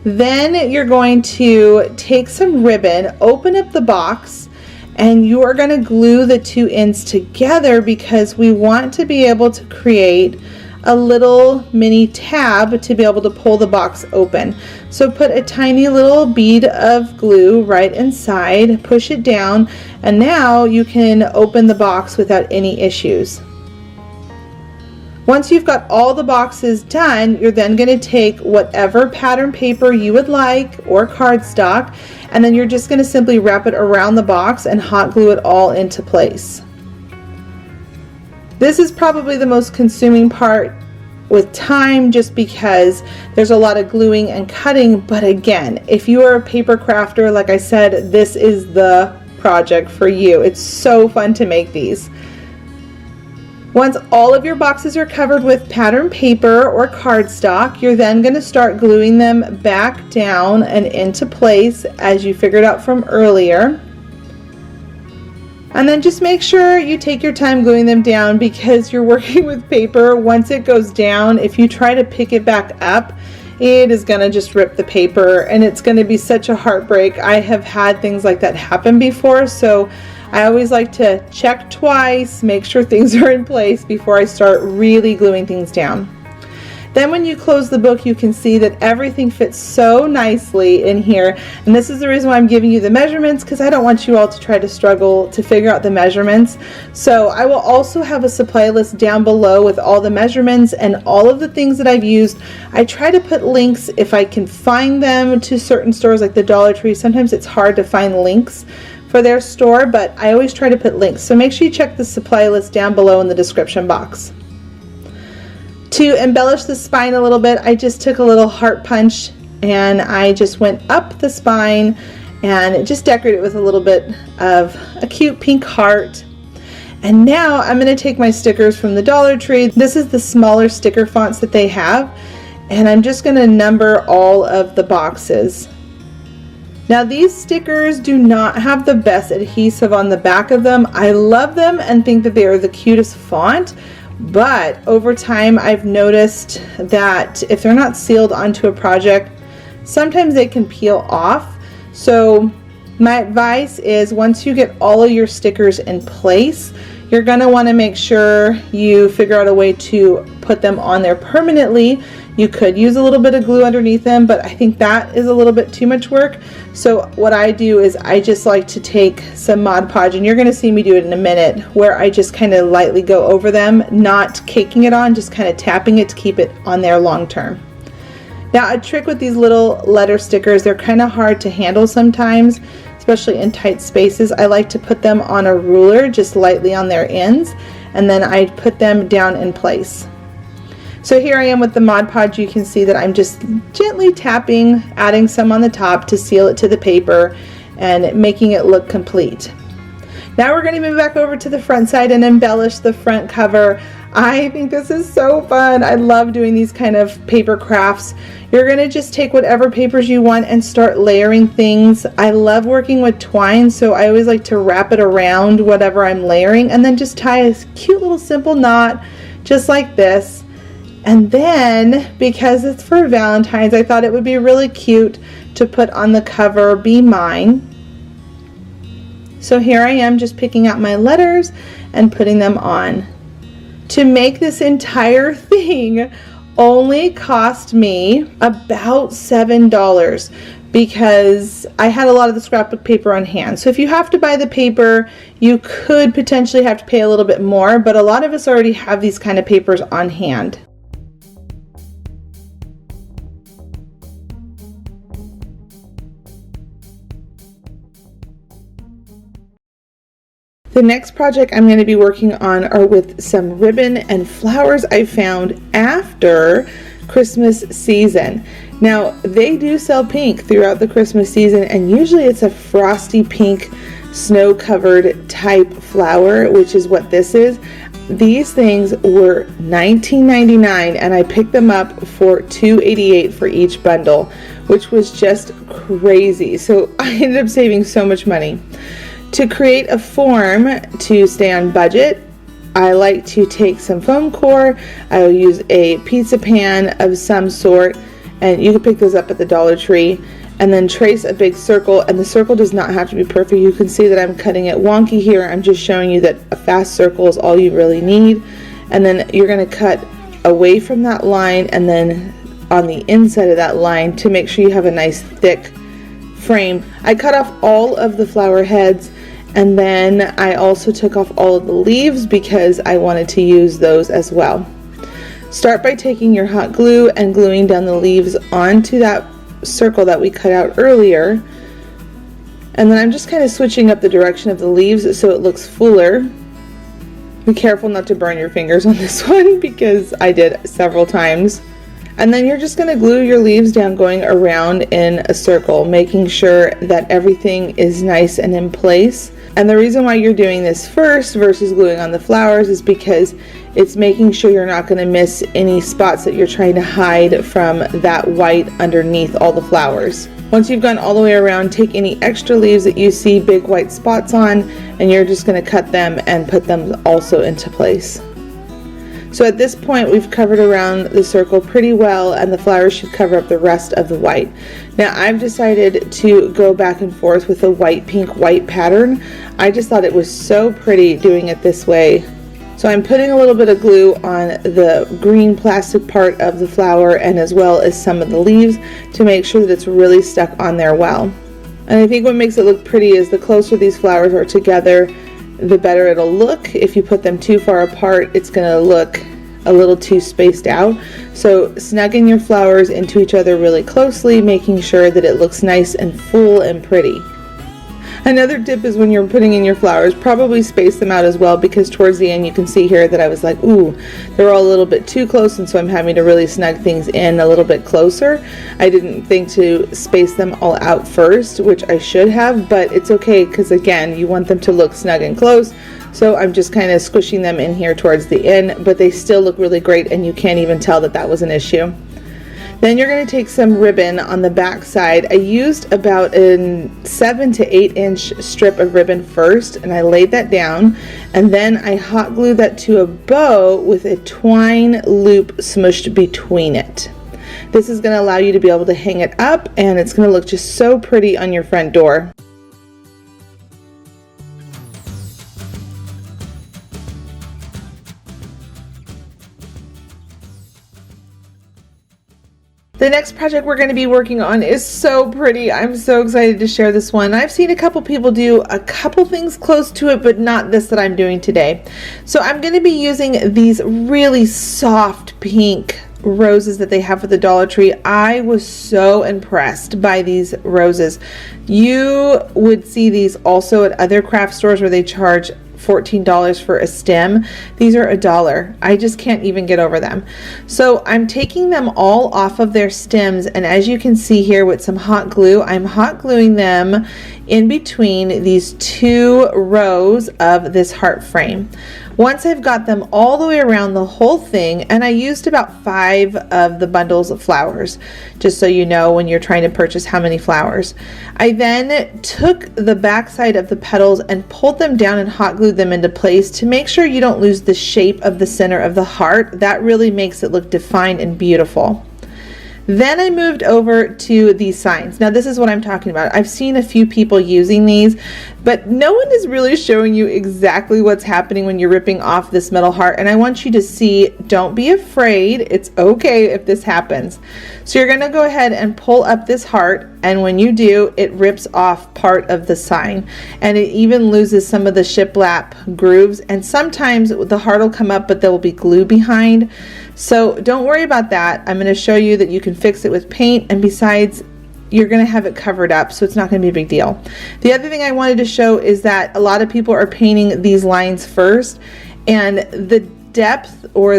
Then you're going to take some ribbon, open up the box, and you are going to glue the 2 ends together, because we want to be able to create a little mini tab to be able to pull the box open. So put a tiny little bead of glue right inside, push it down, and now you can open the box without any issues. Once you've got all the boxes done, you're then going to take whatever pattern paper you would like, or cardstock, and then you're just going to simply wrap it around the box and hot glue it all into place. This is probably the most consuming part with time, just because there's a lot of gluing and cutting, but again, if you are a paper crafter, like I said, this is the project for you. It's so fun to make these. Once all of your boxes are covered with pattern paper or cardstock, you're then going to start gluing them back down and into place as you figured out from earlier. And then just make sure you take your time gluing them down, because you're working with paper. Once it goes down, if you try to pick it back up, it is going to just rip the paper, and it's going to be such a heartbreak. I have had things like that happen before, so I always like to check twice, make sure things are in place before I start really gluing things down. Then when you close the book, you can see that everything fits so nicely in here, and this is the reason why I'm giving you the measurements, because I don't want you all to try to struggle to figure out the measurements. So I will also have a supply list down below with all the measurements and all of the things that I've used. I try to put links if I can find them to certain stores like the Dollar Tree. Sometimes it's hard to find links for their store, but I always try to put links. So make sure you check the supply list down below in the description box. To embellish the spine a little bit, I just took a little heart punch and I just went up the spine and just decorated it with a little bit of a cute pink heart. And now I'm going to take my stickers from the Dollar Tree. This is the smaller sticker fonts that they have, and I'm just going to number all of the boxes. Now these stickers do not have the best adhesive on the back of them. I love them and think that they are the cutest font, but over time I've noticed that if they're not sealed onto a project, sometimes they can peel off. So my advice is, once you get all of your stickers in place, you're going to want to make sure you figure out a way to put them on there permanently. You could use a little bit of glue underneath them, but I think that is a little bit too much work. So what I do is I just like to take some Mod Podge, and you're going to see me do it in a minute, where I just kind of lightly go over them, not caking it on, just kind of tapping it to keep it on there long term. Now a trick with these little letter stickers, they're kind of hard to handle sometimes, especially in tight spaces. I like to put them on a ruler just lightly on their ends, and then I put them down in place. So here I am with the Mod Podge. You can see that I'm just gently tapping, adding some on the top to seal it to the paper and making it look complete. Now we're going to move back over to the front side and embellish the front cover. I think this is so fun. I love doing these kind of paper crafts. You're going to just take whatever papers you want and start layering things. I love working with twine, so I always like to wrap it around whatever I'm layering and then just tie a cute little simple knot just like this. And then, because it's for Valentine's, I thought it would be really cute to put on the cover, "Be Mine." So here I am just picking out my letters and putting them on. To make this entire thing only cost me about $7 because I had a lot of the scrapbook paper on hand. So if you have to buy the paper, you could potentially have to pay a little bit more, but a lot of us already have these kind of papers on hand. The next project I'm going to be working on are with some ribbon and flowers I found after Christmas season. Now they do sell pink throughout the Christmas season, and usually it's a frosty pink snow covered type flower, which is what this is. These things were $19.99 and I picked them up for $2.88 for each bundle, which was just crazy. So I ended up saving so much money. To create a form to stay on budget, I like to take some foam core. I will use a pizza pan of some sort, and you can pick those up at the Dollar Tree, and then trace a big circle. And the circle does not have to be perfect. You can see that I'm cutting it wonky here. I'm just showing you that a fast circle is all you really need. And then you're going to cut away from that line and then on the inside of that line to make sure you have a nice thick frame. I cut off all of the flower heads, and then I also took off all of the leaves because I wanted to use those as well. Start by taking your hot glue and gluing down the leaves onto that circle that we cut out earlier, and then I'm just kind of switching up the direction of the leaves so it looks fuller. Be careful not to burn your fingers on this one because I did several times. And then you're just going to glue your leaves down, going around in a circle, making sure that everything is nice and in place. And the reason why you're doing this first versus gluing on the flowers is because it's making sure you're not going to miss any spots that you're trying to hide from that white underneath all the flowers. Once you've gone all the way around, take any extra leaves that you see big white spots on, and you're just going to cut them and put them also into place. So at this point we've covered around the circle pretty well, and the flowers should cover up the rest of the white. Now I've decided to go back and forth with a white pink white pattern. I just thought it was so pretty doing it this way. So I'm putting a little bit of glue on the green plastic part of the flower and as well as some of the leaves to make sure that it's really stuck on there well. And I think what makes it look pretty is the closer these flowers are together, the better it'll look. If you put them too far apart, it's going to look a little too spaced out. So snugging your flowers into each other really closely, making sure that it looks nice and full and pretty. Another tip is when you're putting in your flowers, probably space them out as well, because towards the end you can see here that I was like, ooh, they're all a little bit too close, and so I'm having to really snug things in a little bit closer. I didn't think to space them all out first, which I should have, but it's okay because again, you want them to look snug and close. So I'm just kind of squishing them in here towards the end, but they still look really great and you can't even tell that that was an issue. Then you're going to take some ribbon on the back side. I used about a 7 to 8 inch strip of ribbon first, and I laid that down, and then I hot glued that to a bow with a twine loop smushed between it. This is going to allow you to be able to hang it up, and it's going to look just so pretty on your front door. The next project we're going to be working on is so pretty. I'm so excited to share this one. I've seen a couple people do a couple things close to it, but not this that I'm doing today. So I'm going to be using these really soft pink roses that they have at the Dollar Tree. I was so impressed by these roses. You would see these also at other craft stores where they charge $14 for a stem. These are $1. I just can't even get over them. So I'm taking them all off of their stems, and as you can see here with some hot glue, I'm hot gluing them in between these 2 rows of this heart frame. Once I've got them all the way around the whole thing, and I used about 5 of the bundles of flowers, just so you know when you're trying to purchase how many flowers. I then took the back side of the petals and pulled them down and hot glued them into place to make sure you don't lose the shape of the center of the heart. That really makes it look defined and beautiful. Then I moved over to these signs. Now this is what I'm talking about. I've seen a few people using these, but no one is really showing you exactly what's happening when you're ripping off this metal heart. And I want you to see, don't be afraid. It's okay if this happens. So you're gonna go ahead and pull up this heart, and when you do, it rips off part of the sign. And it even loses some of the shiplap grooves. And sometimes the heart will come up, but there will be glue behind. So don't worry about that. I'm going to show you that you can fix it with paint, and besides, you're going to have it covered up, so it's not going to be a big deal. The other thing I wanted to show is that a lot of people are painting these lines first, and the depth or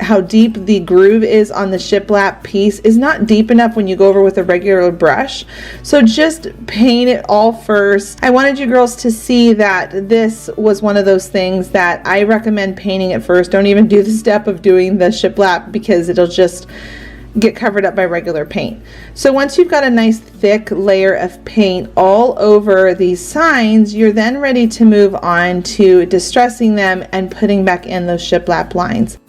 how deep the groove is on the shiplap piece is not deep enough when you go over with a regular brush. So just paint it all first. I wanted you girls to see that this was one of those things that I recommend painting it first. Don't even do the step of doing the shiplap because it'll just get covered up by regular paint. So once you've got a nice thick layer of paint all over these signs, you're then ready to move on to distressing them and putting back in those shiplap lines.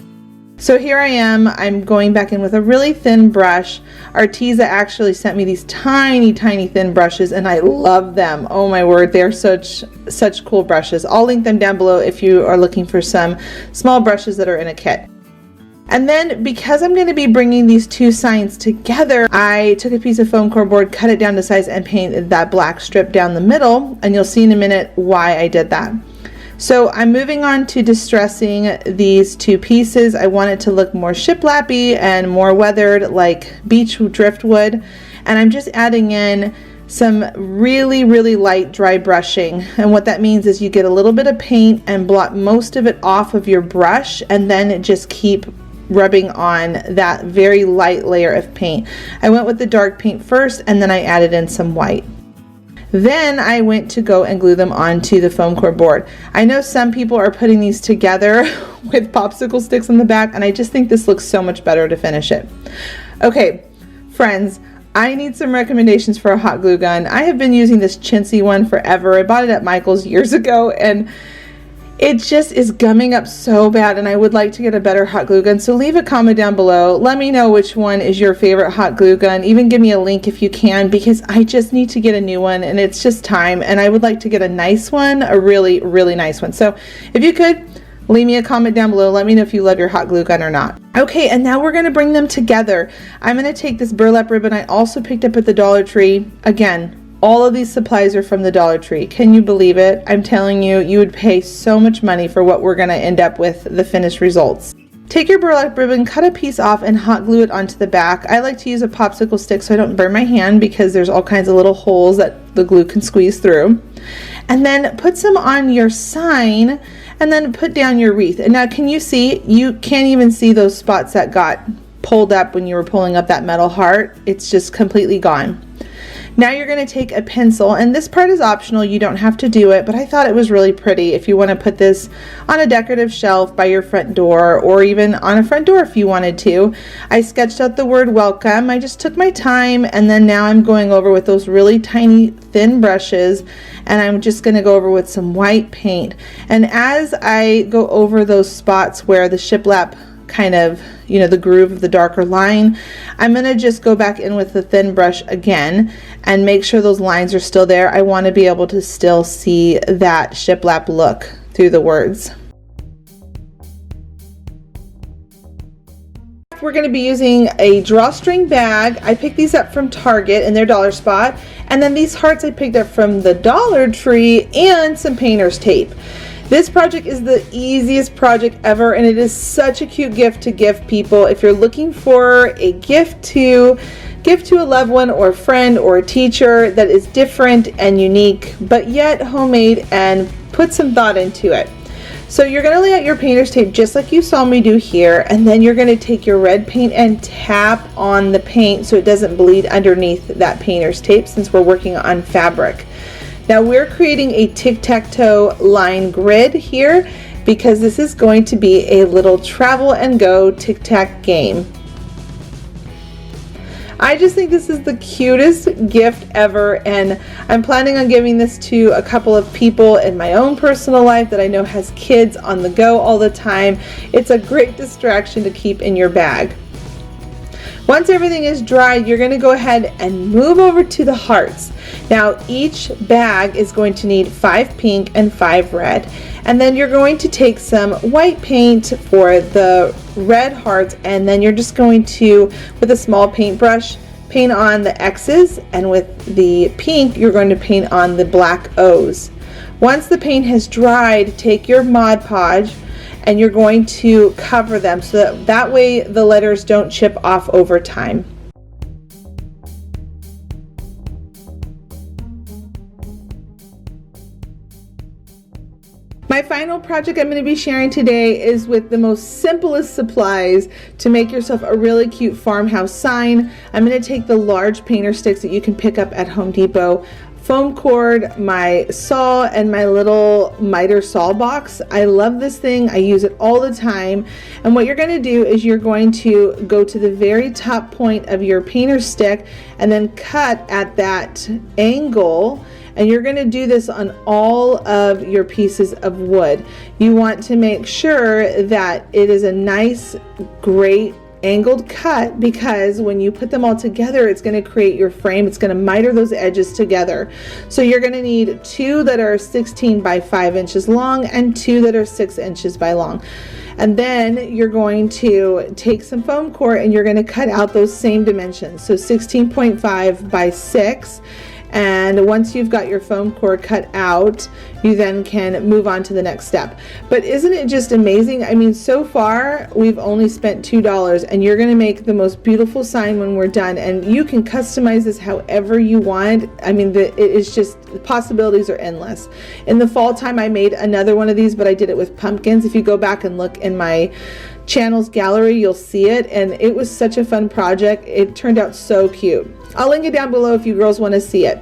So here I am, I'm going back in with a really thin brush. Arteza actually sent me these tiny thin brushes, and I love them. Oh my word, they're such cool brushes. I'll link them down below if you are looking for some small brushes that are in a kit. And then because I'm going to be bringing these 2 signs together, I took a piece of foam core board, cut it down to size, and painted that black strip down the middle, and you'll see in a minute why I did that. So I'm moving on to distressing these 2 pieces. I want it to look more shiplappy and more weathered like beech driftwood, and I'm just adding in some really light dry brushing. And what that means is you get a little bit of paint and blot most of it off of your brush, and then just keep rubbing on that very light layer of paint. I went with the dark paint first, and then I added in some white. Then I went to go and glue them onto the foam core board. I know some people are putting these together with popsicle sticks on the back, and I just think this looks so much better to finish it. Okay, friends, I need some recommendations for a hot glue gun. I have been using this chintzy one forever. I bought it at Michael's years ago, and it just is gumming up so bad, and I would like to get a better hot glue gun. So leave a comment down below. Let me know which one is your favorite hot glue gun. Even give me a link if you can, because I just need to get a new one, and it's just time, and I would like to get a nice one, a really nice one. So if you could, leave me a comment down below. Let me know if you love your hot glue gun or not. Okay, and now we're going to bring them together. I'm going to take this burlap ribbon I also picked up at the Dollar Tree. Again, all of these supplies are from the Dollar Tree. Can you believe it? I'm telling you, you would pay so much money for what we're going to end up with the finished results. Take your burlap ribbon, cut a piece off, and hot glue it onto the back. I like to use a popsicle stick so I don't burn my hand, because there's all kinds of little holes that the glue can squeeze through. And then put some on your sign, and then put down your wreath. And now can you see? You can't even see those spots that got pulled up when you were pulling up that metal heart. It's just completely gone. Now you're going to take a pencil, and this part is optional, you don't have to do it, but I thought it was really pretty if you want to put this on a decorative shelf by your front door, or even on a front door if you wanted to. I sketched out the word welcome. I just took my time, and then now I'm going over with those really tiny thin brushes, and I'm just going to go over with some white paint. And as I go over those spots where the shiplap kind of, you know, the groove of the darker line, I'm going to just go back in with the thin brush again and make sure those lines are still there. I want to be able to still see that shiplap look through the words. We're going to be using a drawstring bag. I picked these up from Target in their dollar spot, and then these hearts I picked up from the Dollar Tree, and some painter's tape. This project is the easiest project ever, and it is such a cute gift to give people. If you're looking for a gift to give to a loved one or a friend or a teacher that is different and unique, but yet homemade, and put some thought into it. So you're going to lay out your painter's tape just like you saw me do here, and then you're going to take your red paint and tap on the paint so it doesn't bleed underneath that painter's tape, since we're working on fabric. Now we're creating a tic-tac-toe line grid here because this is going to be a little travel and go tic-tac game. I just think this is the cutest gift ever, and I'm planning on giving this to a couple of people in my own personal life that I know has kids on the go all the time. It's a great distraction to keep in your bag. Once everything is dried, you're going to go ahead and move over to the hearts. Now each bag is going to need 5 pink and 5 red, and then you're going to take some white paint for the red hearts, and then you're just going to, with a small paintbrush, paint on the X's, and with the pink you're going to paint on the black O's. Once the paint has dried, take your Mod Podge and you're going to cover them so that way the letters don't chip off over time. My final project I'm going to be sharing today is with the most simplest supplies to make yourself a really cute farmhouse sign. I'm going to take the large painter sticks that you can pick up at Home Depot, foam cord, my saw, and my little miter saw box. I love this thing. I use it all the time. And what you're going to do is you're going to go to the very top point of your painter stick and then cut at that angle. And you're going to do this on all of your pieces of wood. You want to make sure that it is a nice, great angled cut, because when you put them all together, it's going to create your frame. It's going to miter those edges together. So you're going to need 2 that are 16 by 5 inches long and 2 that are 6 inches by long. And then you're going to take some foam core and you're going to cut out those same dimensions. So 16.5 by 6. And once you've got your foam core cut out, you then can move on to the next step. But isn't it just amazing? I mean, so far we've only spent $2, and you're going to make the most beautiful sign when we're done, and you can customize this however you want. I mean, it is just, the possibilities are endless. In the fall time I made another one of these, but I did it with pumpkins. If you go back and look in my channel's gallery, you'll see it, and it was such a fun project. It turned out so cute. I'll link it down below if you girls want to see it.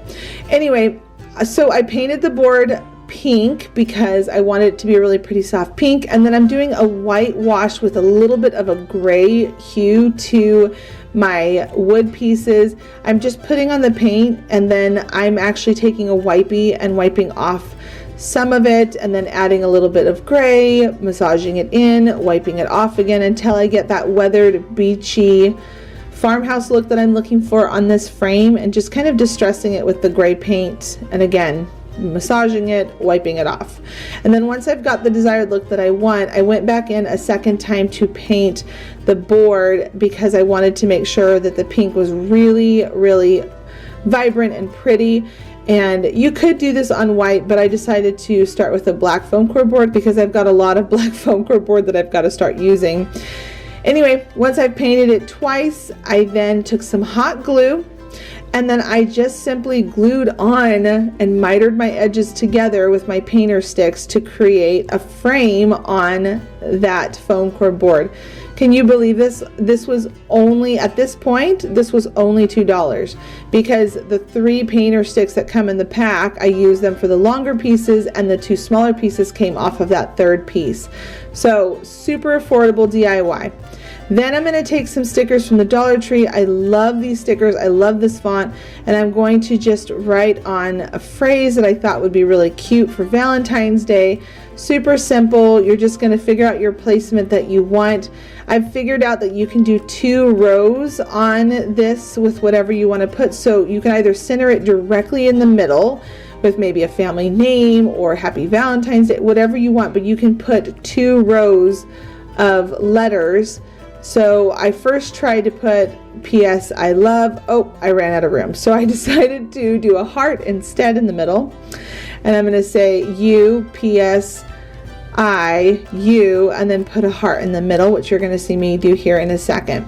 Anyway, so I painted the board pink because I wanted it to be a really pretty soft pink, and then I'm doing a white wash with a little bit of a gray hue to my wood pieces. I'm just putting on the paint, and then I'm actually taking a wipey and wiping off some of it, and then adding a little bit of gray, massaging it in, wiping it off again until I get that weathered, beachy farmhouse look that I'm looking for on this frame, and just kind of distressing it with the gray paint, and again massaging it, wiping it off. And then once I've got the desired look that I want, I went back in a second time to paint the board because I wanted to make sure that the pink was really, really vibrant and pretty. And you could do this on white, but I decided to start with a black foam core board because I've got a lot of black foam core board that I've got to start using. Anyway, once I've painted it twice, I then took some hot glue, and then I just simply glued on and mitered my edges together with my painter sticks to create a frame on that foam core board. Can you believe this? This was only, at this point, this was only $2 because the 3 painter sticks that come in the pack, I use them for the longer pieces, and the 2 smaller pieces came off of that 3rd piece. So super affordable DIY. Then I'm going to take some stickers from the Dollar Tree. I love these stickers. I love this font. And I'm going to just write on a phrase that I thought would be really cute for Valentine's Day. Super simple. You're just going to figure out your placement that you want. I've figured out that you can do 2 rows on this with whatever you want to put. So you can either center it directly in the middle with maybe a family name or Happy Valentine's Day, whatever you want. But you can put 2 rows of letters. So I first tried to put P.S. I love. Oh, I ran out of room. So I decided to do a heart instead in the middle. And I'm going to say you, P.S. I, you, and then put a heart in the middle, which you're going to see me do here in a second.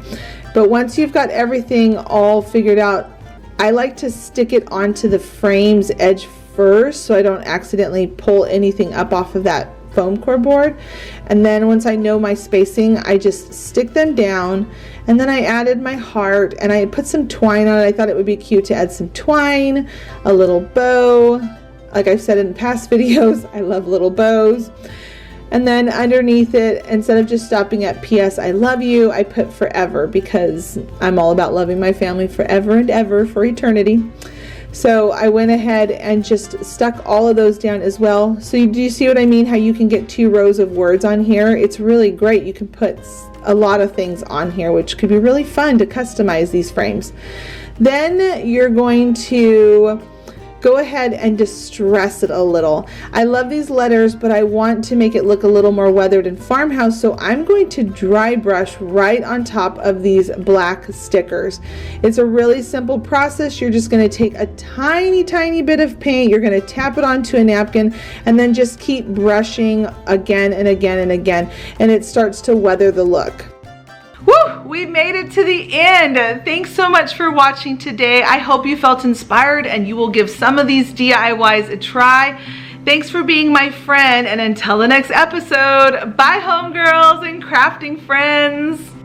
But once you've got everything all figured out, I like to stick it onto the frame's edge first so I don't accidentally pull anything up off of that foam core board. And then once I know my spacing, I just stick them down, and then I added my heart and I put some twine on it. I thought it would be cute to add some twine, a little bow. Like I've said in past videos, I love little bows. And then underneath it, instead of just stopping at P.S. I love you, I put forever because I'm all about loving my family forever and ever for eternity. So I went ahead and just stuck all of those down as well. So do you see what I mean? How you can get 2 rows of words on here? It's really great. You can put a lot of things on here, which could be really fun to customize these frames. Then you're going to go ahead and distress it a little. I love these letters, but I want to make it look a little more weathered and farmhouse, so I'm going to dry brush right on top of these black stickers. It's a really simple process. You're just going to take a tiny bit of paint, you're going to tap it onto a napkin, and then just keep brushing again and again and again, and it starts to weather the look. Woo! We made it to the end. Thanks so much for watching today. I hope you felt inspired and you will give some of these DIYs a try. Thanks for being my friend, and until the next episode, bye homegirls and crafting friends.